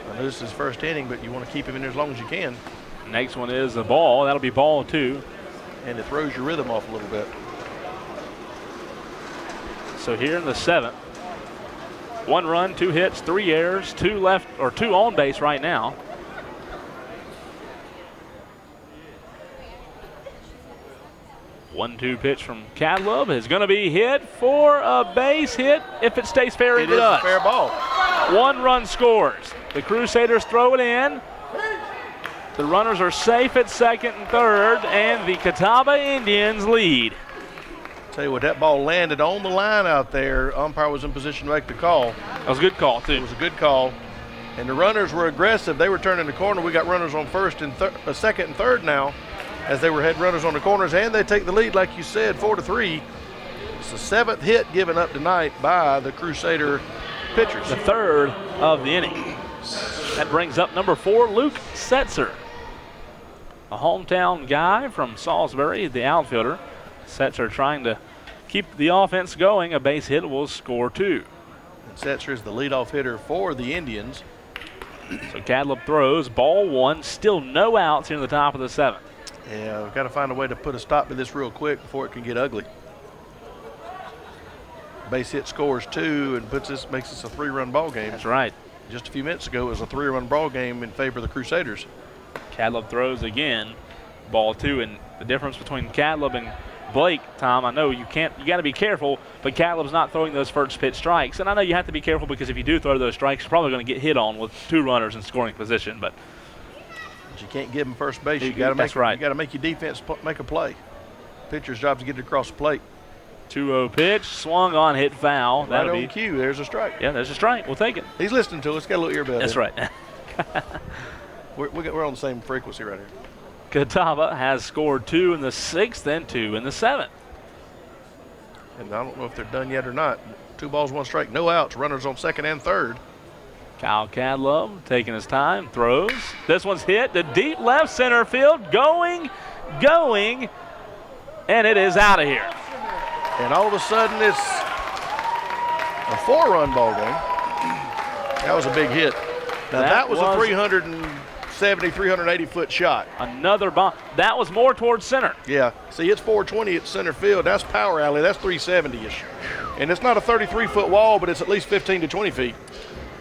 I know this is his first inning, but you want to keep him in there as long as you can. Next one is a ball. That'll be ball 2. And it throws your rhythm off a little bit. So here in the 7th, 1 run, 2 hits, 3 errors, 2 on base right now. One-two pitch from Cadlip is going to be hit for a base hit if it stays fair. It does. A fair ball. 1 run scores. The Crusaders throw it in. The runners are safe at second and third, and the Catawba Indians lead. Tell you what, that ball landed on the line out there. Umpire was in position to make the call. That was a good call, too. It was a good call. And the runners were aggressive. They were turning the corner. We got runners on first and second and third now, as they were head runners on the corners, and they take the lead, like you said, 4-3. It's the 7th hit given up tonight by the Crusader pitchers. The 3rd of the inning. That brings up number 4, Luke Setzer. A hometown guy from Salisbury, the outfielder. Setzer trying to keep the offense going. A base hit will score 2. And Setzer is the leadoff hitter for the Indians. So Cadlip throws, ball 1, still no outs here in the top of the 7th. Yeah, we've got to find a way to put a stop to this real quick before it can get ugly. Base hit scores 2 and makes this a 3-run ball game. That's right. Just a few minutes ago, it was a 3-run ball game in favor of the Crusaders. Cadlip throws again, ball 2, and the difference between Cadlip and Blake, Tom, I know you got to be careful, but Cadlip's not throwing those first pitch strikes, and I know you have to be careful because if you do throw those strikes, you're probably going to get hit on with 2 runners in scoring position, but you can't give them first base. You got to make your defense make a play. Pitcher's job is to get it across the plate. 2-0 pitch, swung on, hit foul. Right on cue. There's a strike. Yeah, there's a strike. We'll take it. He's listening to us. Got a little earbud. That's right. We're on the same frequency right here. Catawba has scored 2 in the 6th and 2 in the 7th. And I don't know if they're done yet or not. 2 balls, 1 strike, no outs. Runners on second and third. Kyle Cadlip taking his time, throws. This one's hit to deep left center field, going, and it is out of here. And all of a sudden, it's a 4-run ball game. That was a big hit. Now that was a 370, 380-foot shot. Another bomb. That was more towards center. Yeah. See, it's 420 at center field. That's power alley. That's 370-ish. And it's not a 33-foot wall, but it's at least 15 to 20 feet.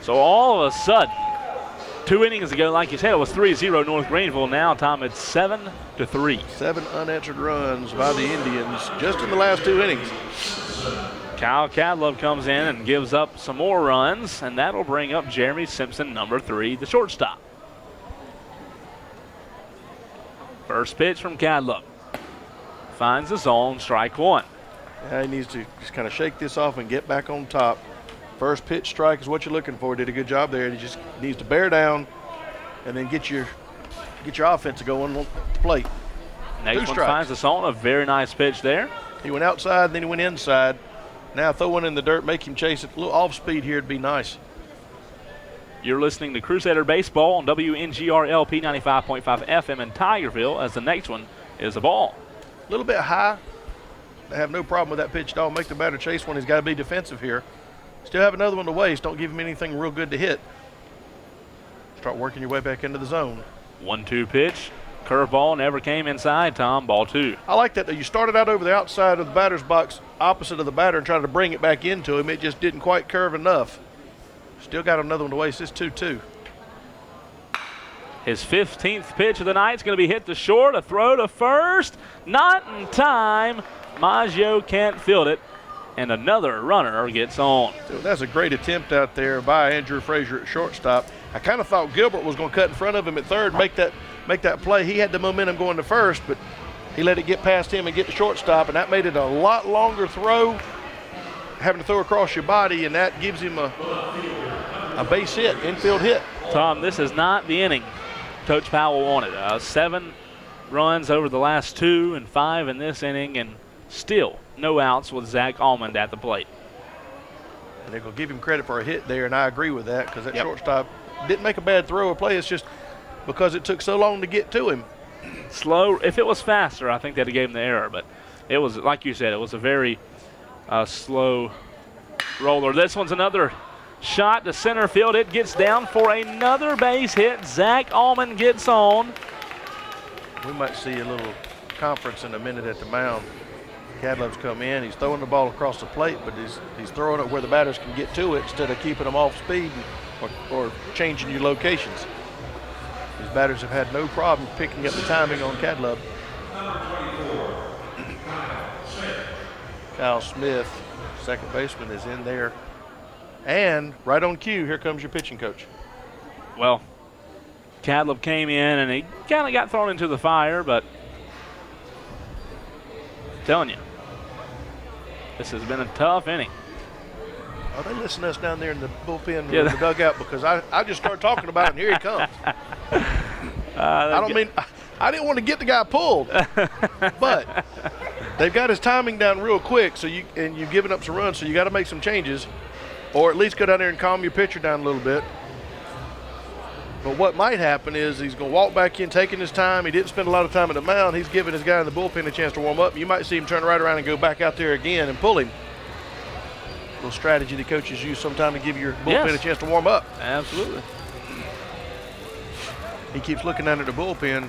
So all of a sudden, 2 innings ago, like you said, it was 3-0 North Greenville. Now, Tom, it's 7-3. 7 unanswered runs by the Indians just in the last 2 innings. Kyle Cadlove comes in and gives up some more runs, and that'll bring up Jeremy Simpson, number 3, the shortstop. First pitch from Cadlove. Finds the zone, strike 1. Yeah, he needs to just kind of shake this off and get back on top. First pitch strike is what you're looking for. Did a good job there. He just needs to bear down and then get your offense going on the plate. Next one finds the zone. A very nice pitch there. He went outside, then he went inside. Now throw one in the dirt, make him chase it. A little off speed here would be nice. You're listening to Crusader Baseball on WNGR LP 95.5 FM in Tigerville, as the next one is a ball. A little bit high. I have no problem with that pitch at all. Make the batter chase one. He's got to be defensive here. Still have another one to waste. Don't give him anything real good to hit. Start working your way back into the zone. 1-2 pitch. Curveball never came inside, Tom. Ball 2. I like that. You started out over the outside of the batter's box, opposite of the batter, and tried to bring it back into him. It just didn't quite curve enough. Still got another one to waste. It's 2-2. His 15th pitch of the night is going to be hit to short. A throw to first. Not in time. Maggio can't field it. And another runner gets on. So that's a great attempt out there by Andrew Frazier at shortstop. I kind of thought Gilbert was going to cut in front of him at third, make that play. He had the momentum going to first, but he let it get past him and get to shortstop, and that made it a lot longer throw, having to throw across your body, and that gives him a base hit, infield hit. Tom, this is not the inning Coach Powell wanted. 7 runs over the last 2 and 5 in this inning, and still no outs with Zach Almond at the plate. And they're going to give him credit for a hit there, and I agree with that, because that shortstop didn't make a bad throw or play. It's just because it took so long to get to him. Slow. If it was faster, I think they'd have gave him the error, but it was, like you said, it was a very slow roller. This one's another shot to center field. It gets down for another base hit. Zach Almond gets on. We might see a little conference in a minute at the mound. Cadlove's come in. He's throwing the ball across the plate, but he's throwing it where the batters can get to it instead of keeping them off speed or changing your locations. These batters have had no problem picking up the timing on Cadlove. Kyle Smith, second baseman, is in there. And right on cue, here comes your pitching coach. Well, Cadlove came in and he kind of got thrown into the fire, but I'm telling you, this has been a tough inning. Are they listening to us down there in the bullpen or in the dugout? Because I just started talking about it, and here he comes. I didn't want to get the guy pulled, but they've got his timing down real quick. So you've given up some runs, so you got to make some changes, or at least go down there and calm your pitcher down a little bit. But what might happen is he's going to walk back in, taking his time. He didn't spend a lot of time at the mound. He's giving his guy in the bullpen a chance to warm up. You might see him turn right around and go back out there again and pull him. A little strategy the coaches use sometime to give your bullpen a chance to warm up. Absolutely. He keeps looking down at the bullpen.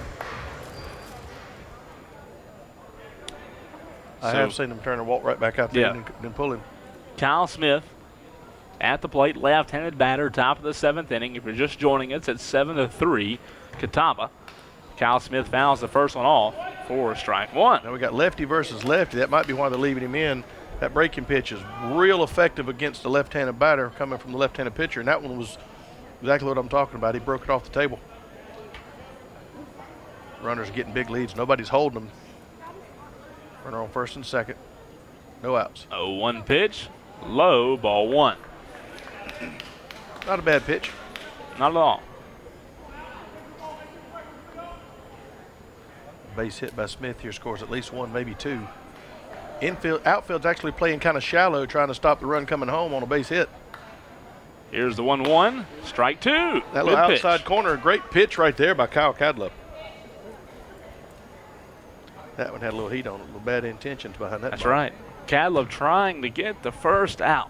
I have seen him turn and walk right back out there and then pull him. Kyle Smith at the plate, left-handed batter, top of the 7th inning. If you're just joining us, it's 7-3, Catawba. Kyle Smith fouls the first one off for strike 1. Now we got lefty versus lefty. That might be why they're leaving him in. That breaking pitch is real effective against the left-handed batter coming from the left-handed pitcher, and that one was exactly what I'm talking about. He broke it off the table. Runners getting big leads. Nobody's holding them. Runner on first and second. No outs. 0-1 pitch. Low, ball 1. Not a bad pitch. Not at all. Base hit by Smith here scores at least 1, maybe 2. Outfield's actually playing kind of shallow, trying to stop the run coming home on a base hit. Here's the 1-1. Strike 2. That little outside corner, great pitch right there by Kyle Cadlove. That one had a little heat on it, a little bad intentions behind that. That's right. Cadlove trying to get the first out.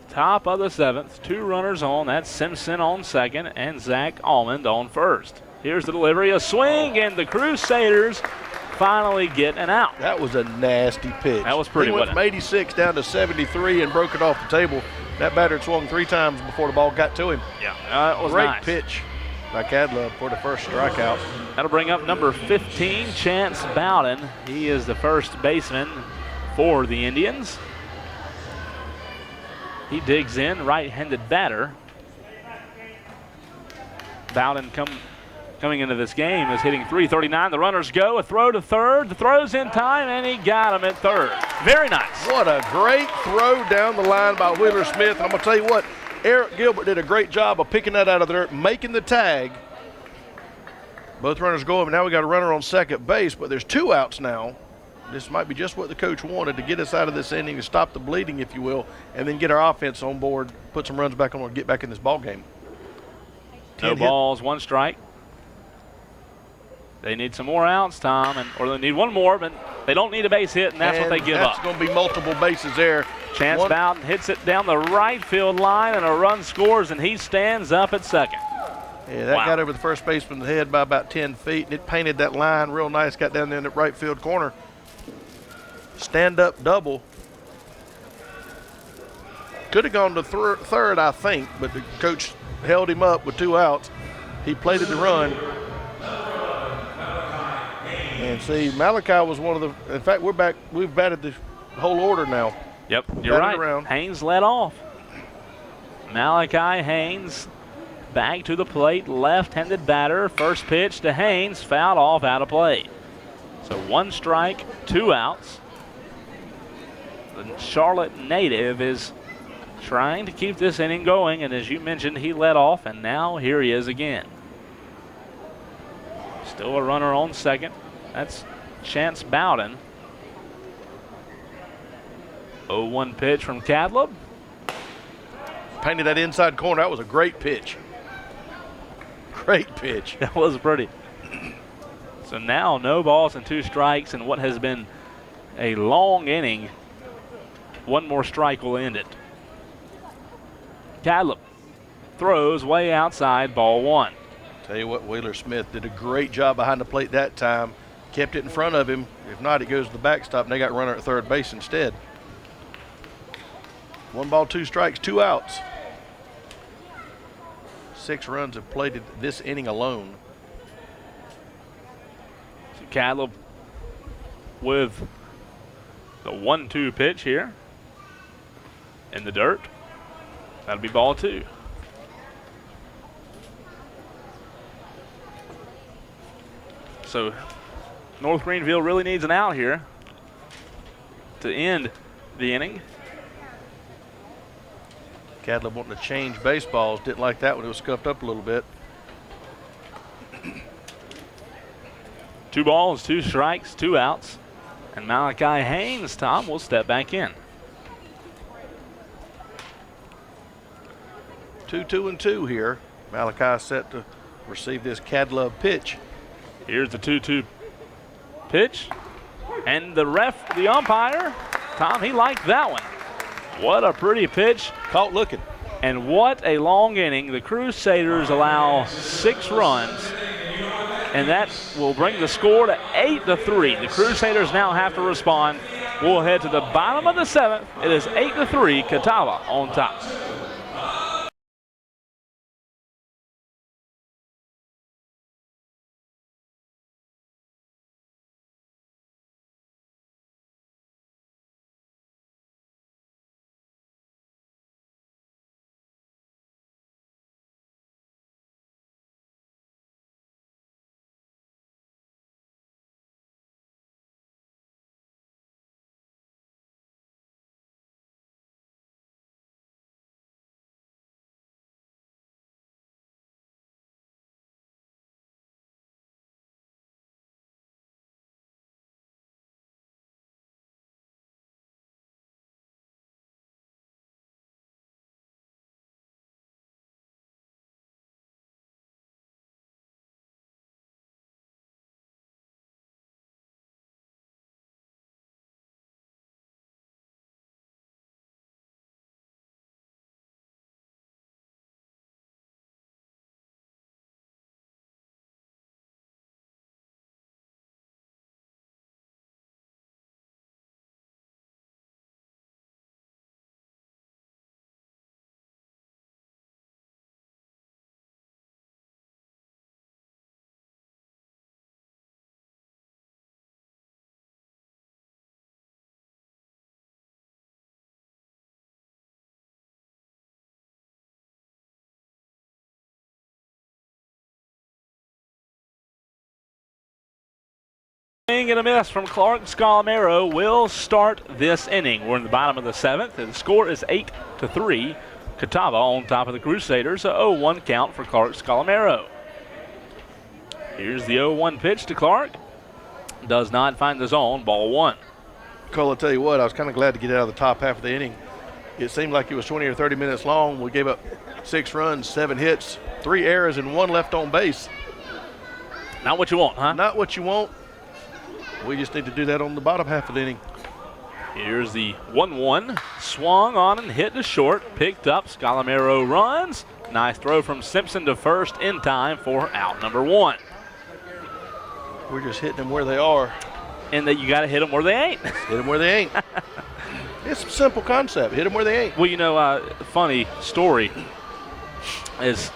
Top of the 7th, 2 runners on. That's Simpson on second and Zach Almond on first. Here's the delivery, a swing, and the Crusaders finally get an out. That was a nasty pitch. That was pretty. He went from 86 down to 73 and broke it off the table. That batter had swung 3 times before the ball got to him. Yeah, it was great nice. pitch by Cadlub for the first strikeout. That'll bring up number 15, Chance Bowden. He is the first baseman for the Indians. He digs in, right-handed batter. Bowden coming into this game is hitting .339. The runners go, a throw to third. The throw's in time, and he got him at third. Very nice. What a great throw down the line by Wheeler Smith. And I'm going to tell you what, Eric Gilbert did a great job of picking that out of there, making the tag. Both runners go up, and now we got a runner on second base, but there's 2 outs now. This might be just what the coach wanted to get us out of this inning, to stop the bleeding, if you will, and then get our offense on board, put some runs back on, and get back in this ball game. No balls, 1 strike. They need some more outs, Tom, or they need 1 more, but they don't need a base hit, and that's what they give up. That's going to be multiple bases there. Chance Bowden hits it down the right field line, and a run scores, and he stands up at second. Yeah, that got over the first baseman's head by about 10 feet, and it painted that line real nice, got down there in the right field corner. Stand-up double. Could have gone to third, I think, but the coach held him up with 2 outs. He plated the run. And see, Malachi was one of the, in fact, we've batted the whole order now. Yep, you're right. Around. Haynes led off. Malachi Haynes back to the plate, left-handed batter. First pitch to Haynes, fouled off, out of play. So 1 strike, 2 outs. The Charlotte native is trying to keep this inning going, and as you mentioned, he led off, and now here he is again. Still a runner on second. That's Chance Bowden. 0-1 pitch from Cadlub. Painted that inside corner. That was a great pitch. Great pitch. That was pretty. So now no balls and 2 strikes, and what has been a long inning. 1 more strike will end it. Cadlub throws way outside, ball 1. Tell you what, Wheeler Smith did a great job behind the plate that time. Kept it in front of him. If not, it goes to the backstop, and they got a runner at third base instead. 1 ball, 2 strikes, 2 outs. 6 runs have plated this inning alone. So Cadlub with the 1-2 pitch here in the dirt. That'll be ball 2. So North Greenville really needs an out here to end the inning. Cadlub wanting to change baseballs. Didn't like that when it was scuffed up a little bit. 2 balls, 2 strikes, 2 outs. And Malachi Haynes, Tom, will step back in. 2-2-2 here. Malachi set to receive this Cadlub pitch. Here's the 2-2 pitch. And the umpire, Tom, he liked that one. What a pretty pitch. Caught looking. And what a long inning. The Crusaders allow 6 runs. And that will bring the score to 8-3. The Crusaders now have to respond. We'll head to the bottom of the 7th. It is 8-3, Catawba on top. Swing and a miss from Clark Scalamero will start this inning. We're in the bottom of the 7th, and the score is 8-3. Catawba on top of the Crusaders. A 0-1 count for Clark Scalamero. Here's the 0-1 pitch to Clark. Does not find the zone. Ball 1. Cole, I'll tell you what, I was kind of glad to get out of the top half of the inning. It seemed like it was 20 or 30 minutes long. We gave up 6 runs, 7 hits, 3 errors, and 1 left on base. Not what you want, huh? Not what you want. We just need to do that on the bottom half of the inning. Here's the 1-1. Swung on and hit to short. Picked up. Scalamero runs. Nice throw from Simpson to first in time for out number 1. We're just hitting them where they are. And that you got to hit them where they ain't. Hit them where they ain't. It's a simple concept. Hit them where they ain't. Well, you know, funny story is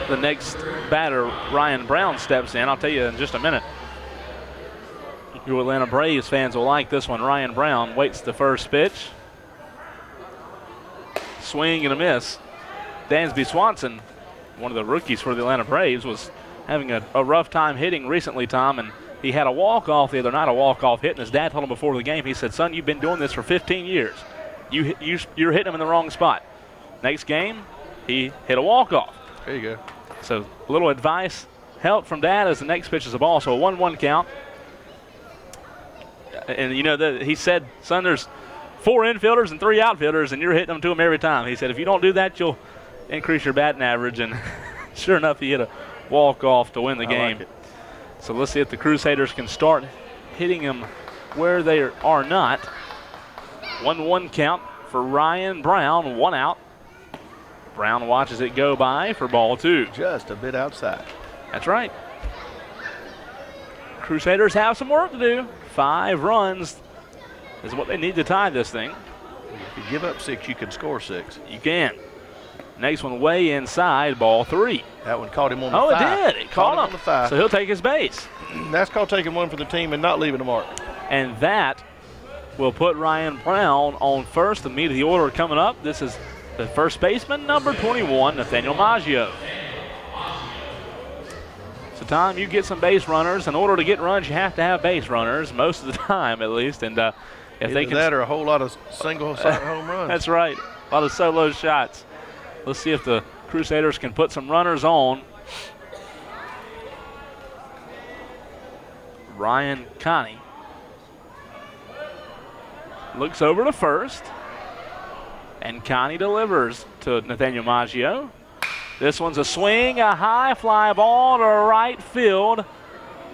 the next batter, Ryan Brown, steps in. I'll tell you in just a minute. You Atlanta Braves fans will like this one. Ryan Brown waits the first pitch. Swing and a miss. Dansby Swanson, one of the rookies for the Atlanta Braves, was having a rough time hitting recently, Tom, and he had a walk-off the other night, a walk-off hit, and his dad told him before the game, he said, son, you've been doing this for 15 years. You're hitting him in the wrong spot. Next game, he hit a walk-off. There you go. So a little advice, help from dad as the next pitch is a ball. So a 1-1 count. And, you know, he said, son, there's 4 infielders and 3 outfielders, and you're hitting them to them every time. He said, if you don't do that, you'll increase your batting average. And sure enough, he hit a walk-off to win the game. Like it. So let's see if the Crusaders can start hitting them where they are not. 1-1 count for Ryan Brown, 1 out. Brown watches it go by for ball 2. Just a bit outside. That's right. Crusaders have some work to do. 5 runs is what they need to tie this thing. If you give up 6, you can score 6. You can. Next one way inside, ball 3. That one caught him on the Oh, thigh. it did. It caught him on the thigh. So he'll take his base. That's called taking one for the team and not leaving a mark. And that will put Ryan Brown on first. The meat of the order coming up. This is the first baseman, number 21, Nathaniel Maggio. So, Tom, you get some base runners. In order to get runs, you have to have base runners, most of the time at least. And if Either they can, that or a whole lot of single home runs. That's right. A lot of solo shots. Let's see if the Crusaders can put some runners on. Ryan Connie looks over to first, and Connie delivers to Nathaniel Maggio. This one's a swing, a high fly ball to right field.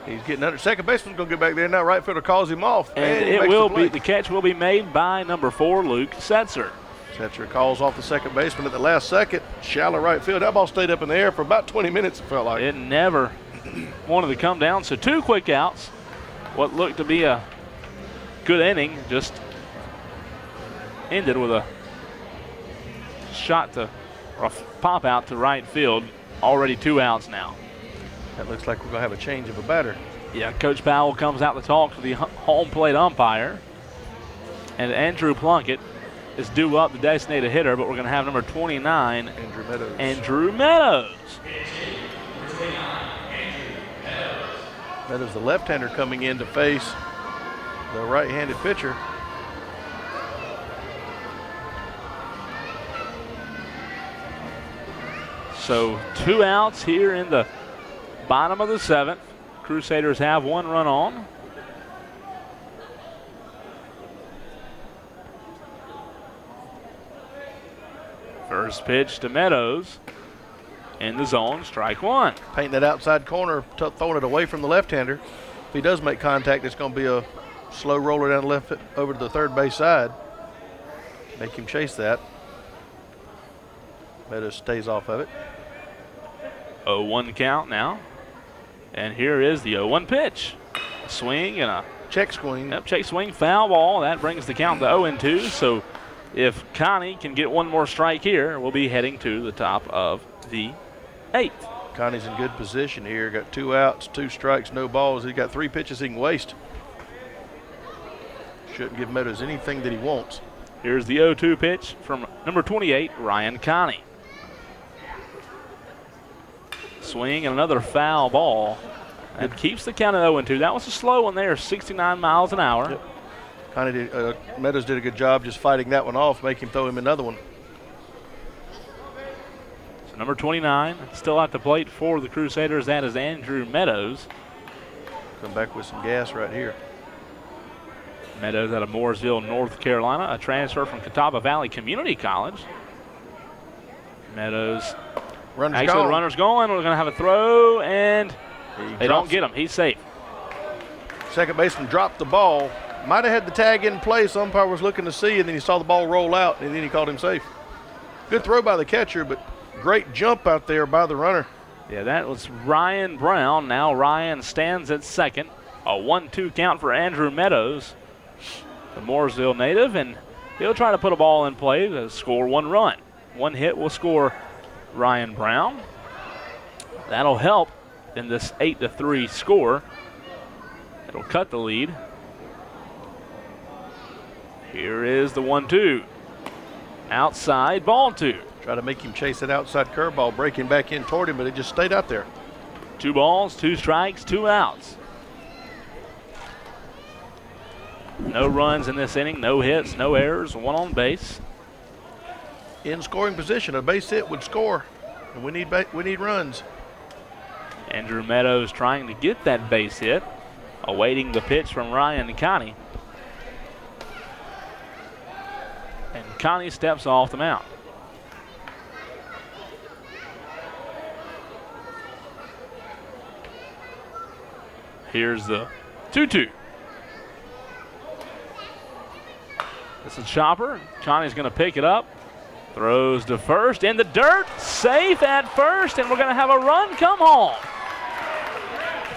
He's getting under. Second baseman's going to get back there now. Right fielder calls him off. And he it makes will the be, play. the catch will be made by number 4, Luke Setzer. Setzer calls off the second baseman at the last second. Shallow right field. That ball stayed up in the air for about 20 minutes, it felt like. It never wanted to come down. So 2 quick outs. What looked to be a good inning just ended with a shot to, or a pop out to right field. Already 2 outs now. That looks like we're going to have a change of a batter. Yeah, Coach Powell comes out to talk to the home plate umpire. And Andrew Plunkett is due up, the designated hitter, but we're going to have number 29, Andrew Meadows. Andrew Meadows. Meadows, the left-hander, coming in to face the right-handed pitcher. So 2 outs here in the bottom of the 7th. Crusaders have 1 run on. First pitch to Meadows in the zone, strike 1. Painting that outside corner, throwing it away from the left-hander. If he does make contact, it's going to be a slow roller down the left over to the third base side. Make him chase that. Meadows stays off of it. 0-1 count now. And here is the 0-1 pitch. A swing and a check swing. Yep, check swing, foul ball. That brings the count to 0-2. So if Connie can get one more strike here, we'll be heading to the top of the 8th. Connie's in good position here. Got 2 outs, 2 strikes, no balls. He's got 3 pitches he can waste. Shouldn't give Meadows anything that he wants. Here's the 0-2 pitch from number 28, Ryan Connie. Swing and another foul ball. And keeps the count at 0-2. That was a slow one there, 69 miles an hour. Yep. Kind of Meadows did a good job just fighting that one off, make him throw him another one. So number 29 still at the plate for the Crusaders. That is Andrew Meadows. Come back with some gas right here. Meadows out of Mooresville, North Carolina, a transfer from Catawba Valley Community College. Meadows. Runner's The runner's going. We're going to have a throw, and they don't get him. He's safe. Second baseman dropped the ball. Might have had the tag in place. Umpire was looking to see, and then he saw the ball roll out, and then he called him safe. Good throw by the catcher, but great jump out there by the runner. Yeah, that was Ryan Brown. Now Ryan stands at second. A 1-2 count for Andrew Meadows, the Mooresville native, and he'll try to put a ball in play to score 1 run. 1 hit will score Ryan Brown. That'll help in this 8-3 score. It'll cut the lead. Here is the 1-2. Outside, ball 2. Try to make him chase that outside curveball, breaking back in toward him, but it just stayed out there. 2 balls, 2 strikes, 2 outs. No runs in this inning, no hits, no errors, 1 on base. In scoring position, a base hit would score, and we need runs. Andrew Meadows trying to get that base hit, awaiting the pitch from Ryan Connie. And Connie steps off the mound. Here's the 2-2. This is Chopper. Connie's going to pick it up. Throws to first in the dirt. Safe at first, and we're going to have a run come home.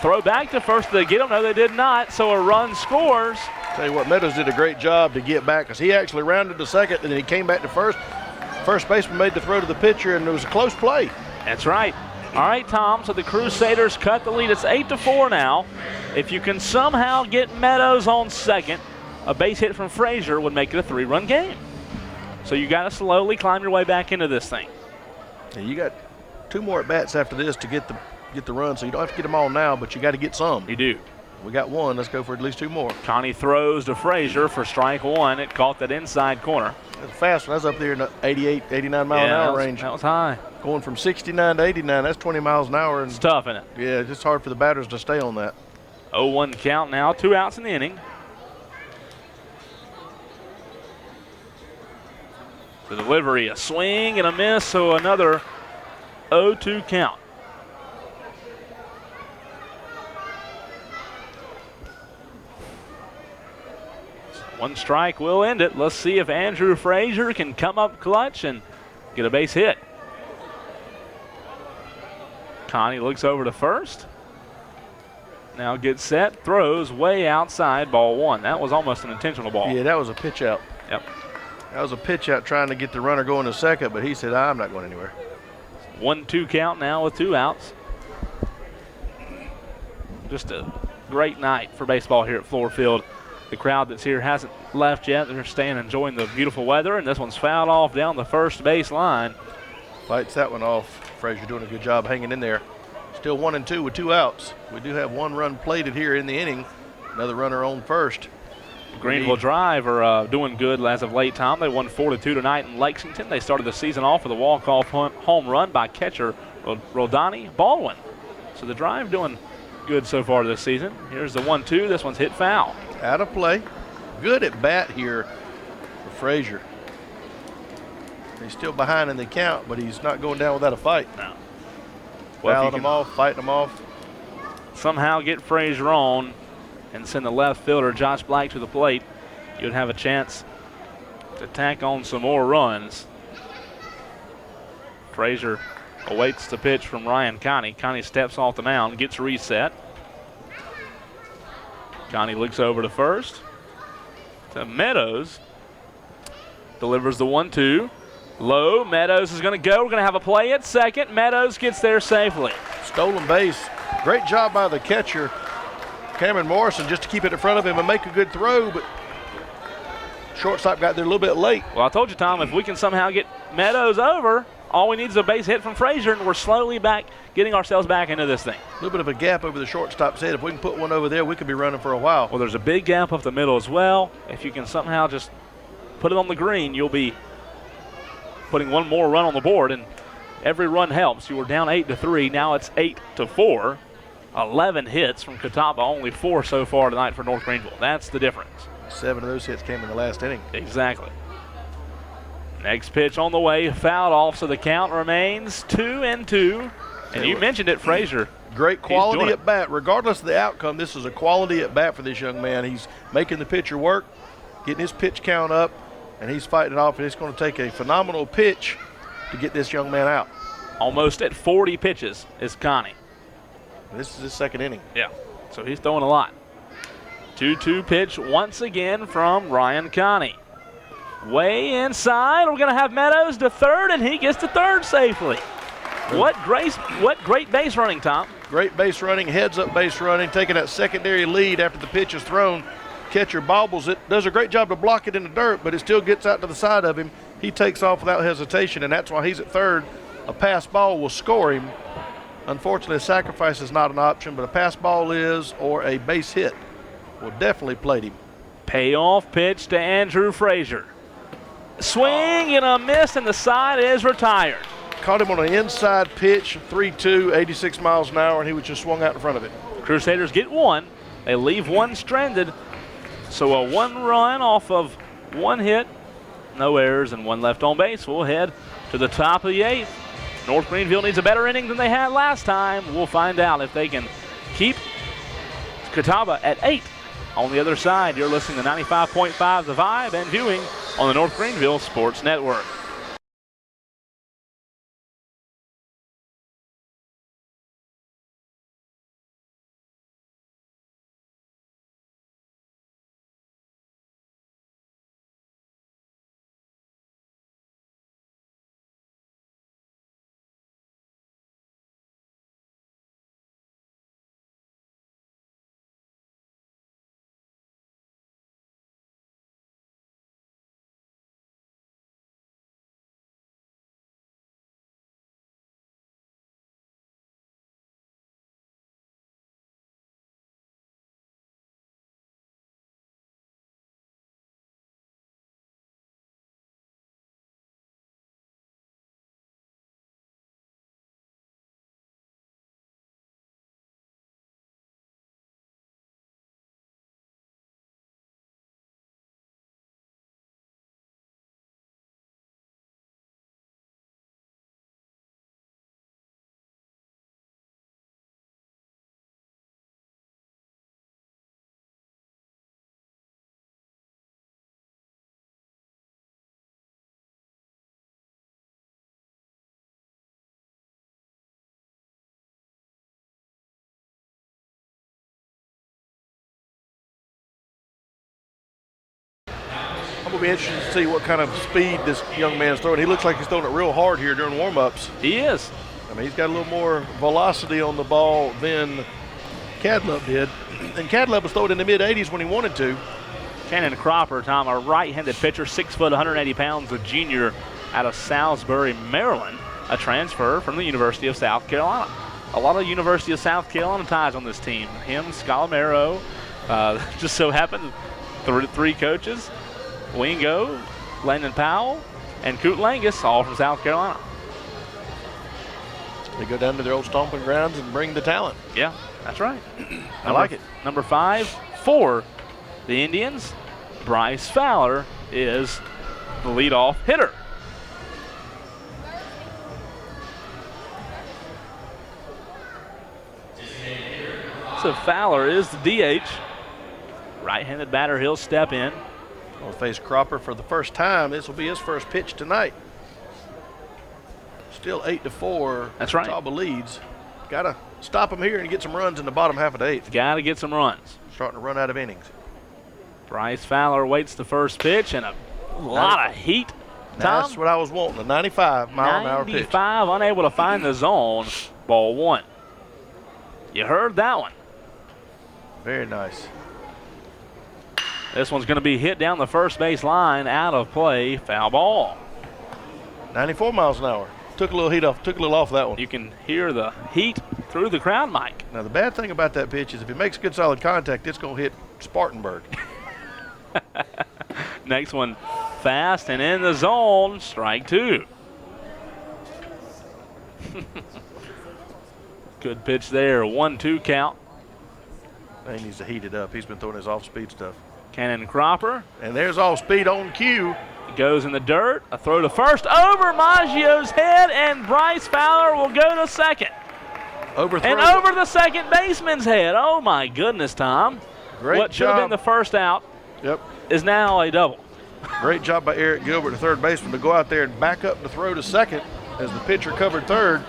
Throw back to first. Did they get him? No, they did not. So a run scores. Tell you what, Meadows did a great job to get back because he actually rounded to second, and then he came back to first. First baseman made the throw to the pitcher, and it was a close play. That's right. All right, Tom, so the Crusaders cut the lead. It's 8-4 now. If you can somehow get Meadows on second, a base hit from Frazier would make it a 3-run game. So you got to slowly climb your way back into this thing. Yeah, you got 2 more at-bats after this to get the run, so you don't have to get them all now, but you got to get some. You do. We got 1. Let's go for at least 2 more. Connie throws to Frazier for strike 1. It caught that inside corner. That's a fast one. That's up there in the 88, 89 mile an hour range. That was high. Going from 69 to 89, that's 20 miles an hour. And it's tough, isn't it? Yeah, it's hard for the batters to stay on that. 0-1 count now, 2 outs in the inning. The delivery, a swing and a miss, so another 0-2 count. One strike will end it. Let's see if Andrew Frazier can come up clutch and get a base hit. Connie looks over to first. Now gets set, throws way outside, ball 1. That was almost an intentional ball. Yeah, that was a pitch out. Yep. That was a pitch out trying to get the runner going to second, but he said, I'm not going anywhere. 1-2 count now with 2 outs. Just a great night for baseball here at Fluor Field. The crowd that's here hasn't left yet. They're staying enjoying the beautiful weather, and this one's fouled off down the first base line. Fights that one off. Frazier doing a good job hanging in there. Still 1-2 with 2 outs. We do have 1 run plated here in the inning. Another runner on first. Greenville Drive are doing good as of late, Tom. They won 4-2 tonight in Lexington. They started the season off with a walk-off home run by catcher Rodani Baldwin. So the Drive doing good so far this season. Here's the 1-2. This one's hit foul. Out of play. Good at bat here for Frazier. He's still behind in the count, but he's not going down without a fight. No. Well, fouling him off, fighting him off. Somehow get Frazier on and send the left fielder Josh Black to the plate, you'd have a chance to tack on some more runs. Frazier awaits the pitch from Ryan Connie. Connie steps off the mound, gets reset. Connie looks over to first. To Meadows. Delivers the 1-2. Low. Meadows is going to go. We're going to have a play at second. Meadows gets there safely. Stolen base. Great job by the catcher, Cameron Morrison, just to keep it in front of him and make a good throw, but shortstop got there a little bit late. Well, I told you, Tom, if we can somehow get Meadows over, All we need is a base hit from Frazier, and we're slowly getting ourselves back into this thing. A little bit of a gap over the shortstop's head. If we can put one over there, we could be running for a while. Well, there's a big gap up the middle as well. If you can somehow just put it on the green, you'll be putting one more run on the board, and every run helps. You were down 8-3. Now it's 8-4. 11 hits from Catawba, only 4 so far tonight for North Greenville. That's the difference. 7 of those hits came in the last inning. Exactly. Next pitch on the way, fouled off, so the count remains 2-2. And you mentioned it, Frazier. Great quality at bat. Regardless of the outcome, this is a quality at bat for this young man. He's making the pitcher work, getting his pitch count up, and he's fighting it off. And it's going to take a phenomenal pitch to get this young man out. Almost at 40 pitches is Connie. This is his second inning. Yeah, so he's throwing a lot. 2-2 pitch once again from Ryan Connie. Way inside, we're going to have Meadows to third, and he gets to third safely. What great base running, Tom. Great base running, heads-up base running, taking that secondary lead after the pitch is thrown. Catcher bobbles it, does a great job to block it in the dirt, but it still gets out to the side of him. He takes off without hesitation, and that's why he's at third. A pass ball will score him. Unfortunately, a sacrifice is not an option, but a pass ball is, or a base hit will definitely plate him. Payoff pitch to Andrew Frazier. Swing and a miss, and the side is retired. Caught him on an inside pitch, 3-2, 86 miles an hour, and he was just swung out in front of it. Crusaders get one. They leave one stranded. So a 1 run off of 1 hit, no errors, and 1 left on base. We'll head to the top of the 8th. North Greenville needs a better inning than they had last time. We'll find out if they can keep Catawba at 8. On the other side, you're listening to 95.5 The Vibe and viewing on the North Greenville Sports Network. I'm going to be interested to see what kind of speed this young man's throwing. He looks like he's throwing it real hard here during warm-ups. He is. I mean, he's got a little more velocity on the ball than Cadlub did. And Cadlub was throwing in the mid-80s when he wanted to. Shannon Cropper, Tom, a right-handed pitcher, 6 foot, 180 pounds, a junior out of Salisbury, Maryland, a transfer from the University of South Carolina. A lot of University of South Carolina ties on this team. Him, Scalamero, just so happened, 3 coaches, Wingo, Landon Powell, and Coot Langus, all from South Carolina. They go down to their old stomping grounds and bring the talent. Yeah, that's right. I like it. Number 5 for the Indians, Bryce Fowler, is the leadoff hitter. So Fowler is the DH. Right-handed batter, he'll step in. We'll face Cropper for the first time. This will be his first pitch tonight. Still 8-4. That's right. Catawba leads. Got to stop him here and get some runs in the bottom half of the 8th. Got to get some runs. Starting to run out of innings. Bryce Fowler waits the first pitch, and a lot of heat. Tom, that's what I was wanting, a 95-mile-an-hour pitch. 95, unable to find the zone. Ball 1. You heard that one. Very nice. This one's going to be hit down the first base line, out of play, foul ball. 94 miles an hour. Took a little heat off. Took a little off that one. You can hear the heat through the crowd mic. Now the bad thing about that pitch is if it makes good solid contact, it's going to hit Spartanburg. Next one, fast and in the zone. Strike 2. Good pitch there. 1-2 count. He needs to heat it up. He's been throwing his off-speed stuff. Cannon Cropper. And there's off-speed on cue. Goes in the dirt. A throw to first over Maggio's head, and Bryce Fowler will go to second. Overthrow. And over the second baseman's head. Oh, my goodness, Tom. Great what should have been the first out is now a double. Great job by Eric Gilbert, the third baseman, to go out there and back up the throw to second as the pitcher covered third.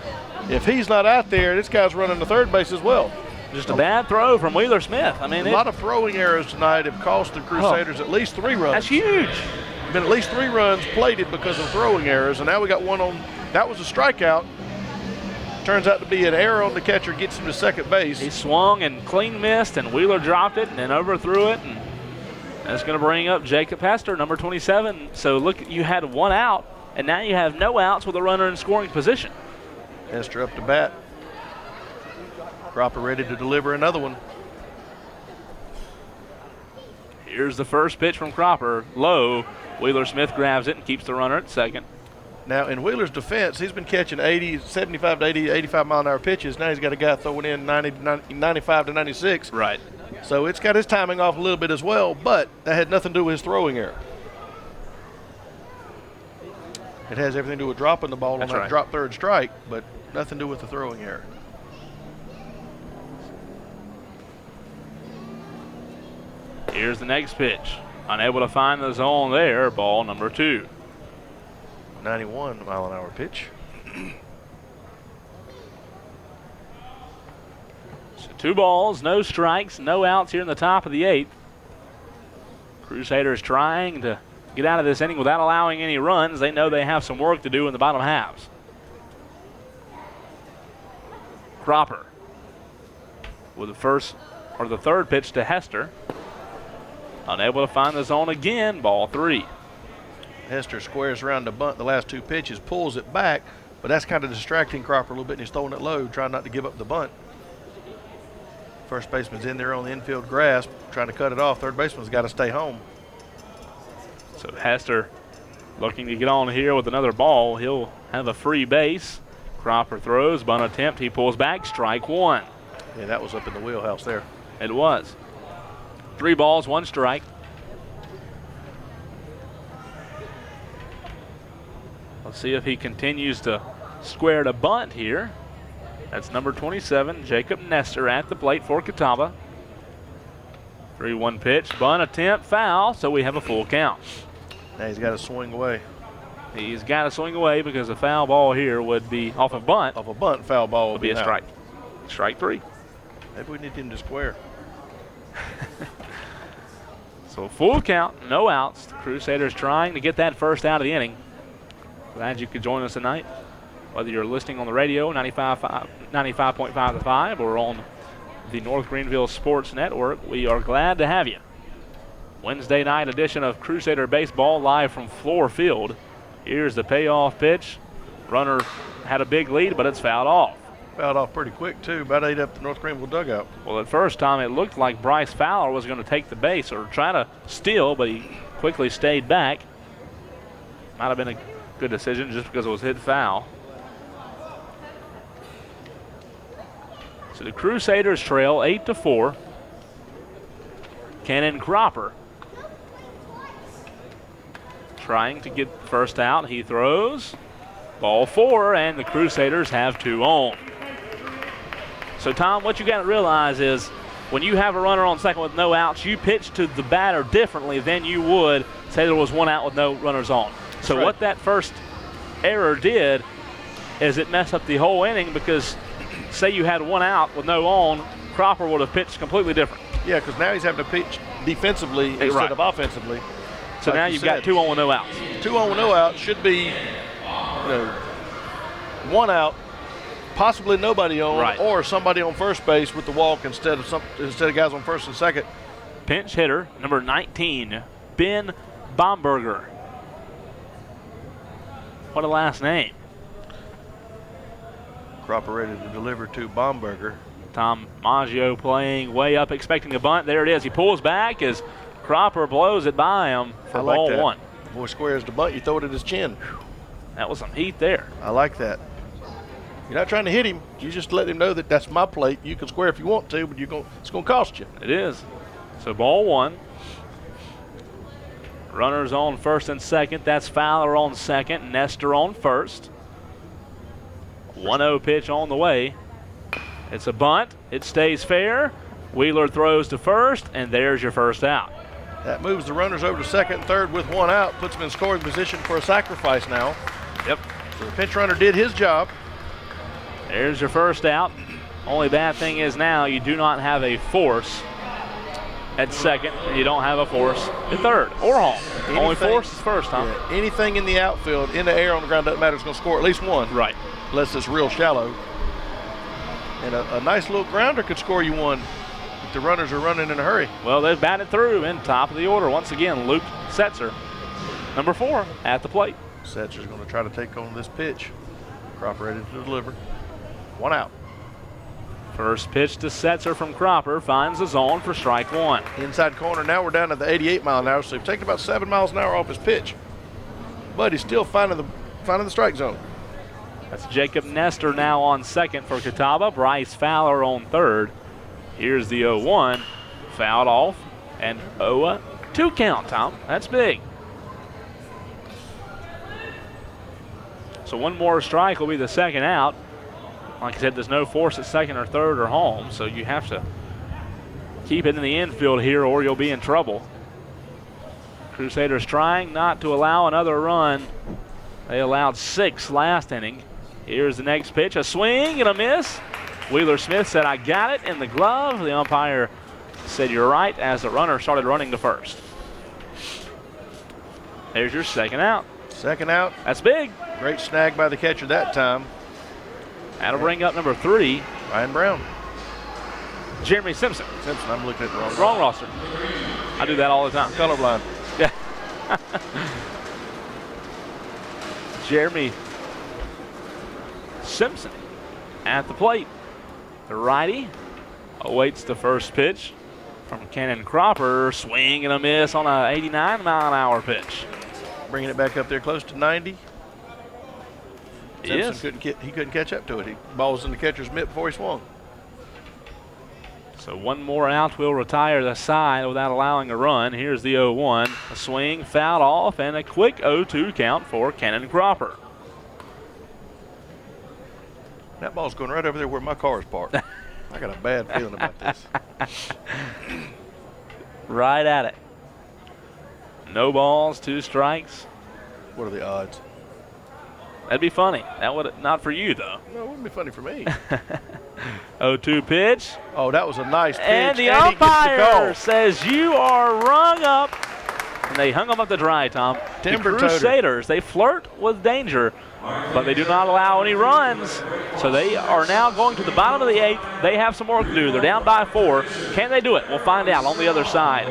If he's not out there, this guy's running the third base as well. Just a bad throw from Wheeler Smith. I mean, a lot of throwing errors tonight have cost the Crusaders at least 3 runs. That's huge. Been at least 3 runs plated because of throwing errors, and now we got one on. That was a strikeout. Turns out to be an error on the catcher, gets him to second base. He swung and clean missed, and Wheeler dropped it and then overthrew it, and that's going to bring up Jacob Hester, number 27. So look, you had 1 out, and now you have no outs with a runner in scoring position. Hester up to bat. Cropper ready to deliver another one. Here's the first pitch from Cropper, low. Wheeler Smith grabs it and keeps the runner at second. Now, in Wheeler's defense, he's been catching 75 to 80, 85 mile an hour pitches. Now he's got a guy throwing in 95 to 96. Right. So it's got his timing off a little bit as well, but that had nothing to do with his throwing error. It has everything to do with dropping the ball on that drop third strike, but nothing to do with the throwing error. Here's the next pitch. Unable to find the zone there, ball number 2. 91 mile an hour pitch. So 2 balls, no strikes, no outs here in the top of the 8th. Crusaders trying to get out of this inning without allowing any runs. They know they have some work to do in the bottom halves. Cropper with the third pitch to Hester. Unable to find the zone again, ball 3. Hester squares around the bunt the last 2 pitches, pulls it back, but that's kind of distracting Cropper a little bit, and he's throwing it low, trying not to give up the bunt. First baseman's in there on the infield grasp, trying to cut it off. Third baseman's got to stay home. So Hester looking to get on here with another ball. He'll have a free base. Cropper throws, bunt attempt, he pulls back, strike 1. Yeah, that was up in the wheelhouse there. It was. 3 balls, 1 strike. Let's see if he continues to square the bunt here. That's number 27, Jacob Nestor at the plate for Catawba. 3-1 pitch, bunt attempt, foul, so we have a full count. Now he's got to swing away. He's got to swing away because a foul ball here would be off a bunt. Off a bunt, foul ball would be a strike. Strike 3. Maybe we need him to square. So full count, no outs. The Crusaders trying to get that first out of the inning. Glad you could join us tonight. Whether you're listening on the radio, 95.5 to 5, or on the North Greenville Sports Network, we are glad to have you. Wednesday night edition of Crusader Baseball live from Fluor Field. Here's the payoff pitch. Runner had a big lead, but it's fouled off. Fouled off pretty quick, too. About 8 up the North Greenville dugout. Well, at first time, it looked like Bryce Fowler was going to take the base or try to steal, but he quickly stayed back. Might have been a good decision just because it was hit foul. So the Crusaders trail 8-4. Cannon Cropper trying to get first out. He throws. Ball 4, and the Crusaders have 2 on. So, Tom, what you got to realize is when you have a runner on second with no outs, you pitch to the batter differently than you would say there was 1 out with no runners on. So right. What that first error did is it messed up the whole inning because say you had 1 out with no on, Cropper would have pitched completely different. Yeah, because now he's having to pitch defensively instead of offensively. So now you've got 2 on with no outs. 2 on with no outs should be 1 out, possibly nobody on, or somebody on first base with the walk instead of guys on first and second. Pinch hitter, number 19, Ben Bomberger. What a last name. Cropper ready to deliver to Bomberger. Tom Maggio playing way up, expecting a bunt. There it is. He pulls back as Cropper blows it by him for ball one. The boy squares the bunt, you throw it at his chin. That was some heat there. I like that. You're not trying to hit him. You just let him know that that's my plate. You can square if you want to, but it's going to cost you. It is. So ball one. Runners on first and second. That's Fowler on second. Nestor on first. 1-0 pitch on the way. It's a bunt. It stays fair. Wheeler throws to first, and there's your first out. That moves the runners over to second and third with one out, puts them in scoring position for a sacrifice now. Yep. So the pinch runner did his job. There's your first out. Only bad thing is now you do not have a force at second, and you don't have a force at third or home. Only force is first, huh? Yeah, anything in the outfield, in the air, on the ground, doesn't matter. It's going to score at least one. Right. Unless it's real shallow. And a nice little grounder could score you one if the runners are running in a hurry. Well, they've batted through in top of the order. Once again, Luke Setzer, number 4, at the plate. Setzer's going to try to take on this pitch. Cropper ready to deliver. One out. First pitch to Setzer from Cropper, finds the zone for strike one. Inside corner, now we're down to the 88 mile an hour, so he's taken about 7 miles an hour off his pitch. But he's still finding the strike zone. That's Jacob Nestor now on second for Catawba. Bryce Fowler on third. Here's the 0-1. Fouled off. And 0-2 count, Tom. That's big. So one more strike will be the second out. Like I said, there's no force at second or third or home, so you have to keep it in the infield here or you'll be in trouble. Crusaders trying not to allow another run. They allowed 6 last inning. Here's the next pitch, a swing and a miss. Wheeler Smith said, I got it in the glove. The umpire said, you're right, as the runner started running to first. There's your second out. Second out. That's big. Great snag by the catcher that time. That'll bring up number 3. Ryan Brown. Jeremy Simpson. Simpson, I'm looking at the Wrong roster. I do that all the time. Colorblind. Yeah. Jeremy Simpson at the plate. The righty awaits the first pitch from Cannon Cropper. Swing and a miss on a 89 mile an hour pitch. Bringing it back up there close to 90. Yes. He couldn't catch up to it. Ball was in the catcher's mitt before he swung. So one more out will retire the side without allowing a run. Here's the 0-1. A swing, fouled off, and a quick 0-2 count for Cannon Cropper. That ball's going right over there where my car is parked. I got a bad feeling about this. Right at it. No balls, 2 strikes. What are the odds? That'd be funny. That would not for you though. No, it wouldn't be funny for me. 0-2 pitch. Oh, that was a nice pitch. And the umpire says you are rung up. And they hung him up to dry, Tom. The Crusaders, they flirt with danger, but they do not allow any runs. So they are now going to the bottom of the 8th. They have some work to do. They're down by 4. Can they do it? We'll find out on the other side.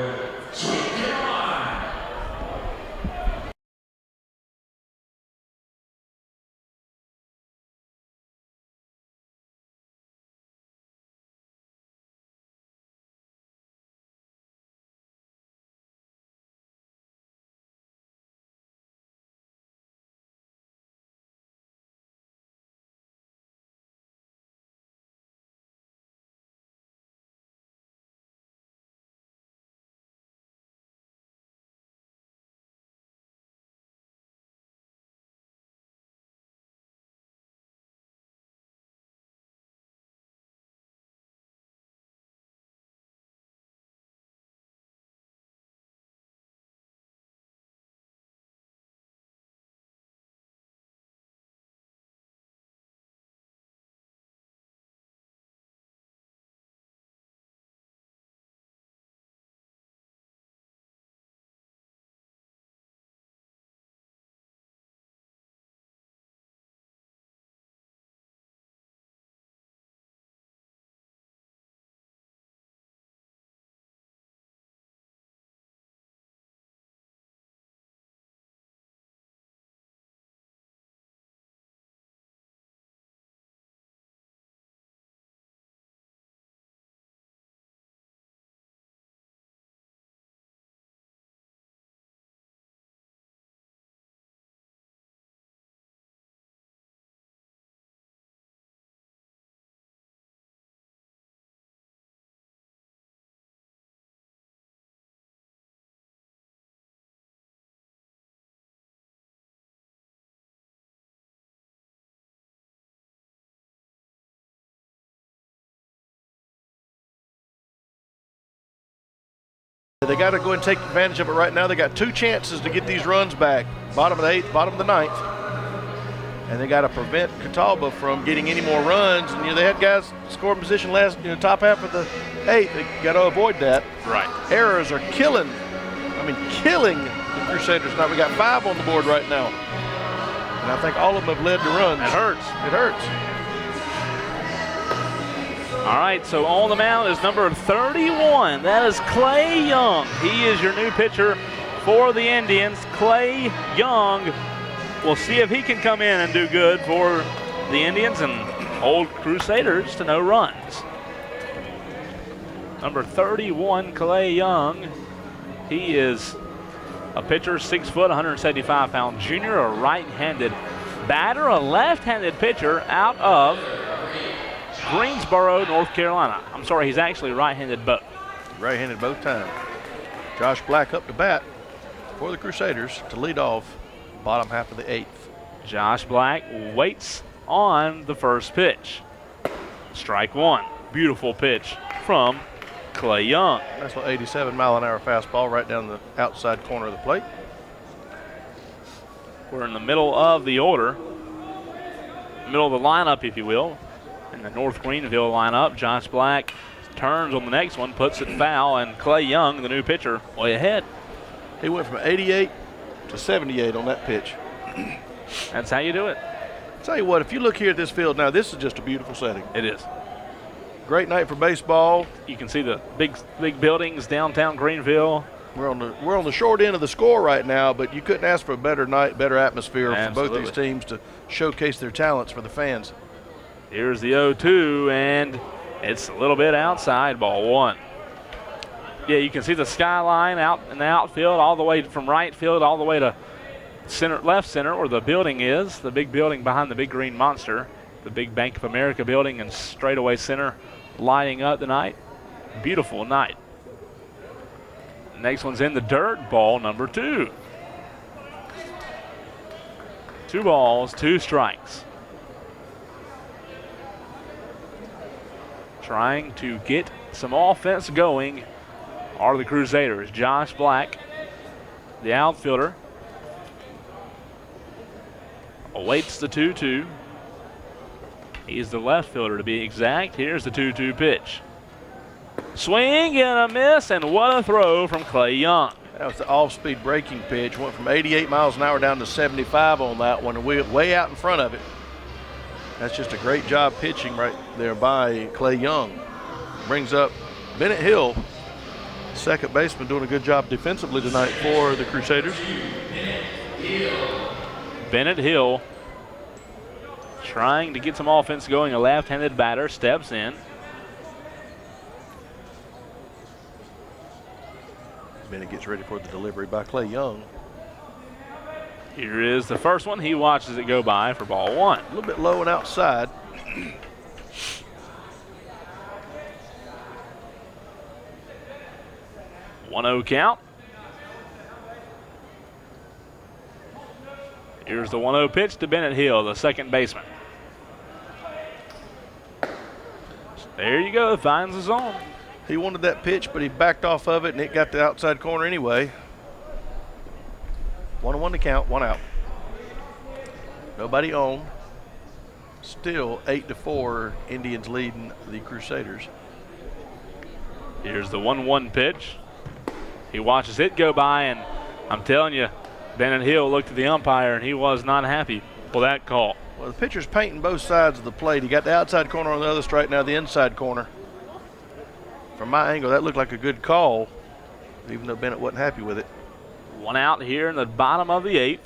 They got to go and take advantage of it right now. They got 2 chances to get these runs back. Bottom of the 8th, bottom of the 9th. And they got to prevent Catawba from getting any more runs. And they had guys scoring position last, top half of the 8th. They got to avoid that. Right. Errors are killing the Crusaders. Now we got 5 on the board right now. And I think all of them have led to runs. It hurts. It hurts. All right, so on the mound is number 31. That is Clay Young. He is your new pitcher for the Indians. Clay Young. We'll see if he can come in and do good for the Indians and hold Crusaders to no runs. Number 31, Clay Young. He is a pitcher, 6 foot, 175-pound junior, a right-handed batter, a left-handed pitcher out of Greensboro, North Carolina. I'm sorry, he's actually right-handed both. Right-handed both times. Josh Black up to bat for the Crusaders to lead off bottom half of the 8th. Josh Black waits on the first pitch. Strike 1. Beautiful pitch from Clay Young. Nice little 87-mile-an-hour fastball right down the outside corner of the plate. We're in the middle of the order, middle of the lineup, if you will. In the North Greenville lineup, Josh Black turns on the next one, puts it foul, and Clay Young, the new pitcher, way ahead. He went from 88 to 78 on that pitch. That's how you do it. Tell you what, if you look here at this field now, this is just a beautiful setting. It is. Great night for baseball. You can see the big buildings downtown Greenville. We're on the short end of the score right now, but you couldn't ask for a better night, better atmosphere for both these teams to showcase their talents for the fans. Here's the 0-2, and it's a little bit outside, ball 1. Yeah, you can see the skyline out in the outfield, all the way from right field all the way to left center, where the building is, the big building behind the big green monster, the big Bank of America building, and straightaway center lighting up tonight. Beautiful night. Next one's in the dirt, ball number 2. 2 balls, 2 strikes. Trying to get some offense going are the Crusaders. Josh Black, the outfielder, awaits the 2-2. He's the left fielder to be exact. Here's the 2-2 pitch. Swing and a miss, and what a throw from Clay Young. That was the off-speed breaking pitch. Went from 88 miles an hour down to 75 on that one, and way out in front of it. That's just a great job pitching right there by Clay Young. Brings up Bennett Hill, second baseman, doing a good job defensively tonight for the Crusaders. Bennett Hill trying to get some offense going. A left-handed batter steps in. Bennett gets ready for the delivery by Clay Young. Here is the first one. He watches it go by for ball 1. A little bit low and outside. 1-0 count. Here's the 1-0 pitch to Bennett Hill, the second baseman. There you go, finds the zone. He wanted that pitch, but he backed off of it, and it got the outside corner anyway. 1-1 to count, 1 out. Nobody on. Still 8-4, Indians leading the Crusaders. Here's the 1-1 pitch. He watches it go by, and I'm telling you, Bennett Hill looked at the umpire, and he was not happy with that call. Well, the pitcher's painting both sides of the plate. He got the outside corner on the other strike, now the inside corner. From my angle, that looked like a good call, even though Bennett wasn't happy with it. 1 out here in the bottom of the 8th.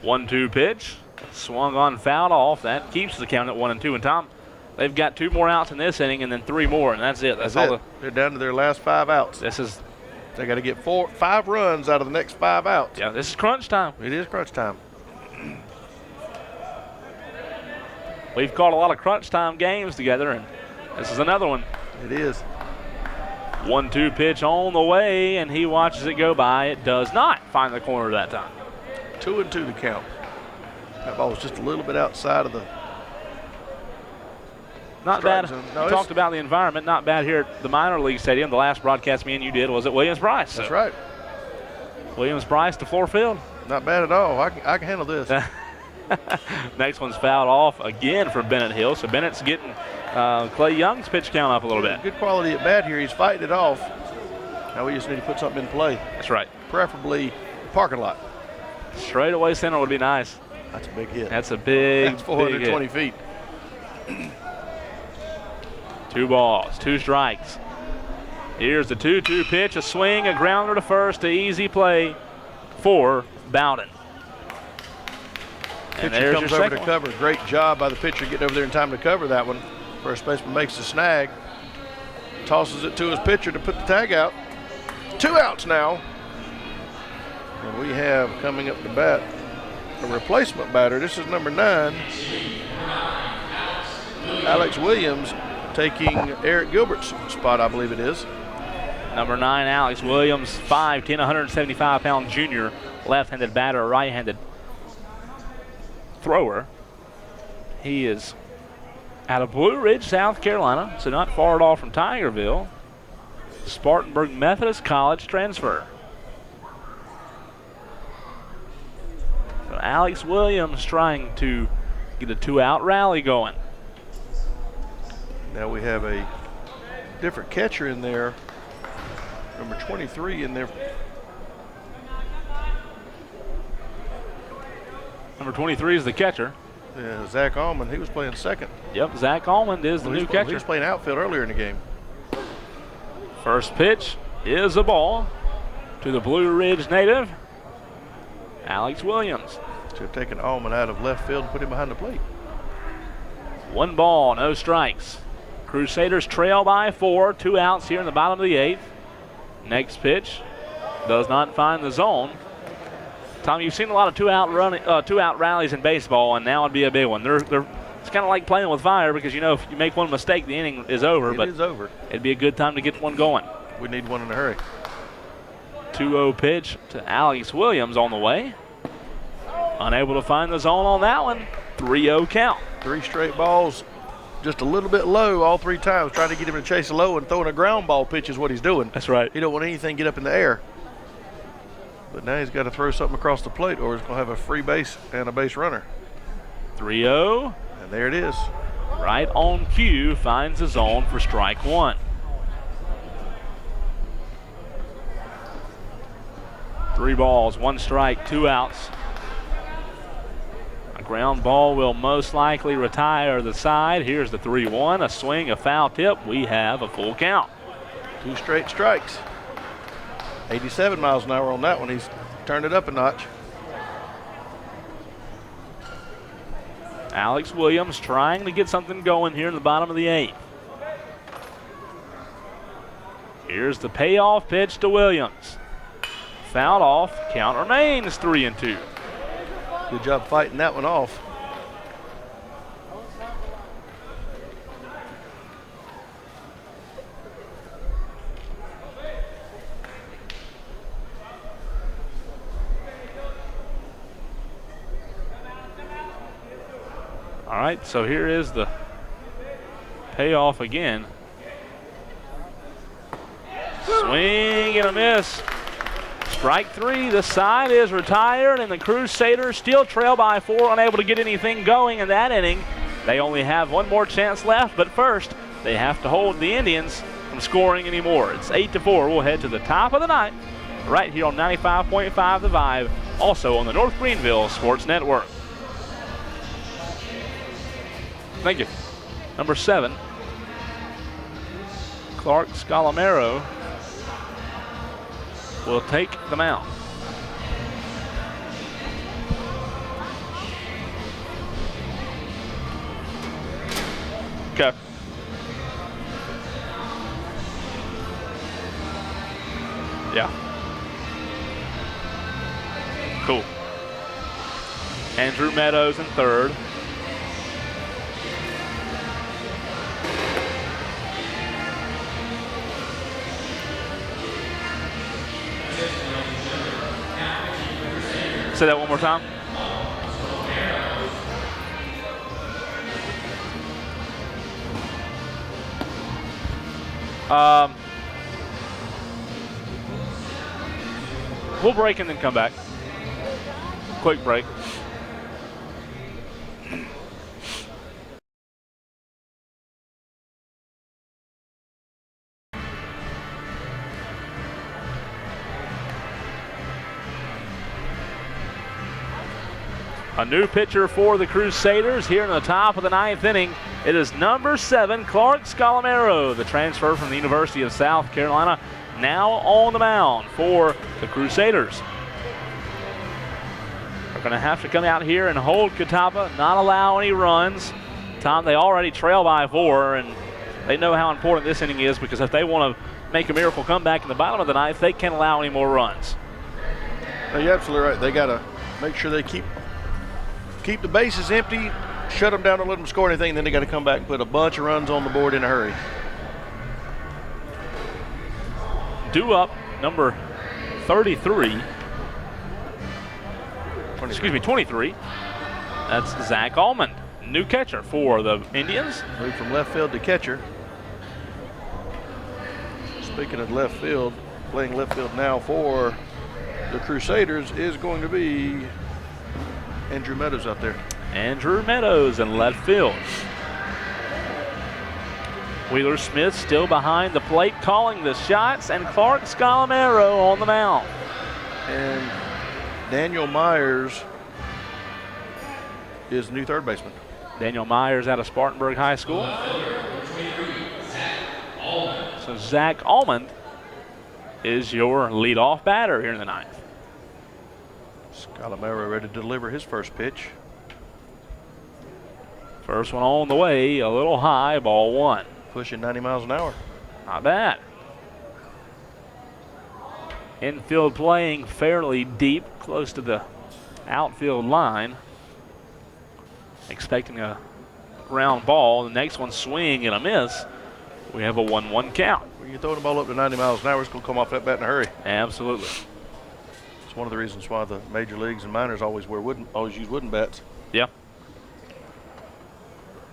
1-2 pitch. Swung on, fouled off. That keeps the count at 1-2. And Tom, they've got 2 more outs in this inning and then 3 more, and that's it. That's all. They're down to their last 5 outs. They got to get 5 runs out of the next 5 outs. Yeah, this is crunch time. It is crunch time. We've caught a lot of crunch time games together, and this is another one. It is. 1-2 pitch on the way, and he watches it go by. It does not find the corner that time. 2-2 to count. That ball was just a little bit outside of the Not strike bad. zone. We No, talked about the environment. Not bad here at the minor league stadium. The last broadcast me and you did was at Williams-Brice. That's right. Williams-Brice to Fluor Field. Not bad at all. I can handle this. Next one's fouled off again for Bennett Hill. So Bennett's getting Clay Young's pitch count up a little bit. Good quality at bat here. He's fighting it off. Now we just need to put something in play. That's right. Preferably parking lot. Straightaway center would be nice. That's a big hit. That's a big, That's 420 feet. 2 balls, 2 strikes. Here's the 2-2 pitch, a swing, a grounder to first, an easy play for Bowden. And Pitcher there's comes your over to second cover. Great job by the pitcher getting over there in time to cover that one. First baseman makes the snag. Tosses it to his pitcher to put the tag out. 2 outs now. And we have coming up to bat a replacement batter. This is number 9. Alex Williams taking Eric Gilbert's spot, I believe it is. Number 9, Alex Williams, 5'10", 175-pound junior, left-handed batter, right-handed thrower. He is out of Blue Ridge, South Carolina, so not far at all from Tigerville. Spartanburg Methodist College transfer. So Alex Williams trying to get a 2-out rally going. Now we have a different catcher in there. Number 23 in there. Number 23 is the catcher. Yeah, Zach Allman, he was playing second. Yep, Zach Allman is the new He catcher. was playing outfield earlier in the game. First pitch is a ball to the Blue Ridge native, Alex Williams. So taking Allman out of left field and put him behind the plate. 1 ball, no strikes. Crusaders trail by 4, 2 outs here in the bottom of the 8th. Next pitch does not find the zone. Tom, you've seen a lot of 2-out rallies in baseball, and now would be a big one. It's kind of like playing with fire because, you know, if you make one mistake, the inning is over. It is over. It'd be a good time to get one going. We need one in a hurry. 2-0 pitch to Alex Williams on the way. Unable to find the zone on that one. 3-0 count. 3 straight balls, just a little bit low all 3 times, trying to get him to chase a low and throwing a ground ball pitch is what he's doing. That's right. He don't want anything to get up in the air. But now he's got to throw something across the plate or he's going to have a free base and a base runner. 3-0. And there it is. Right on cue, finds the zone for strike 1. Three balls, 1 strike, 2 outs. A ground ball will most likely retire the side. Here's the 3-1, a swing, a foul tip. We have a full count. 2 straight strikes. 87 miles an hour on that one. He's turned it up a notch. Alex Williams trying to get something going here in the bottom of the 8th. Here's the payoff pitch to Williams. Fouled off, count remains 3-2. Good job fighting that one off. All right, so here is the payoff again. Swing and a miss. Strike 3, the side is retired, and the Crusaders still trail by 4, unable to get anything going in that inning. They only have 1 more chance left, but first, they have to hold the Indians from scoring anymore. It's 8-4. We'll head to the top of the 9th, right here on 95.5 The Vibe, also on the North Greenville Sports Network. Thank you. Number 7, Clark Scalamero will take the mound. Okay. Yeah. Cool. Andrew Meadows in 3rd. Say that one more time. We'll break and then come back. Quick break. A new pitcher for the Crusaders here in the top of the 9th inning. It is number 7, Clark Scalamero, the transfer from the University of South Carolina, now on the mound for the Crusaders. They're going to have to come out here and hold Catawba, not allow any runs. Tom, they already trail by 4, and they know how important this inning is because if they want to make a miracle comeback in the bottom of the 9th, they can't allow any more runs. No, you're absolutely right. They got to make sure they keep the bases empty, shut them down, don't let them score anything, then they got to come back and put a bunch of runs on the board in a hurry. Due up, number 23. 23. That's Zach Almond, new catcher for the Indians. Moved from left field to catcher. Speaking of left field, playing left field now for the Crusaders is going to be Andrew Meadows out there. Andrew Meadows in left field. Wheeler Smith still behind the plate calling the shots, and Clark Scalamero on the mound. And Daniel Myers is new third baseman. Daniel Myers out of Spartanburg High School. So Zach Almond is your leadoff batter here in the 9th. Scalamero ready to deliver his first pitch. First one on the way, a little high, ball 1. Pushing 90 miles an hour. Not bad. Infield playing fairly deep, close to the outfield line. Expecting a ground ball. The next one swing and a miss. We have a 1-1 count. When you throw the ball up to 90 miles an hour, it's going to come off that bat in a hurry. Absolutely. It's one of the reasons why the major leagues and minors always use wooden bats. Yeah.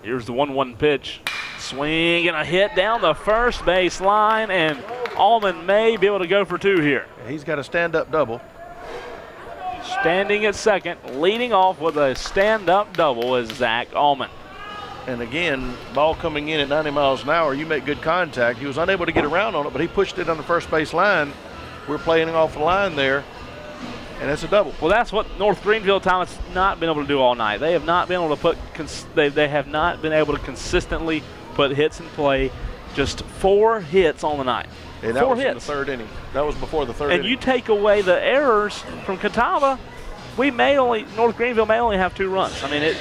Here's the 1-1 pitch. Swing and a hit down the first base line, and Almond may be able to go for 2 here. He's got a stand-up double. Standing at second, leading off with a stand-up double is Zach Almond. And again, ball coming in at 90 miles an hour, you make good contact. He was unable to get around on it, but he pushed it on the first base line. We're playing off the line there, and it's a double. Well, that's what North Greenville Tom has not been able to do all night. They have not been able to put they have not been able to consistently put hits in play. Just 4 hits on the night. And that 4 was hits. in the 3rd inning. That was before the 3rd inning. And you take away the errors from Catawba, North Greenville may only have 2 runs. I mean,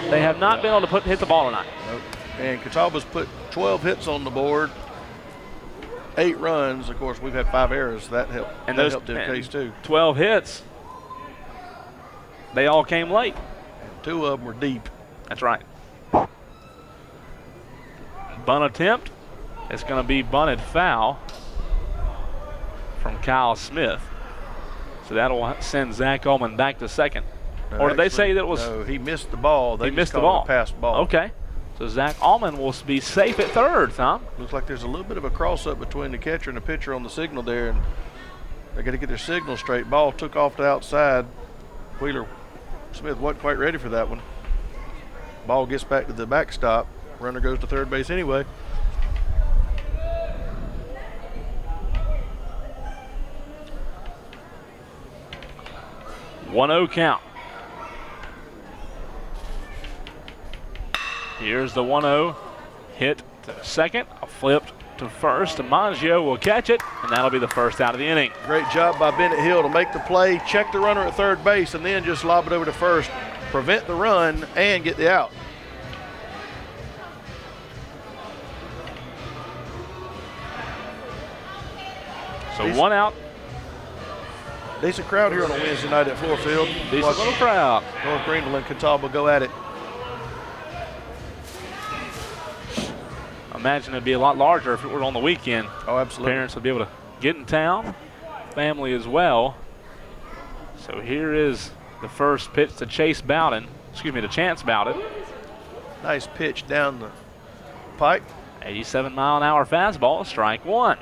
they have not been able to hit the ball tonight. Nope. And Catawba's put 12 hits on the board, 8 runs. Of course, we've had 5 errors. That helped. And that those helped in the case too. 12 hits. They all came late. And 2 of them were deep. That's right. Bunt attempt. It's going to be bunted foul from Kyle Smith. So that'll send Zach Ullman back to second. No, or did they say that it was? No, he missed the ball. They he missed the called ball. it a passed ball. Okay. So Zach Ullman will be safe at third, Tom. Looks like there's a little bit of a cross-up between the catcher and the pitcher on the signal there, and they got to get their signal straight. Ball took off to outside. Wheeler Smith wasn't quite ready for that one. Ball gets back to the backstop. Runner goes to third base anyway. One-0 count. Here's the 1-0 hit to second, a flip to first, and Mangio will catch it, and that'll be the first out of the inning. Great job by Bennett Hill to make the play, check the runner at third base, and then just lob it over to first, prevent the run, and get the out. So 1 out. Decent crowd here on a Wednesday night at Fluor Field. Decent little crowd. North Greenville and Catawba go at it. I imagine it'd be a lot larger if it were on the weekend. Oh, absolutely. Parents would be able to get in town, family as well. So here is the first pitch to Chance Bowden. Nice pitch down the pike. 87-mile-an-hour fastball, strike one.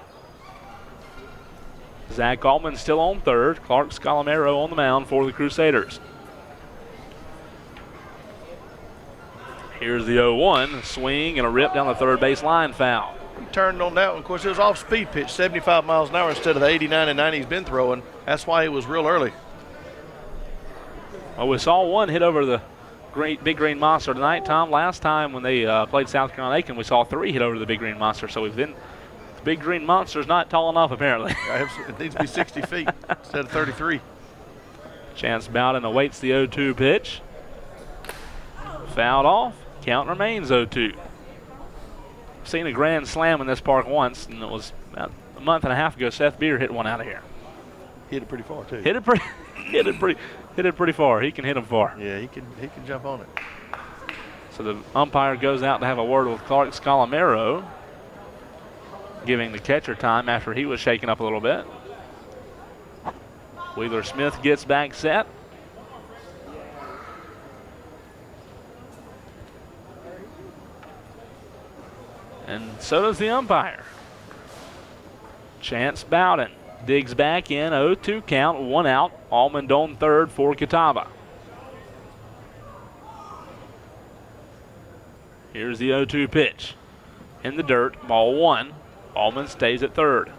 Zach Allman still on third. Clark Scalamero on the mound for the Crusaders. Here's the 0-1, swing and a rip down the third base line, foul. He turned on that one. Of course, it was off-speed pitch, 75 miles an hour instead of the 89 and 90 he's been throwing. That's why he was real early. Well, we saw one hit over the Big Green Monster tonight, Tom. Last time when they played South Carolina Aiken, we saw three hit over the Big Green Monster. So the Big Green Monster's not tall enough, apparently. It needs to be 60 feet instead of 33. Chance Bowden awaits the 0-2 pitch. Fouled off. Count remains 0-2. I've seen a grand slam in this park once, and it was about a month and a half ago. Seth Beer hit one out of here. Hit it pretty far too. Hit it pretty far. He can hit them far. Yeah, he can jump on it. So the umpire goes out to have a word with Clark Scalamero, giving the catcher time after he was shaken up a little bit. Wheeler Smith gets back set. And so does the umpire. Chance Bowden digs back in, 0-2 count, one out. Almond on third for Catawba. Here's the 0-2 pitch. In the dirt, ball one. Almond stays at third.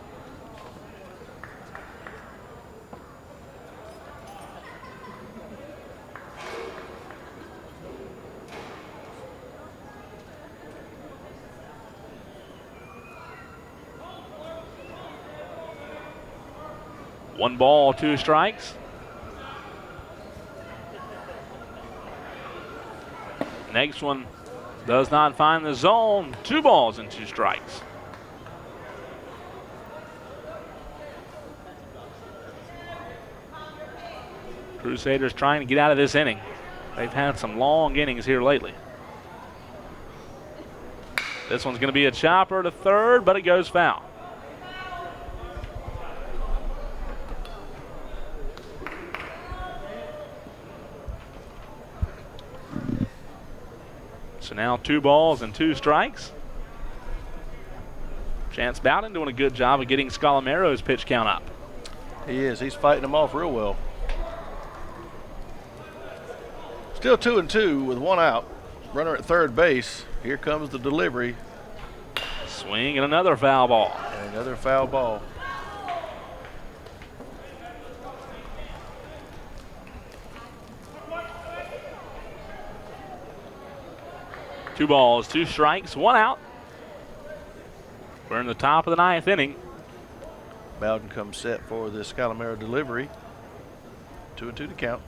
One ball, two strikes. Next one does not find the zone. 2 balls and 2 strikes. Crusaders trying to get out of this inning. They've had some long innings here lately. This one's going to be a chopper to third, but it goes foul. So now 2 balls and 2 strikes. Chance Bowden doing a good job of getting Scalamero's pitch count up. He is. He's fighting them off real well. Still 2-2 with 1 out. Runner at third base. Here comes the delivery. Swing and another foul ball. And another foul ball. Two balls, 2 strikes, 1 out. We're in the top of the 9th inning. Bowden comes set for the Scalamero delivery. 2-2 to count.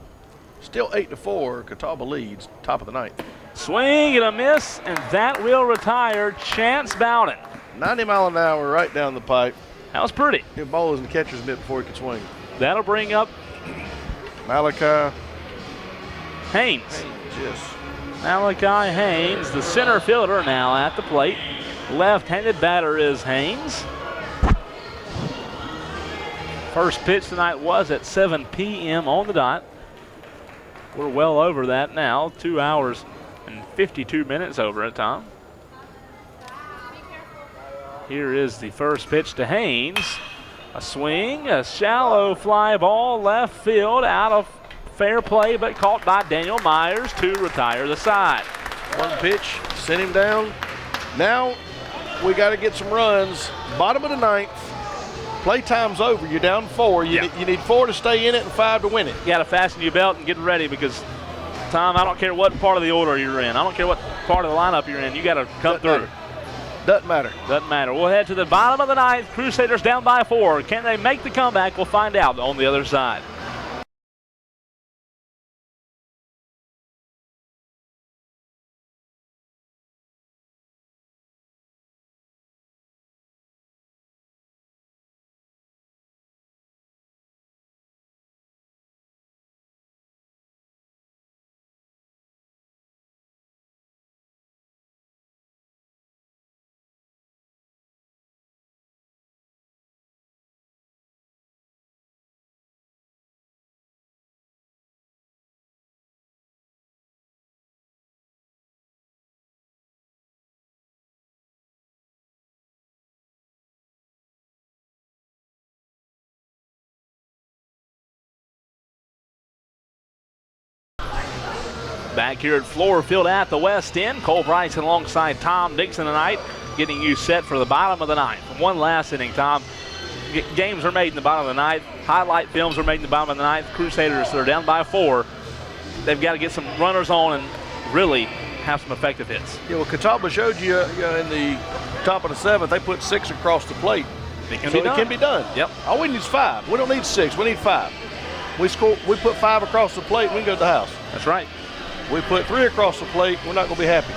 Still 8-4. Catawba leads. Top of the 9th. Swing and a miss, and that will retire Chance Bowden. 90 mile an hour right down the pipe. That was pretty. The ball was in the catcher's mitt before he could swing. That'll bring up Malachi Haynes. Yes. Malachi Haynes, the center fielder, now at the plate. Left-handed batter is Haynes. First pitch tonight was at 7 p.m. on the dot. We're well over that now, 2 hours and 52 minutes over it, Tom. Here is the first pitch to Haynes. A swing, a shallow fly ball, left field, out of fair play, but caught by Daniel Myers to retire the side. 1 pitch, sent him down. Now we got to get some runs. Bottom of the 9th. Playtime's over. You're down 4. You need 4 to stay in it and 5 to win it. You got to fasten your belt and get ready because, Tom, I don't care what part of the order you're in. I don't care what part of the lineup you're in. You got to come through. Doesn't matter. Doesn't matter. We'll head to the bottom of the 9th. Crusaders down by 4. Can they make the comeback? We'll find out on the other side. Back here at Fluor Field at the west end, Cole Bryson alongside Tom Dixon tonight, getting you set for the bottom of the ninth. One last inning, Tom. Games are made in the bottom of the ninth. Highlight films are made in the bottom of the ninth. Crusaders are down by 4. They've got to get some runners on and really have some effective hits. Yeah, well, Catawba showed you, in the top of the 7th, they put 6 across the plate. It can So be done. it can be done. Yep. All we need is 5. We don't need 6. We need 5. We put 5 across the plate, we can go to the house. That's right. We put 3 across the plate, we're not going to be happy.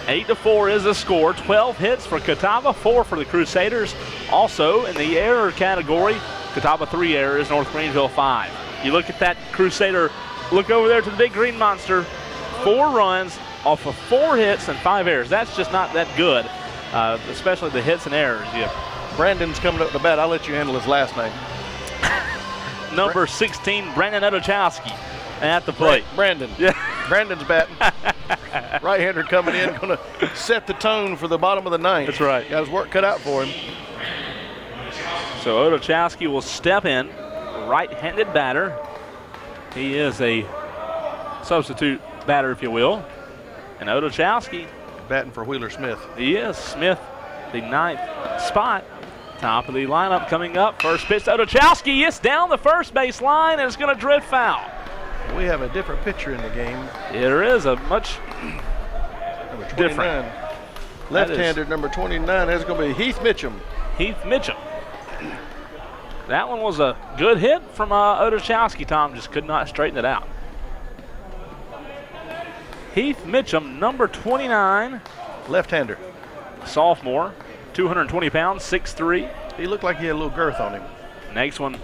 8-4 is the score. 12 hits for Catawba, 4 for the Crusaders. Also in the error category, Catawba 3 errors, North Greenville 5. You look at that Crusader, look over there to the big green monster. 4 runs off of 4 hits and 5 errors. That's just not that good, especially the hits and errors. Yeah. Brandon's coming up to bat. I'll let you handle his last name. Number 16, Brandon Odochowski at the plate. Brandon. Yeah. Brandon's batting. Right-hander coming in, going to set the tone for the bottom of the ninth. That's right. Got his work cut out for him. So Odochowski will step in, right-handed batter. He is a substitute batter, if you will. And Odochowski, Batting for Wheeler Smith. he is. Smith, the 9th spot. Top of the lineup coming up. First pitch to Odochowski. It's down the first base line, and it's going to drift foul. We have a different pitcher in the game. There is a much Number 29. different. Left-hander, number 29. That's going to be Heath Mitchum. Heath Mitchum. That one was a good hit from Odochowski. Tom just could not straighten it out. Heath Mitchum, number 29, Left-hander. sophomore, 220 pounds, 6'3". He looked like he had a little girth on him. Next one,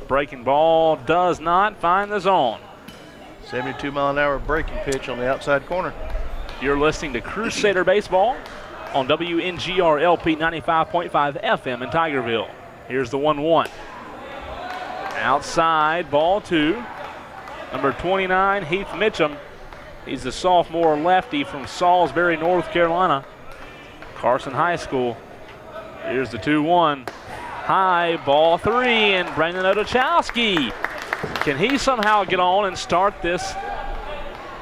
breaking ball does not find the zone. 72-mile-an-hour breaking pitch on the outside corner. You're listening to Crusader Baseball on WNGR LP 95.5 FM in Tigerville. Here's the 1-1. Outside, ball 2. Number 29, Heath Mitchum. He's the sophomore lefty from Salisbury, North Carolina. Carson High School. Here's the 2-1. High, ball 3, and Brandon Odochowski. Can he somehow get on and start this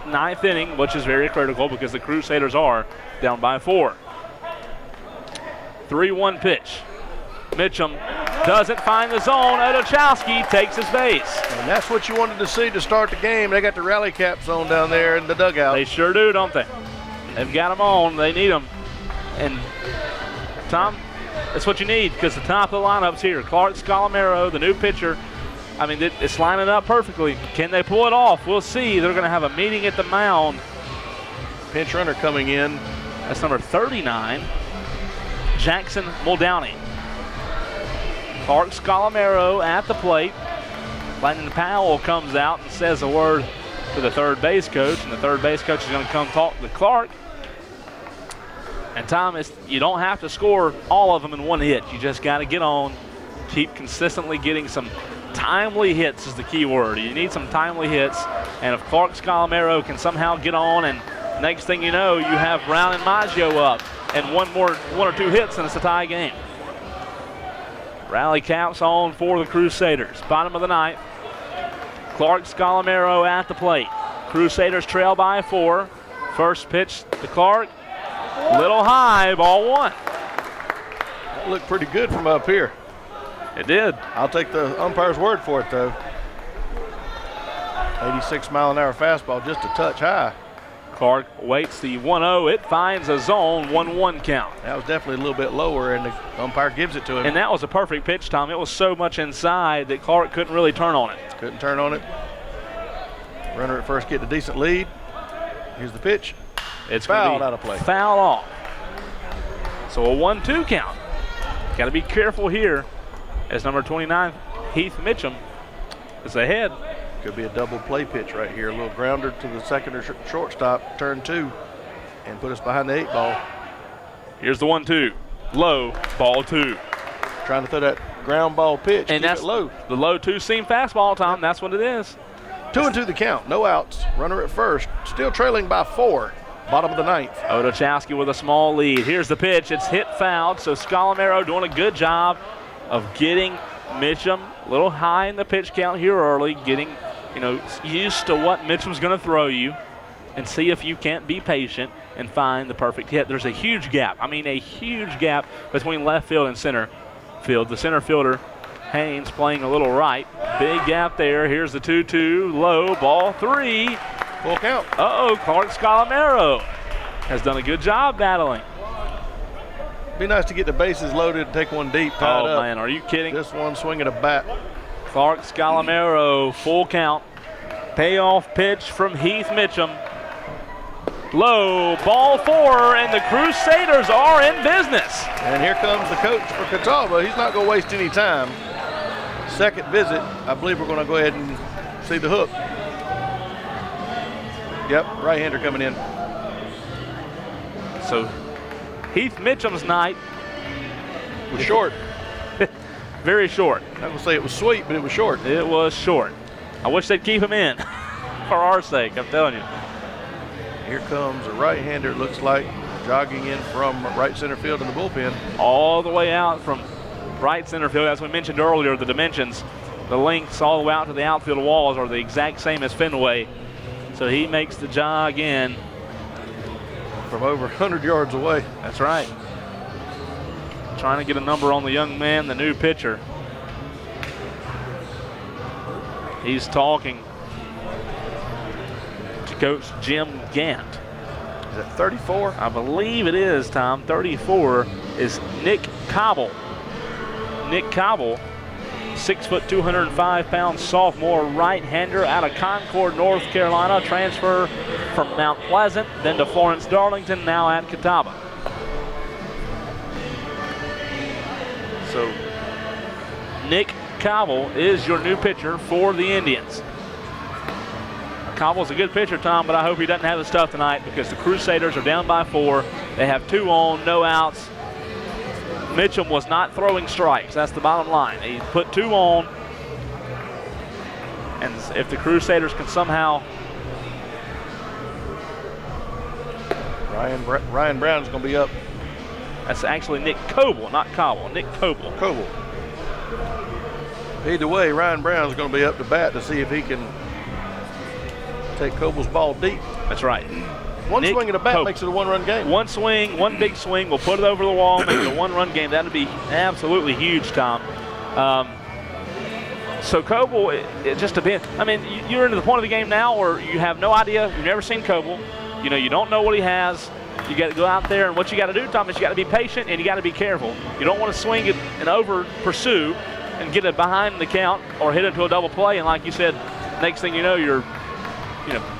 9th inning, which is very critical because the Crusaders are down by 4. 3-1 pitch. Mitchum doesn't find the zone. Odochowski takes his base. And that's what you wanted to see to start the game. They got the rally cap zone down there in the dugout. They sure do, don't they? They've got them on. They need them. And, Tom, that's what you need because the top of the lineup's here. Clark Scalamero, the new pitcher. I mean, it's lining up perfectly. Can they pull it off? We'll see. They're going to have a meeting at the mound. Pinch runner coming in. That's number 39, Jackson Muldowney. Clark Scalamero at the plate. Landon Powell comes out and says a word to the third base coach, and the third base coach is going to come talk to Clark. And Tom, you don't have to score all of them in one hit. You just got to get on, keep consistently getting some timely hits is the key word. You need some timely hits, and if Clark Scalamero can somehow get on, and next thing you know, you have Brown and Maggio up, and one or two hits, and it's a tie game. Rally caps on for the Crusaders. Bottom of the ninth. Clark Scalamero at the plate. Crusaders trail by 4. First pitch to Clark. Little high, ball 1. That looked pretty good from up here. It did. I'll take the umpire's word for it, though. 86-mile-an-hour fastball, just a touch high. Clark waits the 1-0. It finds a zone, 1-1 count. That was definitely a little bit lower, and the umpire gives it to him. And that was a perfect pitch, Tom. It was so much inside that Clark couldn't really turn on it. Couldn't turn on it. Runner at first getting a decent lead. Here's the pitch. It's fouled out of play. Foul off. So a 1-2 count. Got to be careful here as number 29, Heath Mitchum, is ahead. Could be a double play pitch right here. A little grounder to the second or shortstop, turn 2, and put us behind the 8 ball. Here's the 1-2. Low, ball 2. Trying to throw that ground ball pitch, and keep that's it low. The low 2-seam fastball, Tom. That's what it is. 2-2 the count, no outs. Runner at first, still trailing by 4. Bottom of the ninth. Odochowski with a small lead. Here's the pitch. It's hit fouled, so Scalamero doing a good job of getting Mitchum a little high in the pitch count here early, getting used to what Mitchum's going to throw you. and see if you can't be patient and find the perfect hit. There's a huge gap. I mean, a huge gap between left field and center field. The center fielder, Haynes, playing a little right. Big gap there. Here's the 2-2, low, ball 3. Full count. Clark Scalamero has done a good job battling. Be nice to get the bases loaded and take one deep, tied up. Oh, man, are you kidding? This one swinging a bat. Clark Scalamero, full count. Payoff pitch from Heath Mitchum. Low, ball 4, and the Crusaders are in business. And here comes the coach for Catawba. He's not going to waste any time. Second visit, I believe we're going to go ahead and see the hook. Yep, right-hander coming in. So Heath Mitchum's night was short. Very short. I'm not going to say it was sweet, but it was short. It was short. I wish they'd keep him in for our sake, I'm telling you. Here comes a right-hander, it looks like, jogging in from right center field in the bullpen. All the way out from right center field. As we mentioned earlier, the dimensions, the lengths all the way out to the outfield walls are the exact same as Fenway. So he makes the jog in. From over 100 yards away. That's right. Trying to get a number on the young man, the new pitcher. He's talking to Coach Jim Gant. Is that 34? I believe it is, Tom. 34 is Nick Cobble. Nick Cobble, 6 foot, 205 pound sophomore right-hander out of Concord, North Carolina. Transfer from Mount Pleasant, then to Florence Darlington, now at Catawba. So Nick Cobble is your new pitcher for the Indians. Cobble's a good pitcher, Tom, but I hope he doesn't have the stuff tonight because the Crusaders are down by 4. They have 2 on, no outs. Mitchum was not throwing strikes. That's the bottom line. He put 2 on. And if the Crusaders can somehow... Ryan Brown's going to be up. That's actually Nick Coble, not Cobble. Nick Coble. Coble. Either way, Ryan Brown's going to be up to bat to see if he can take Coble's ball deep. That's right. One Nick swing at a bat Coble. makes it a 1-run game. One swing, one big swing, will put it over the wall, make it a 1-run game. That would be absolutely huge, Tom. So Coble, it just depends. I mean, you're into the point of the game now where you have no idea. You've never seen Coble. You know, you don't know what he has. You got to go out there, and what you got to do, Tom, is you got to be patient and you got to be careful. You don't want to swing it and over pursue and get it behind the count or hit into a double play. And like you said, next thing you know, you're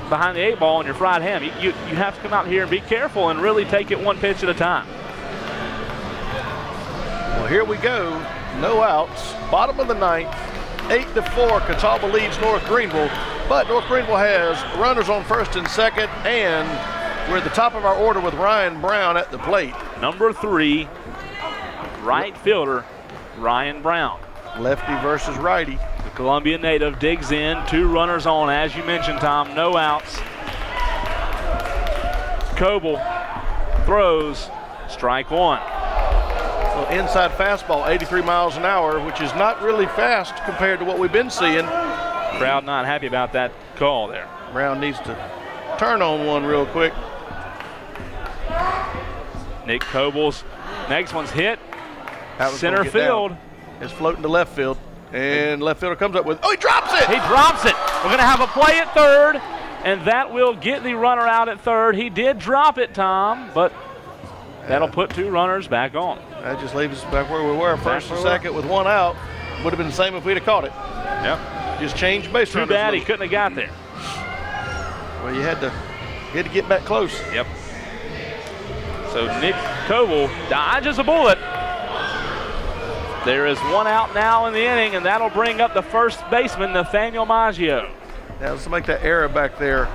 behind the 8 ball and you're fried ham. You have to come out here and be careful and really take it one pitch at a time. Well, here we go. No outs. Bottom of the 9th. 8-4. Catawba leads North Greenville. But North Greenville has runners on first and second, and we're at the top of our order with Ryan Brown at the plate. Number 3, right fielder, Ryan Brown. Lefty versus righty. The Columbia native digs in, 2 runners on, as you mentioned, Tom, no outs. Coble throws, strike 1. Well, inside fastball, 83 miles an hour, which is not really fast compared to what we've been seeing. Crowd not happy about that call there. Brown needs to turn on one real quick. Nick Coble's next one's hit. That was Center field. It's floating to left field. And left fielder comes up with, he drops it! He drops it. We're going to have a play at third, and that will get the runner out at third. He did drop it, Tom, but that'll put 2 runners back on. That just leaves us back where we were, first and second with 1 out. Would have been the same if we'd have caught it. Yep. Just changed base Too runners. bad he couldn't have got there. Well, you had to get back close. Yep. So Nick Coble dodges a bullet. There is 1 out now in the inning, and that'll bring up the first baseman, Nathaniel Maggio. Now let's make that error back there.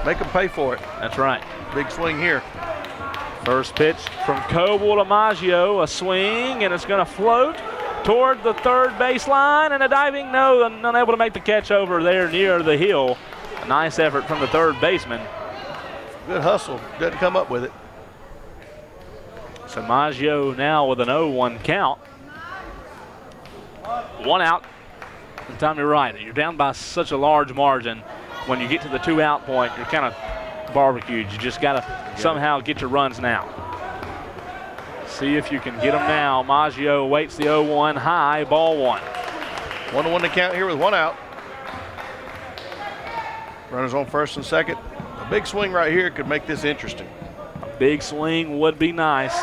Make them pay for it. That's right. Big swing here. First pitch from Coble to Maggio, a swing, and it's going to float toward the third baseline, and a diving no, unable to make the catch over there near the hill. A nice effort from the third baseman. Good hustle. Didn't come up with it. So Maggio now with an 0-1 count. 1 out. And Tom, you're right. You're down by such a large margin. When you get to the 2-out point, you're kind of barbecued. You just got to somehow get your runs now. See if you can get them now. Maggio awaits the 0-1 high, ball one. 1-1 to count here with one out. Runners on first and second. A big swing right here could make this interesting. A big swing would be nice.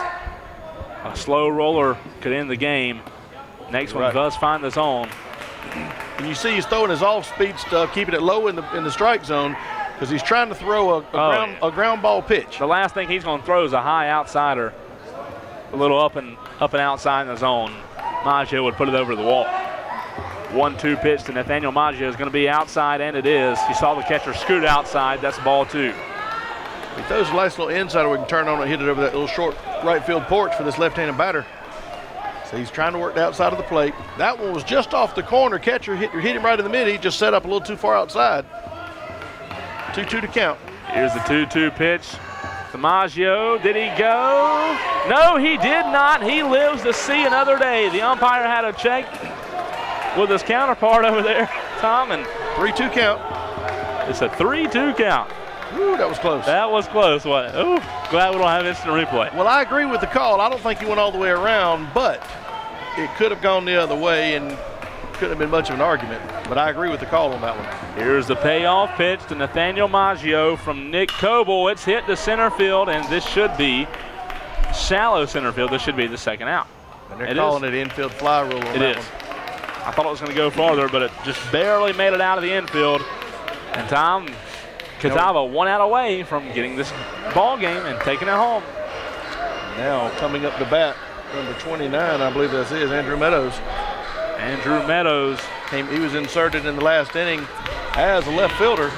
A slow roller could end the game. Next one does find the zone. And you see he's throwing his off-speed stuff, keeping it low in the strike zone because he's trying to throw a ground ball pitch. The last thing he's going to throw is a high outsider, a little up and outside in the zone. Maggio would put it over the wall. 1-2 pitch to Nathaniel Maggio is going to be outside, and it is. You saw the catcher scoot outside. That's ball two. He throws a nice little insider we can turn on and hit it over that little short right field porch for this left-handed batter. So he's trying to work the outside of the plate. That one was just off the corner. Catcher hit him right in the mid. He just set up a little too far outside. 2-2 to count. Here's the 2-2 pitch to Maggio. Did he go? No, he did not. He lives to see another day. The umpire had a check with his counterpart over there, Tom, and 3-2 count. It's a 3-2 count. Ooh, that was close. That was close, wasn't it? Ooh, glad we don't have instant replay. Well, I agree with the call. I don't think he went all the way around, but it could have gone the other way and couldn't have been much of an argument. But I agree with the call on that one. Here's the payoff pitch to Nathaniel Maggio from Nick Coble. It's hit to center field, and this should be shallow center field. This should be the second out. And they're calling it infield fly rule on that one. I thought it was going to go farther, but it just barely made it out of the infield. And Tom, Catawba 1 out away from getting this ball game and taking it home. Now coming up to bat, number 29, I believe this is Andrew Meadows. Andrew Meadows. He was inserted in the last inning as a left fielder.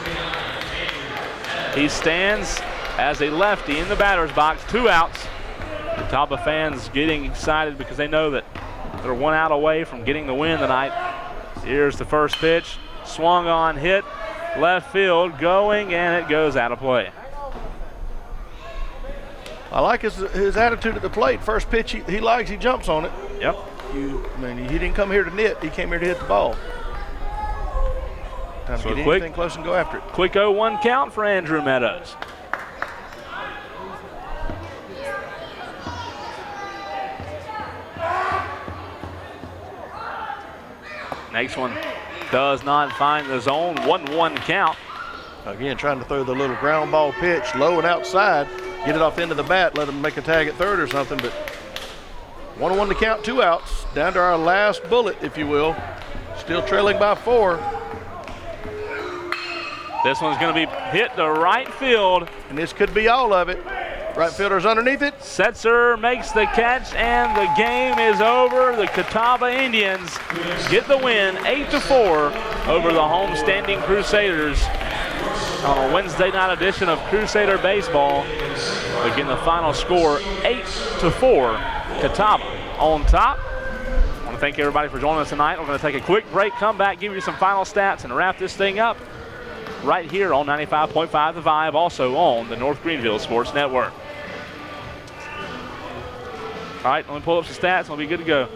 He stands as a lefty in the batter's box, 2 outs. Catawba fans getting excited because they know that they're 1 out away from getting the win tonight. Here's the first pitch. Swung on, hit, left field, going, and it goes out of play. I like his attitude at the plate. First pitch he likes, he jumps on it. Yep. He didn't come here to nit, he came here to hit the ball. Time to get anything close and go after it. Quick 0-1 count for Andrew Meadows. Next one does not find the zone. 1-1 count. Again, trying to throw the little ground ball pitch low and outside, get it off into the bat, let him make a tag at third or something, but 1-1 to count, 2 outs. Down to our last bullet, if you will. Still trailing by 4. This one's going to be hit to right field. And this could be all of it. Right fielder's underneath it. Setzer makes the catch, and the game is over. The Catawba Indians get the win, 8-4 over the homestanding Crusaders on a Wednesday night edition of Crusader Baseball. Again, the final score, 8-4, Catawba on top. I want to thank everybody for joining us tonight. We're going to take a quick break, come back, give you some final stats, and wrap this thing up right here on 95.5 The Vibe, also on the North Greenville Sports Network. All right, let me pull up some stats, and we'll be good to go.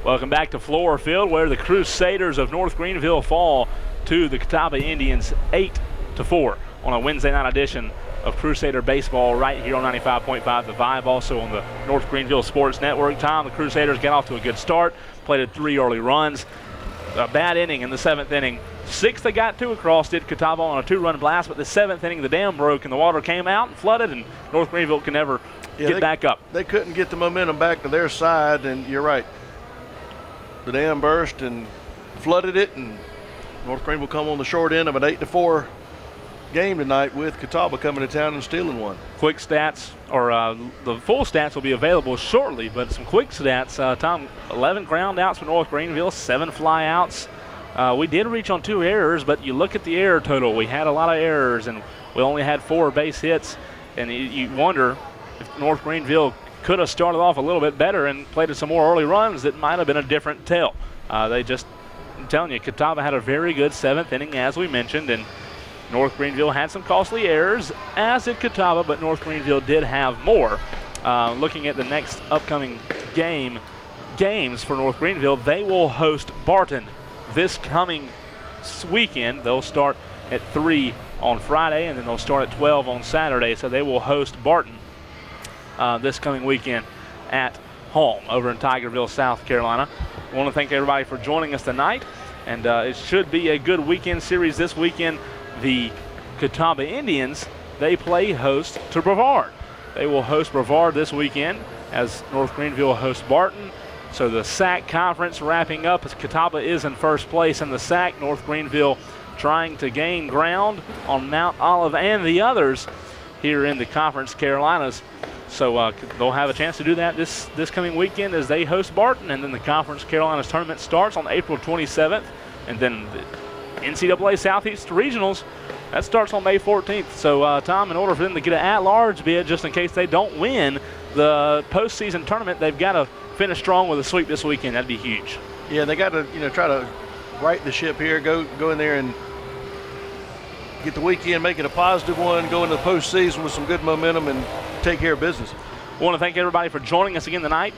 Welcome back to Fluor Field, where the Crusaders of North Greenville fall to the Catawba Indians 8-4 on a Wednesday night edition of Crusader Baseball right here on 95.5 The Vibe, also on the North Greenville Sports Network. Tom, the Crusaders got off to a good start, plated 3 early runs. A bad inning in the 7th inning. 6th they got 2 across, did Catawba on a 2-run blast, but the 7th inning the dam broke and the water came out and flooded, and North Greenville can never get back up. They couldn't get the momentum back to their side, and you're right. The dam burst and flooded it, and North Greenville come on the short end of an 8-4 game tonight, with Catawba coming to town and stealing one. Quick stats, or the full stats will be available shortly, but some quick stats. Tom, 11 ground outs for North Greenville, 7 fly outs. We did reach on 2 errors, but you look at the error total, we had a lot of errors, and we only had 4 base hits, and you wonder if North Greenville could have started off a little bit better and played some more early runs. It might have been a different tale. I'm telling you, Catawba had a very good 7th inning, as we mentioned, and North Greenville had some costly errors, as did Catawba, but North Greenville did have more. Looking at the next upcoming games for North Greenville, they will host Barton this coming weekend. They'll start at 3 on Friday, and then they'll start at 12 on Saturday. So they will host Barton this coming weekend at home over in Tigerville, South Carolina. I want to thank everybody for joining us tonight, and it should be a good weekend series this weekend. The Catawba Indians, they play host to Brevard. They will host Brevard this weekend as North Greenville hosts Barton. So the SAC conference wrapping up as Catawba is in first place in the SAC. North Greenville trying to gain ground on Mount Olive and the others here in the Conference Carolinas. So they'll have a chance to do that this coming weekend as they host Barton, and then the Conference Carolinas tournament starts on April 27th, and then the NCAA Southeast Regionals, that starts on May 14th. So, Tom, in order for them to get an at-large bid, just in case they don't win the postseason tournament, they've got to finish strong with a sweep this weekend. That'd be huge. Yeah, they got to try to right the ship here, go in there and get the weekend, make it a positive one, go into the postseason with some good momentum and take care of business. I want to thank everybody for joining us again tonight.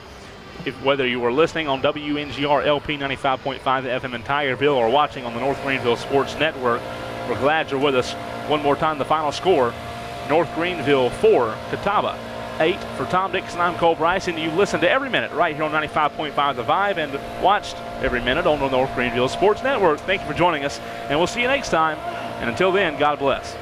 Whether you were listening on WNGR LP 95.5 FM in Tigerville or watching on the North Greenville Sports Network, we're glad you're with us. One more time, the final score: North Greenville 4, Catawba 8. For Tom Dixon, I'm Cole Bryson. You listen to Every Minute right here on 95.5 The Vibe and watched Every Minute on the North Greenville Sports Network. Thank you for joining us, and we'll see you next time. And until then, God bless.